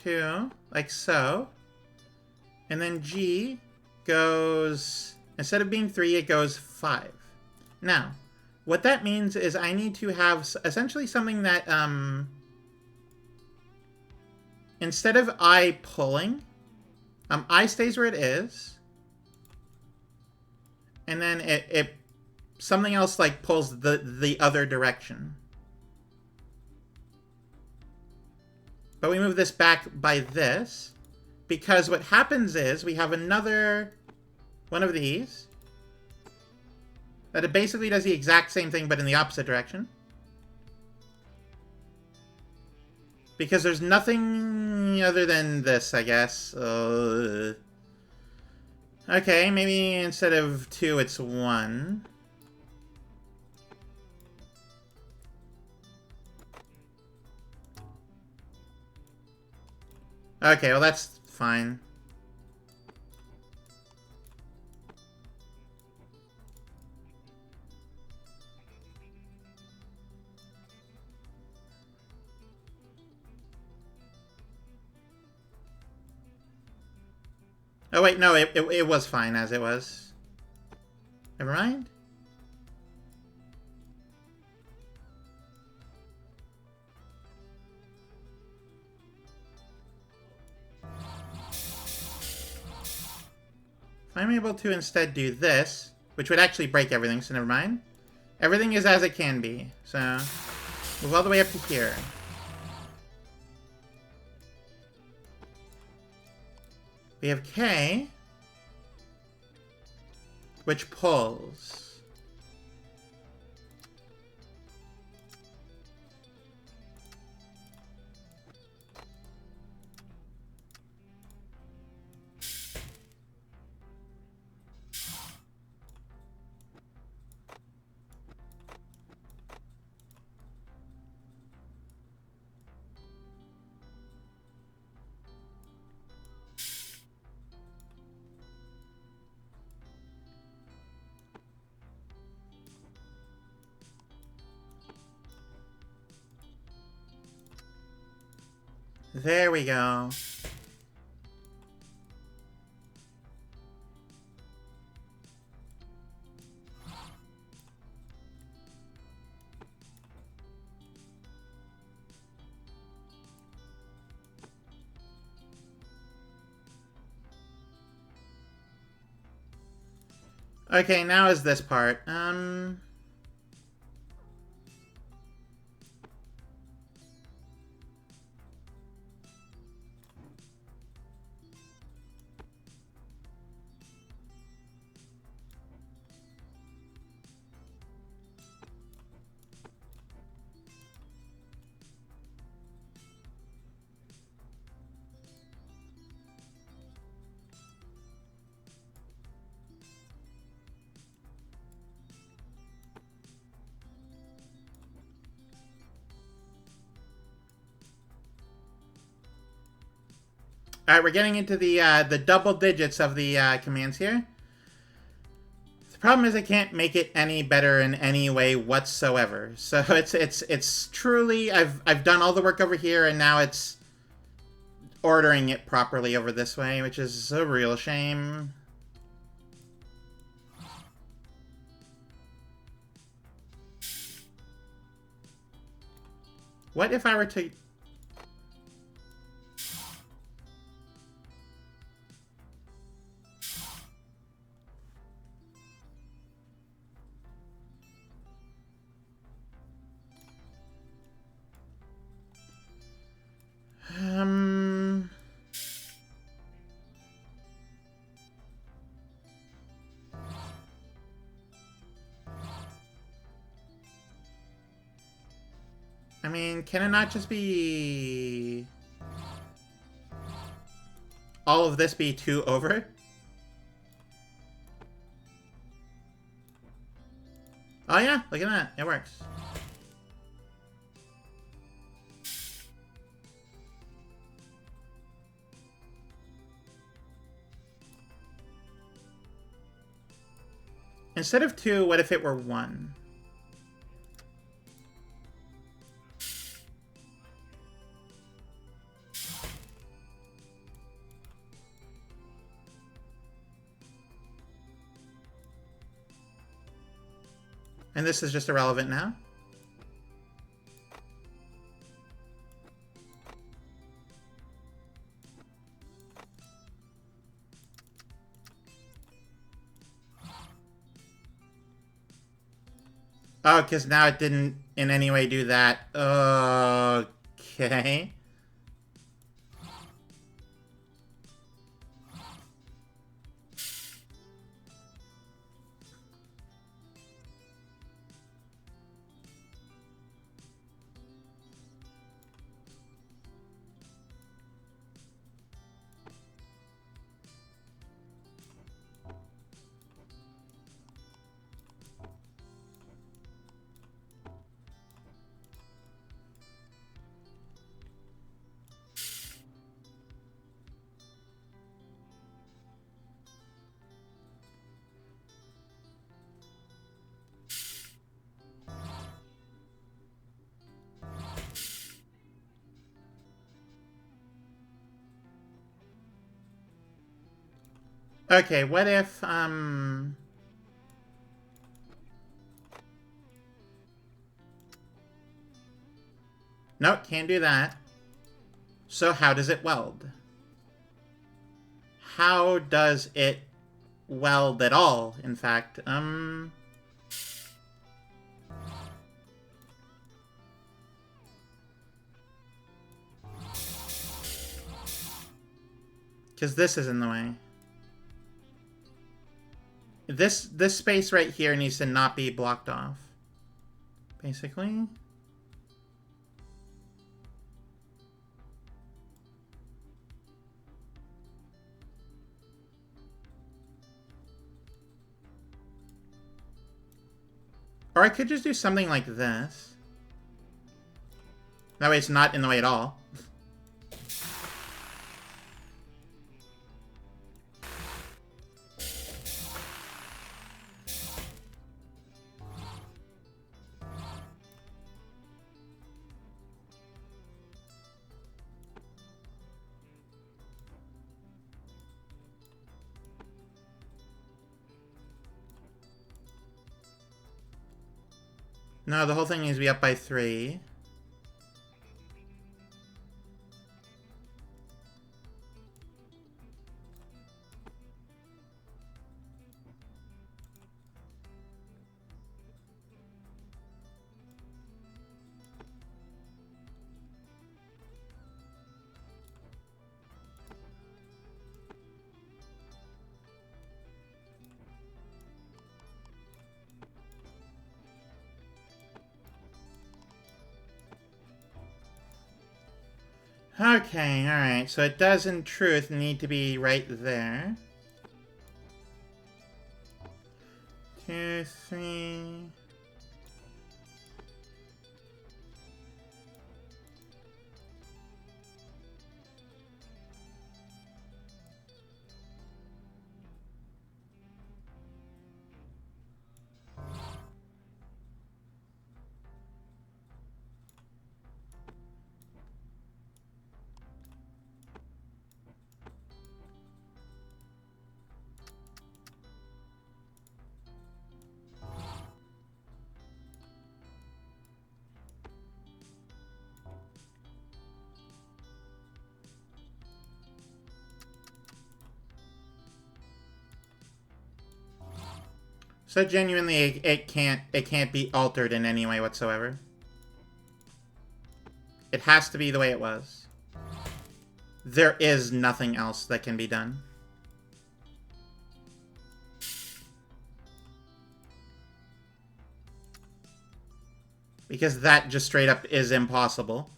Speaker 1: 2, like so. And then G goes, instead of being 3, it goes 5. Now, what that means is I need to have essentially something that, instead of I pulling, I stays where it is. And then it something else like pulls the other direction. But we move this back by this, because what happens is we have another one of these that it basically does the exact same thing but in the opposite direction. Because there's nothing other than this, I guess. Okay, maybe instead of 2, it's 1. Okay, well that's fine. Oh wait, no, it was fine as it was. Never mind. I'm able to instead do this, which would actually break everything, so never mind. Everything is as it can be, so move all the way up to here. We have K, which pulls. There we go. Okay, now is this part. All right, we're getting into the double digits of the commands here. The problem is I can't make it any better in any way whatsoever. So it's truly I've done all the work over here, and now it's ordering it properly over this way, which is a real shame. What if I were to... I mean, can it not just be... all of this be 2 over? Oh yeah, look at that. It works. Instead of 2, what if it were 1? And this is just irrelevant now? Oh, because now it didn't in any way do that. Okay. Okay, what if, no, can't do that. So how does it weld? How does it weld at all, in fact? Because this is in the way. This space right here needs to not be blocked off. Basically. Or I could just do something like this. That way it's not in the way at all. No, the whole thing needs to be up by 3. Okay, alright. So it does, in truth, need to be right there. 2, 3... So genuinely, it can't be altered in any way whatsoever. It has to be the way it was. There is nothing else that can be done. Because that just straight up is impossible.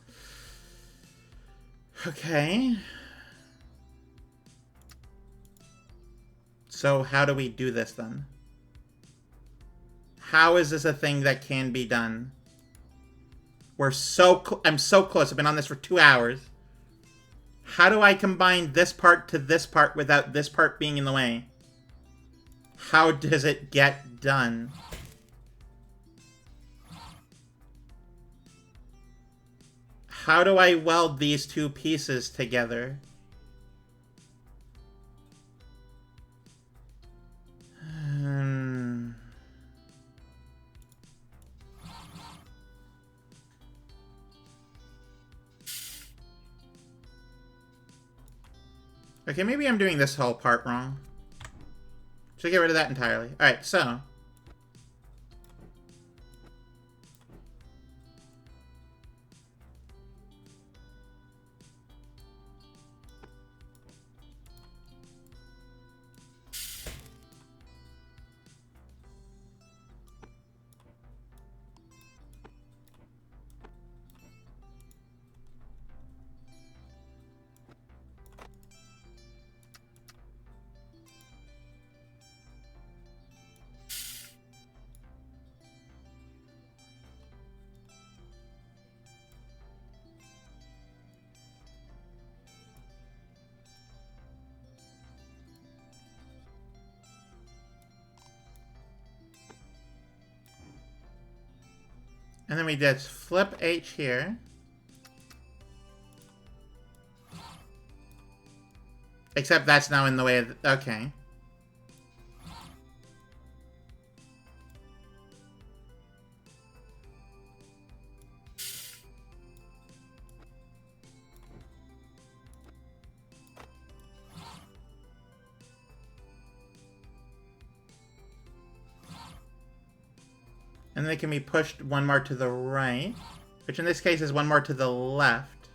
Speaker 1: Okay. So how do we do this then? How is this a thing that can be done? I'm so close. I've been on this for 2 hours. How do I combine this part to this part without this part being in the way? How does it get done? How do I weld these two pieces together? Okay, maybe I'm doing this whole part wrong. Should I get rid of that entirely? Alright, so... And then we just flip H here. Except that's now in the way of... Okay. And then they can be pushed one more to the right, which in this case is one more to the left.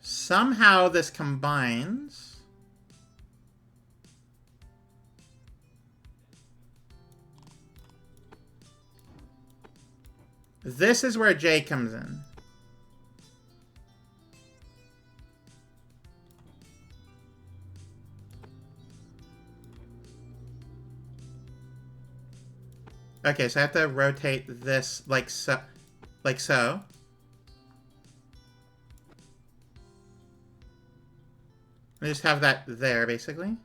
Speaker 1: Somehow this combines. This is where J comes in. Okay, so I have to rotate this like so. Like so. I just have that there, basically.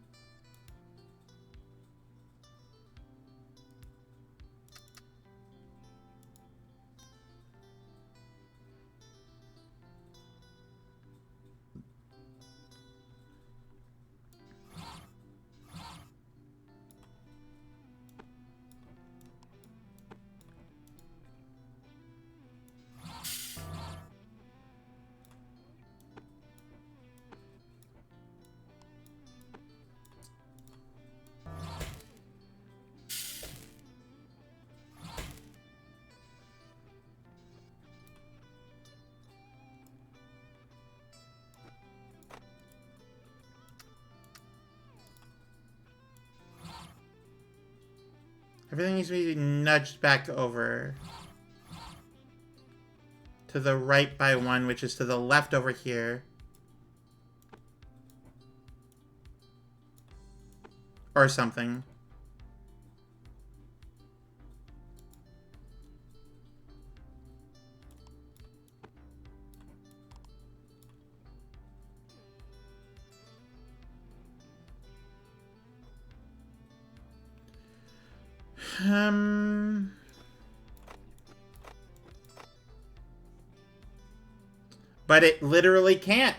Speaker 1: Everything needs to be nudged back over to the right by one, which is to the left over here. Or something. But it literally can't.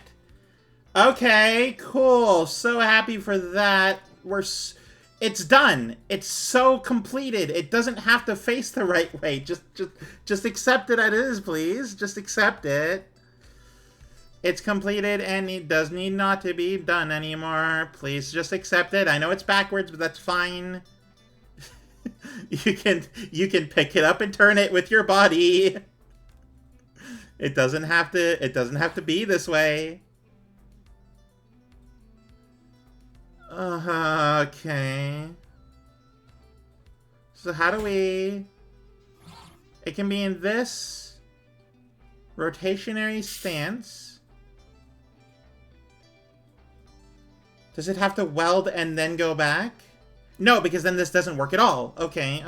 Speaker 1: Okay, cool. So happy for that. It's done. It's so completed. It doesn't have to face the right way. Just accept it as it is, please. Just accept it. It's completed and it does need not to be done anymore. Please just accept it. I know it's backwards, but that's fine. You can pick it up and turn it with your body. It doesn't have to be this way. Okay. So how do we... It can be in this rotationary stance. Does it have to weld and then go back? No, because then this doesn't work at all. Okay.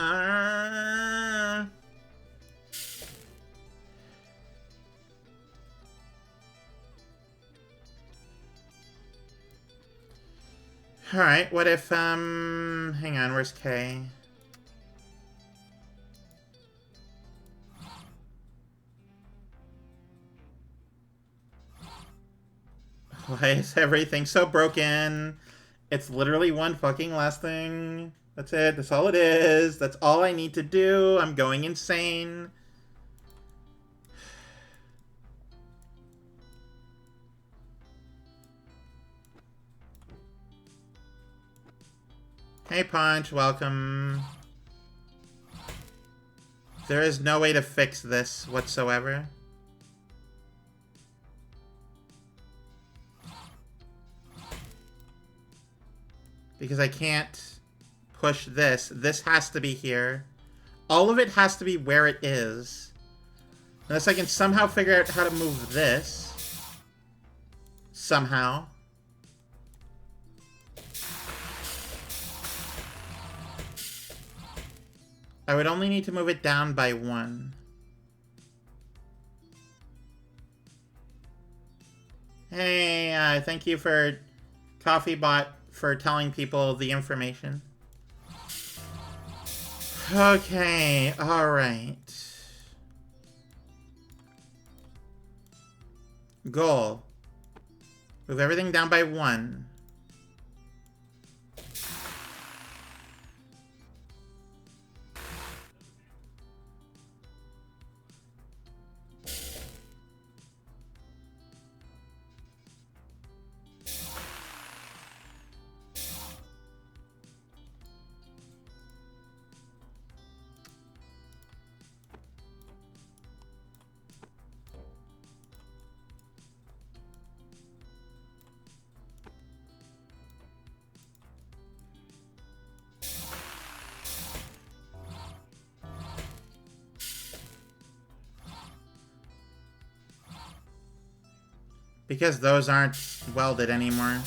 Speaker 1: Alright, what if, hang on, where's K? Why is everything so broken? It's literally one fucking last thing. That's it. That's all it is. That's all I need to do. I'm going insane. Hey, Punch. Welcome. There is no way to fix this whatsoever. Because I can't push this. This has to be here. All of it has to be where it is. Unless I can somehow figure out how to move this. Somehow. I would only need to move it down by 1. Hey, thank you for CoffeeBot for telling people the information. Okay, alright. Goal. Move everything down by 1. Because those aren't welded anymore.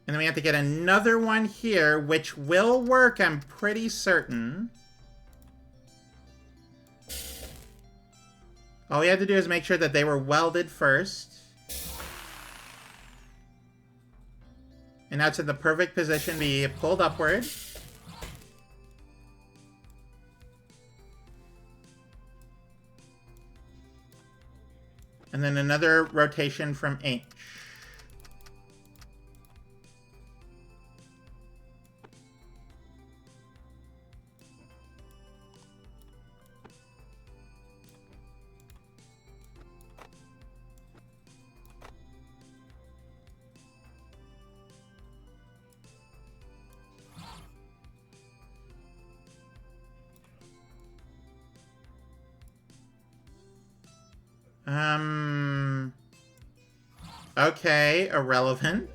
Speaker 1: And then we have to get another one here, which will work, I'm pretty certain. All we had to do is make sure that they were welded first. And now it's in the perfect position to be pulled upward. And then another rotation from H. Okay, irrelevant.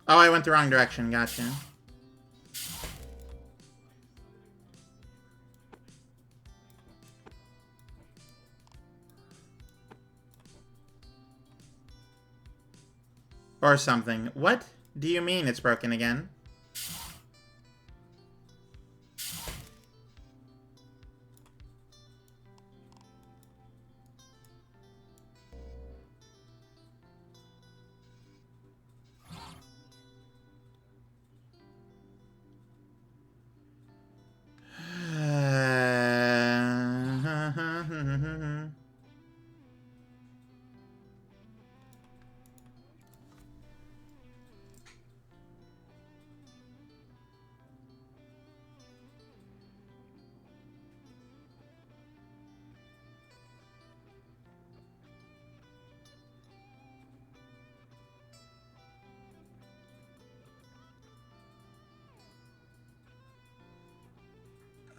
Speaker 1: Oh, I went the wrong direction, gotcha. Or something. What do you mean it's broken again?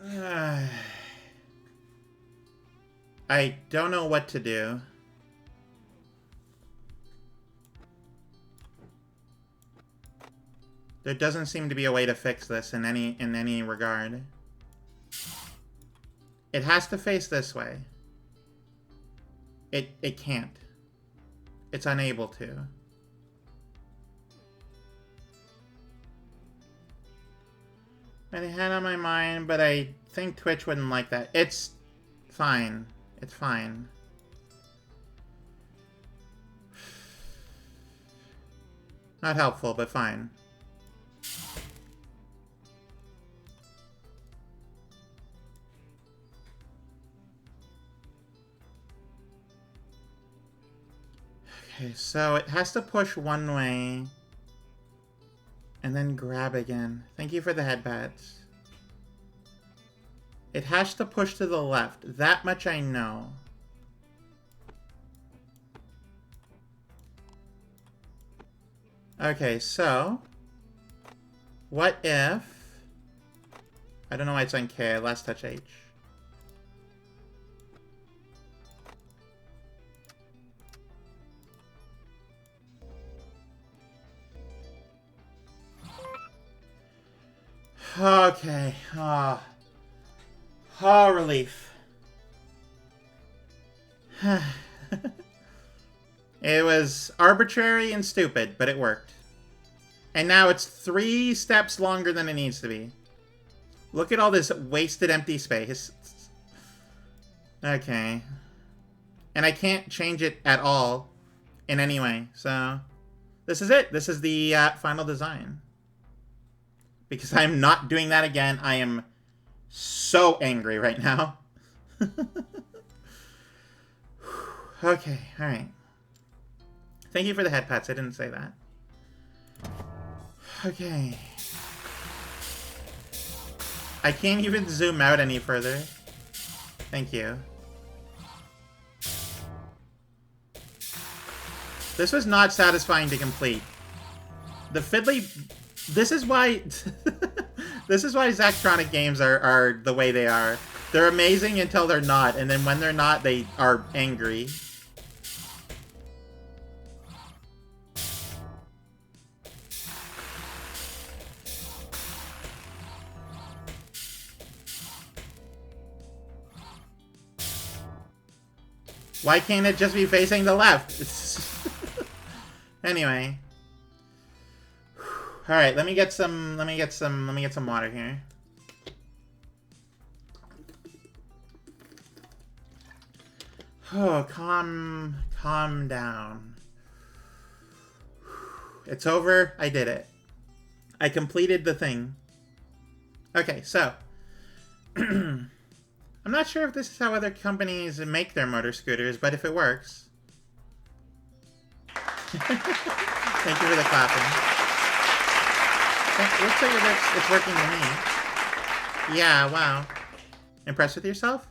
Speaker 1: I don't know what to do. There doesn't seem to be a way to fix this in any regard. It has to face this way. It can't. It's unable to. I had on my mind, but I think Twitch wouldn't like that. It's fine. It's fine. Not helpful, but fine. Okay, so it has to push one way and then grab again. Thank you for the head pats. It has to push to the left. That much I know. Okay, so what if... I don't know why it's on K. Last touch H. Okay. Oh, relief. It was arbitrary and stupid, but it worked. And now it's 3 steps longer than it needs to be. Look at all this wasted empty space. Okay. And I can't change it at all in any way. So this is it. This is the final design. Because I'm not doing that again. I am so angry right now. Okay, alright. Thank you for the head pats. I didn't say that. Okay. I can't even zoom out any further. Thank you. This was not satisfying to complete. The fiddly... This is why... This is why Zachtronic games are the way they are. They're amazing until they're not, and then when they're not, they are angry. Why can't it just be facing the left? Anyway. All right, let me get some water here. Oh, calm down. It's over. I did it. I completed the thing. Okay, so I'm not sure if this is how other companies make their motor scooters, but if it works. Thank you for the clapping. It looks like it's working to me. Yeah, wow. Impressed with yourself?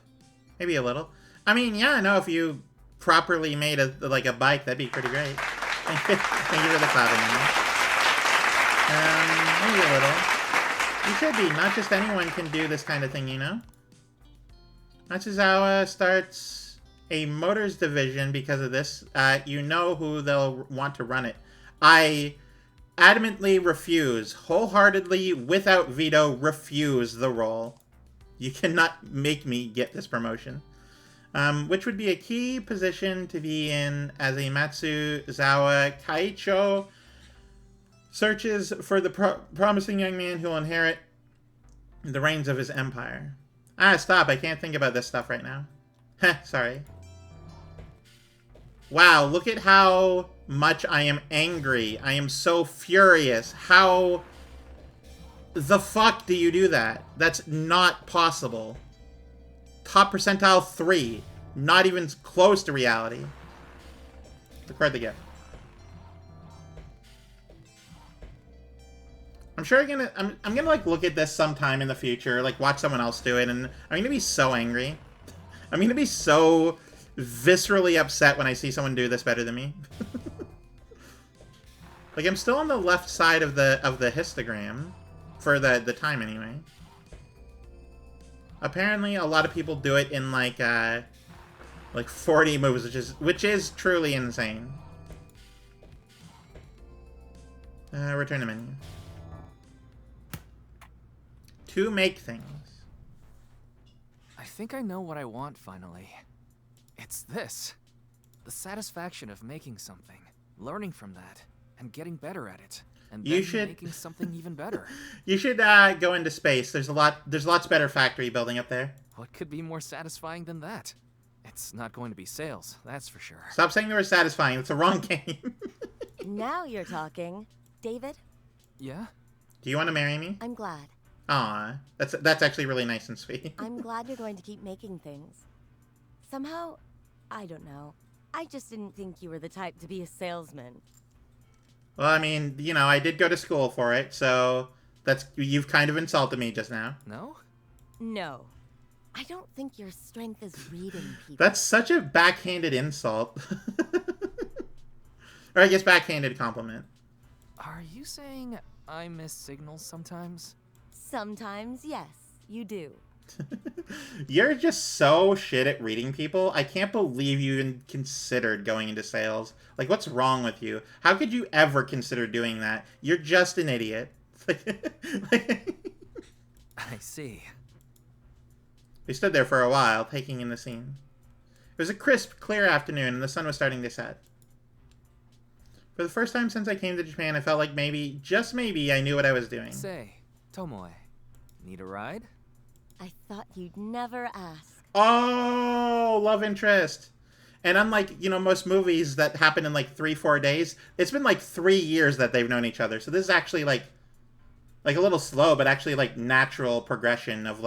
Speaker 1: Maybe a little. I mean, yeah, no, if you properly made a bike, that'd be pretty great. Thank you for the clapping. Maybe a little. You should be. Not just anyone can do this kind of thing, you know? Matsuzawa starts a motors division because of this. You know who they'll want to run it. I adamantly refuse, wholeheartedly, without veto, refuse the role. You cannot make me get this promotion. Which would be a key position to be in as a Matsuzawa Kaicho searches for the promising young man who will inherit the reins of his empire. Stop. I can't think about this stuff right now. Heh, sorry. Wow, look at how much I am angry. I am so furious. How the fuck do you do that? That's not possible. Top percentile 3. Not even close to reality. Record the gift. I'm sure I'm gonna like look at this sometime in the future, like watch someone else do it, and I'm gonna be so angry. I'm gonna be so viscerally upset when I see someone do this better than me. Like, I'm still on the left side of the histogram for the time anyway. Apparently, a lot of people do it in like 40 moves, which is truly insane. Return to menu. To make things.
Speaker 5: I think I know what I want finally. It's this. The satisfaction of making something, learning from that, and getting better at it. And then making something even better.
Speaker 1: You should go into space. There's lots better factory building up there.
Speaker 5: What could be more satisfying than that? It's not going to be sales, that's for sure.
Speaker 1: Stop saying they were satisfying. It's the wrong game.
Speaker 7: Now you're talking. David?
Speaker 5: Yeah?
Speaker 1: Do you want to marry me?
Speaker 7: I'm glad.
Speaker 1: Aw, that's actually really nice and sweet.
Speaker 7: I'm glad you're going to keep making things. Somehow, I don't know. I just didn't think you were the type to be a salesman.
Speaker 1: Well, I mean, you know, I did go to school for it, so you've kind of insulted me just now.
Speaker 5: No?
Speaker 7: No. I don't think your strength is reading people.
Speaker 1: That's such a backhanded insult. Or I guess backhanded compliment.
Speaker 5: Are you saying I miss signals sometimes?
Speaker 7: Sometimes, yes, you do.
Speaker 1: You're just so shit at reading people. I can't believe you even considered going into sales. Like, what's wrong with you? How could you ever consider doing that? You're just an idiot.
Speaker 5: I see.
Speaker 1: We stood there for a while, taking in the scene. It was a crisp, clear afternoon, and the sun was starting to set. For the first time since I came to Japan, I felt like maybe, just maybe, I knew what I was doing.
Speaker 5: Say, Tomoe, need a ride?
Speaker 7: I thought you'd never ask.
Speaker 1: Oh, love interest. And unlike, you know, most movies that happen in like 3-4 days, it's been like 3 years that they've known each other. So this is actually like a little slow, but actually like natural progression of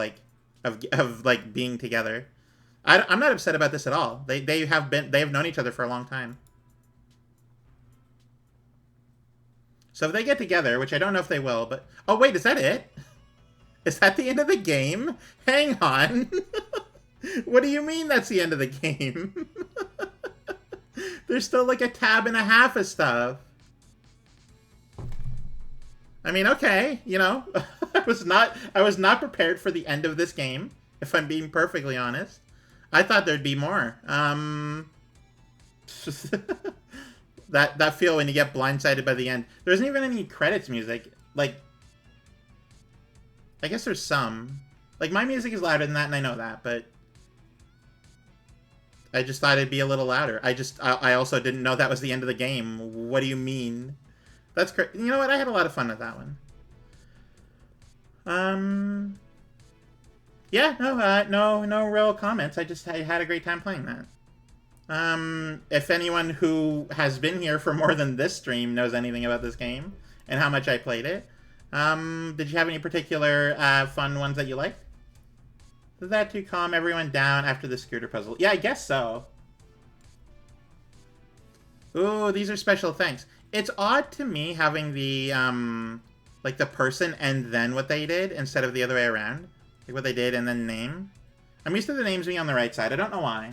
Speaker 1: being together. I'm not upset about this at all. They have known each other for a long time. So if they get together, which I don't know if they will, but oh wait, is that it? Is that the end of the game? Hang on. What do you mean that's the end of the game? There's still like a tab and a half of stuff. I mean, okay, you know, I was not prepared for the end of this game, if I'm being perfectly honest. I thought there'd be more. That feel when you get blindsided by the end. There isn't even any credits music. Like, I guess there's some. Like, my music is louder than that, and I know that, but I just thought it'd be a little louder. I also didn't know that was the end of the game. What do you mean? That's crazy. You know what? I had a lot of fun with that one. Yeah, no real comments. I had a great time playing that. If anyone who has been here for more than this stream knows anything about this game and how much I played it, did you have any particular fun ones that you liked? Is that to calm everyone down after the scooter puzzle? Yeah, I guess so. Ooh, these are special thanks. It's odd to me having the, like the person and then what they did instead of the other way around. Like what they did and then name. I'm used to the names being on the right side. I don't know why.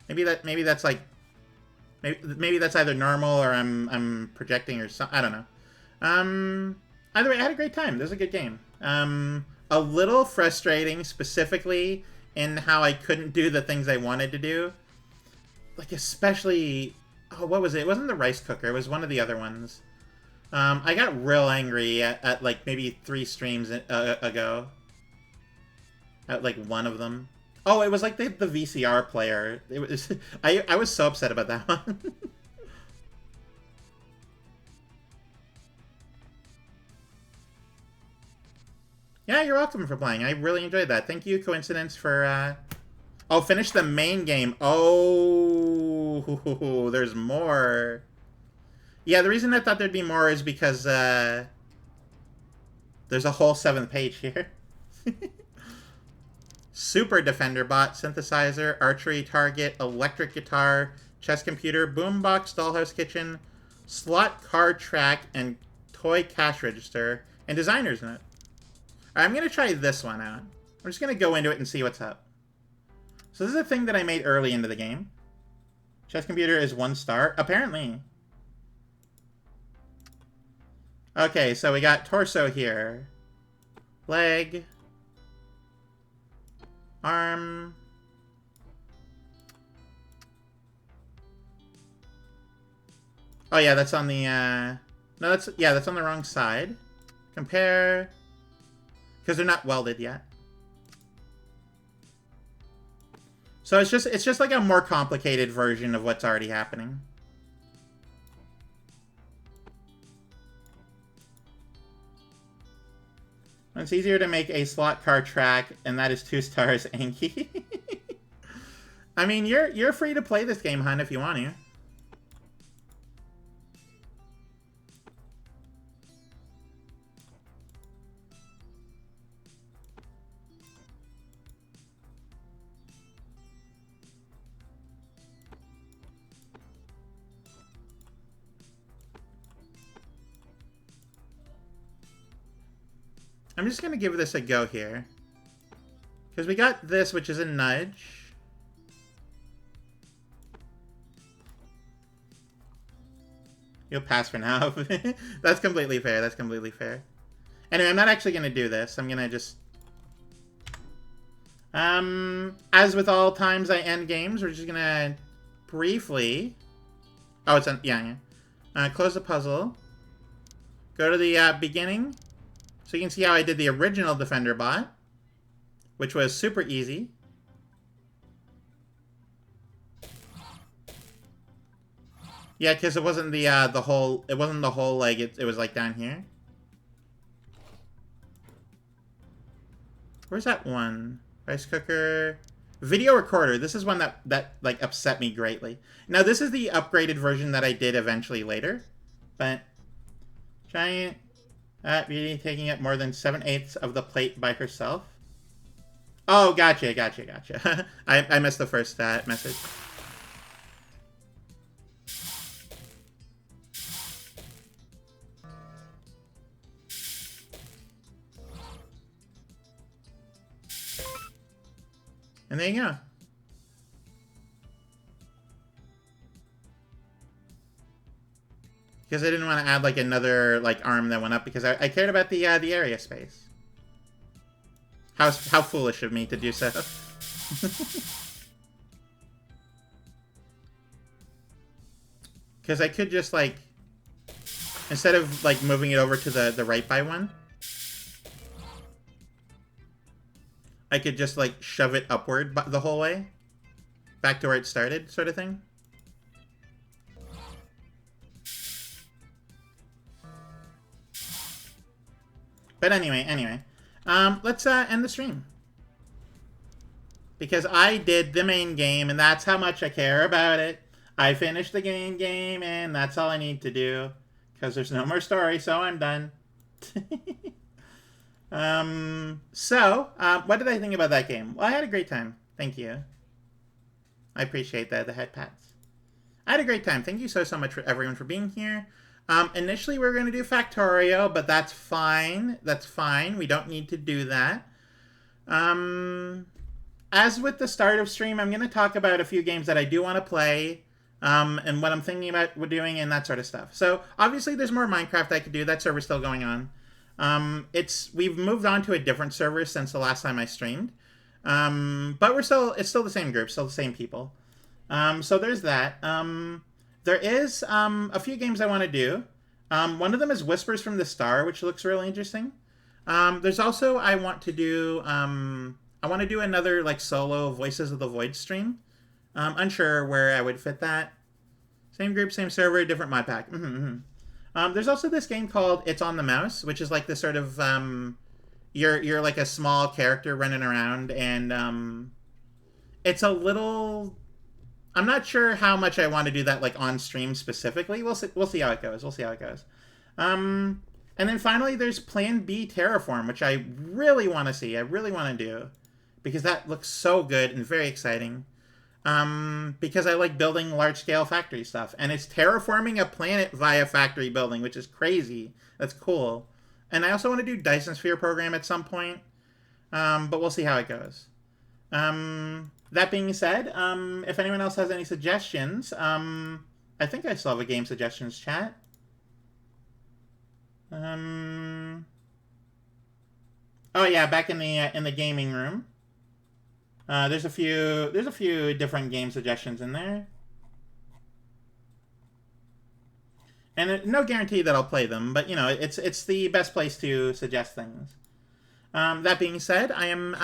Speaker 1: Maybe that's like, maybe that's either normal or I'm projecting or something. I don't know. Either way, I had a great time. This was a good game. A little frustrating, specifically in how I couldn't do the things I wanted to do. Like especially, oh, what was it? It wasn't the rice cooker. It was one of the other ones. I got real angry at like maybe 3 streams ago. At like one of them. Oh, it was like the VCR player. It was I was so upset about that one. Yeah, you're welcome for playing. I really enjoyed that. Thank you, Coincidence, for oh, finish the main game. Oh, there's more. Yeah, the reason I thought there'd be more is because there's a whole 7th page here. Super Defender bot, synthesizer, archery target, electric guitar, chess computer, boombox, dollhouse kitchen, slot card track, and toy cash register, and designer's note. Alright, I'm going to try this one out. I'm just going to go into it and see what's up. So this is a thing that I made early into the game. Chess computer is 1 star, apparently. Okay, so we got torso here. Leg. Arm. Oh yeah, that's on the no, that's on the wrong side. Compare, because they're not welded yet. So it's just like a more complicated version of what's already happening. It's easier to make a slot car track, and that is 2 stars, Anki. I mean, you're free to play this game, hun, if you want to. I'm just gonna give this a go here. Because we got this, which is a nudge. You'll pass for now. That's completely fair, that's completely fair. Anyway, I'm not actually gonna do this. I'm gonna just... as with all times I end games, we're just gonna briefly... Oh, it's on... Yeah. Close the puzzle. Go to the beginning. So you can see how I did the original Defender bot, which was super easy. Yeah, because it wasn't the whole, it wasn't the whole leg, it was like down here. Where's that one? Rice cooker. Video recorder. This is one that like upset me greatly. Now this is the upgraded version that I did eventually later, but giant beauty taking up more than 7/8 of the plate by herself. Oh, gotcha. I missed the first message. And there you go. Because I didn't want to add like another like arm that went up because I cared about the area space. How foolish of me to do so. Because I could just like, instead of like moving it over to the right by one, I could just like shove it upward the whole way, back to where it started, sort of thing. But anyway, let's end the stream. Because I did the main game, and that's how much I care about it. I finished the main game, and that's all I need to do. Because there's no more story, so I'm done. What did I think about that game? Well, I had a great time. Thank you. I appreciate that, the head pats. I had a great time. Thank you so much for everyone for being here. Initially, we were going to do Factorio, but that's fine. That's fine. We don't need to do that. As with the start of stream, I'm going to talk about a few games that I do want to play, and what I'm thinking about doing and that sort of stuff. So, obviously, there's more Minecraft I could do. That server's still going on. We've moved on to a different server since the last time I streamed. But it's still the same group, still the same people. So there's that. There is a few games I want to do. One of them is Whispers from the Star, which looks really interesting. There's also I want to do another like solo Voices of the Void stream. Unsure where I would fit that. Same group, same server, different mod pack. There's also this game called It's on the Mouse, which is like this sort of you're like a small character running around, and it's a little. I'm not sure how much I want to do that like on stream specifically. We'll see how it goes. And then finally, there's Plan B Terraform, which I really want to see. I really want to do because that looks so good and very exciting. Because I like building large-scale factory stuff, and it's terraforming a planet via factory building, which is crazy. That's cool. And I also want to do Dyson Sphere program at some point, but we'll see how it goes. That being said, if anyone else has any suggestions, I think I still have a game suggestions chat. Oh yeah, back in the gaming room. There's a few different game suggestions in there. And no guarantee that I'll play them, but, you know, it's the best place to suggest things. That being said, I am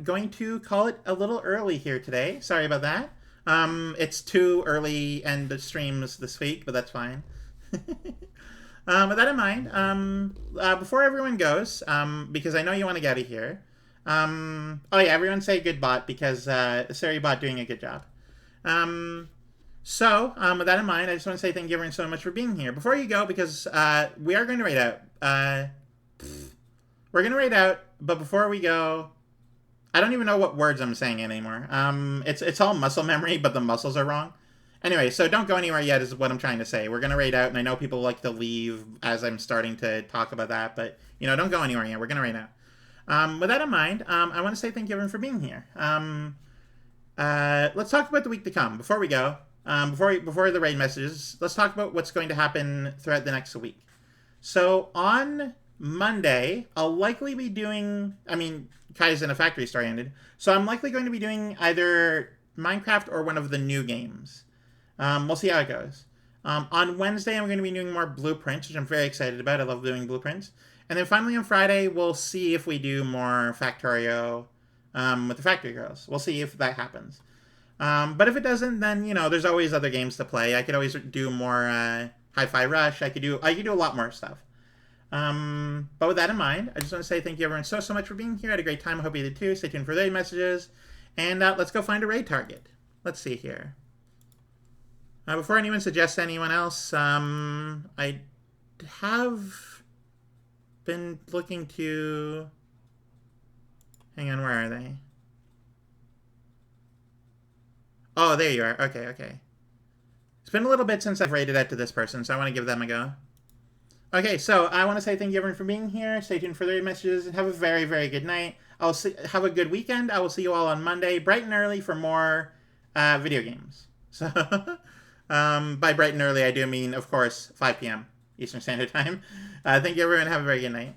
Speaker 1: going to call it a little early here today. Sorry about that. It's too early end streams this week, but that's fine. With that in mind, before everyone goes, because I know you want to get out of here. Oh yeah, everyone say good bot, because Sari bot doing a good job. So, with that in mind, I just want to say thank you everyone so much for being here. Before you go, because we are going to raid out. We're going to raid out, but before we go, I don't even know what words I'm saying anymore. It's all muscle memory, but the muscles are wrong. Anyway, so don't go anywhere yet is what I'm trying to say. We're going to raid out, and I know people like to leave as I'm starting to talk about that, but, you know, don't go anywhere yet. We're going to raid out. With that in mind, I want to say thank you everyone for being here. Let's talk about the week to come. Before we go, before the raid messages, let's talk about what's going to happen throughout the next week. So on Monday, I'll likely be doing, Kaizen, a factory star ended, so I'm likely going to be doing either Minecraft or one of the new games. We'll see how it goes. On Wednesday, I'm going to be doing more blueprints, which I'm very excited about. I love doing blueprints. And then finally on Friday, we'll see if we do more Factorio with the Factory Girls. We'll see if that happens. But if it doesn't, then, you know, there's always other games to play. I could always do more Hi-Fi Rush. I could do a lot more stuff. But with that in mind, I just want to say thank you everyone so much for being here. I had a great time. I hope you did too. Stay tuned for raid messages. And let's go find a raid target. Let's see here. Before anyone suggests anyone else, I have been looking to... Hang on, where are they? Oh, there you are. Okay. It's been a little bit since I've raided out to this person, so I want to give them a go. Okay, so I want to say thank you everyone for being here. Stay tuned for the raid messages, and have a very, very good night. Have a good weekend. I will see you all on Monday, bright and early, for more video games. So, by bright and early, I do mean, of course, 5 p.m. Eastern Standard Time. Thank you everyone. Have a very good night.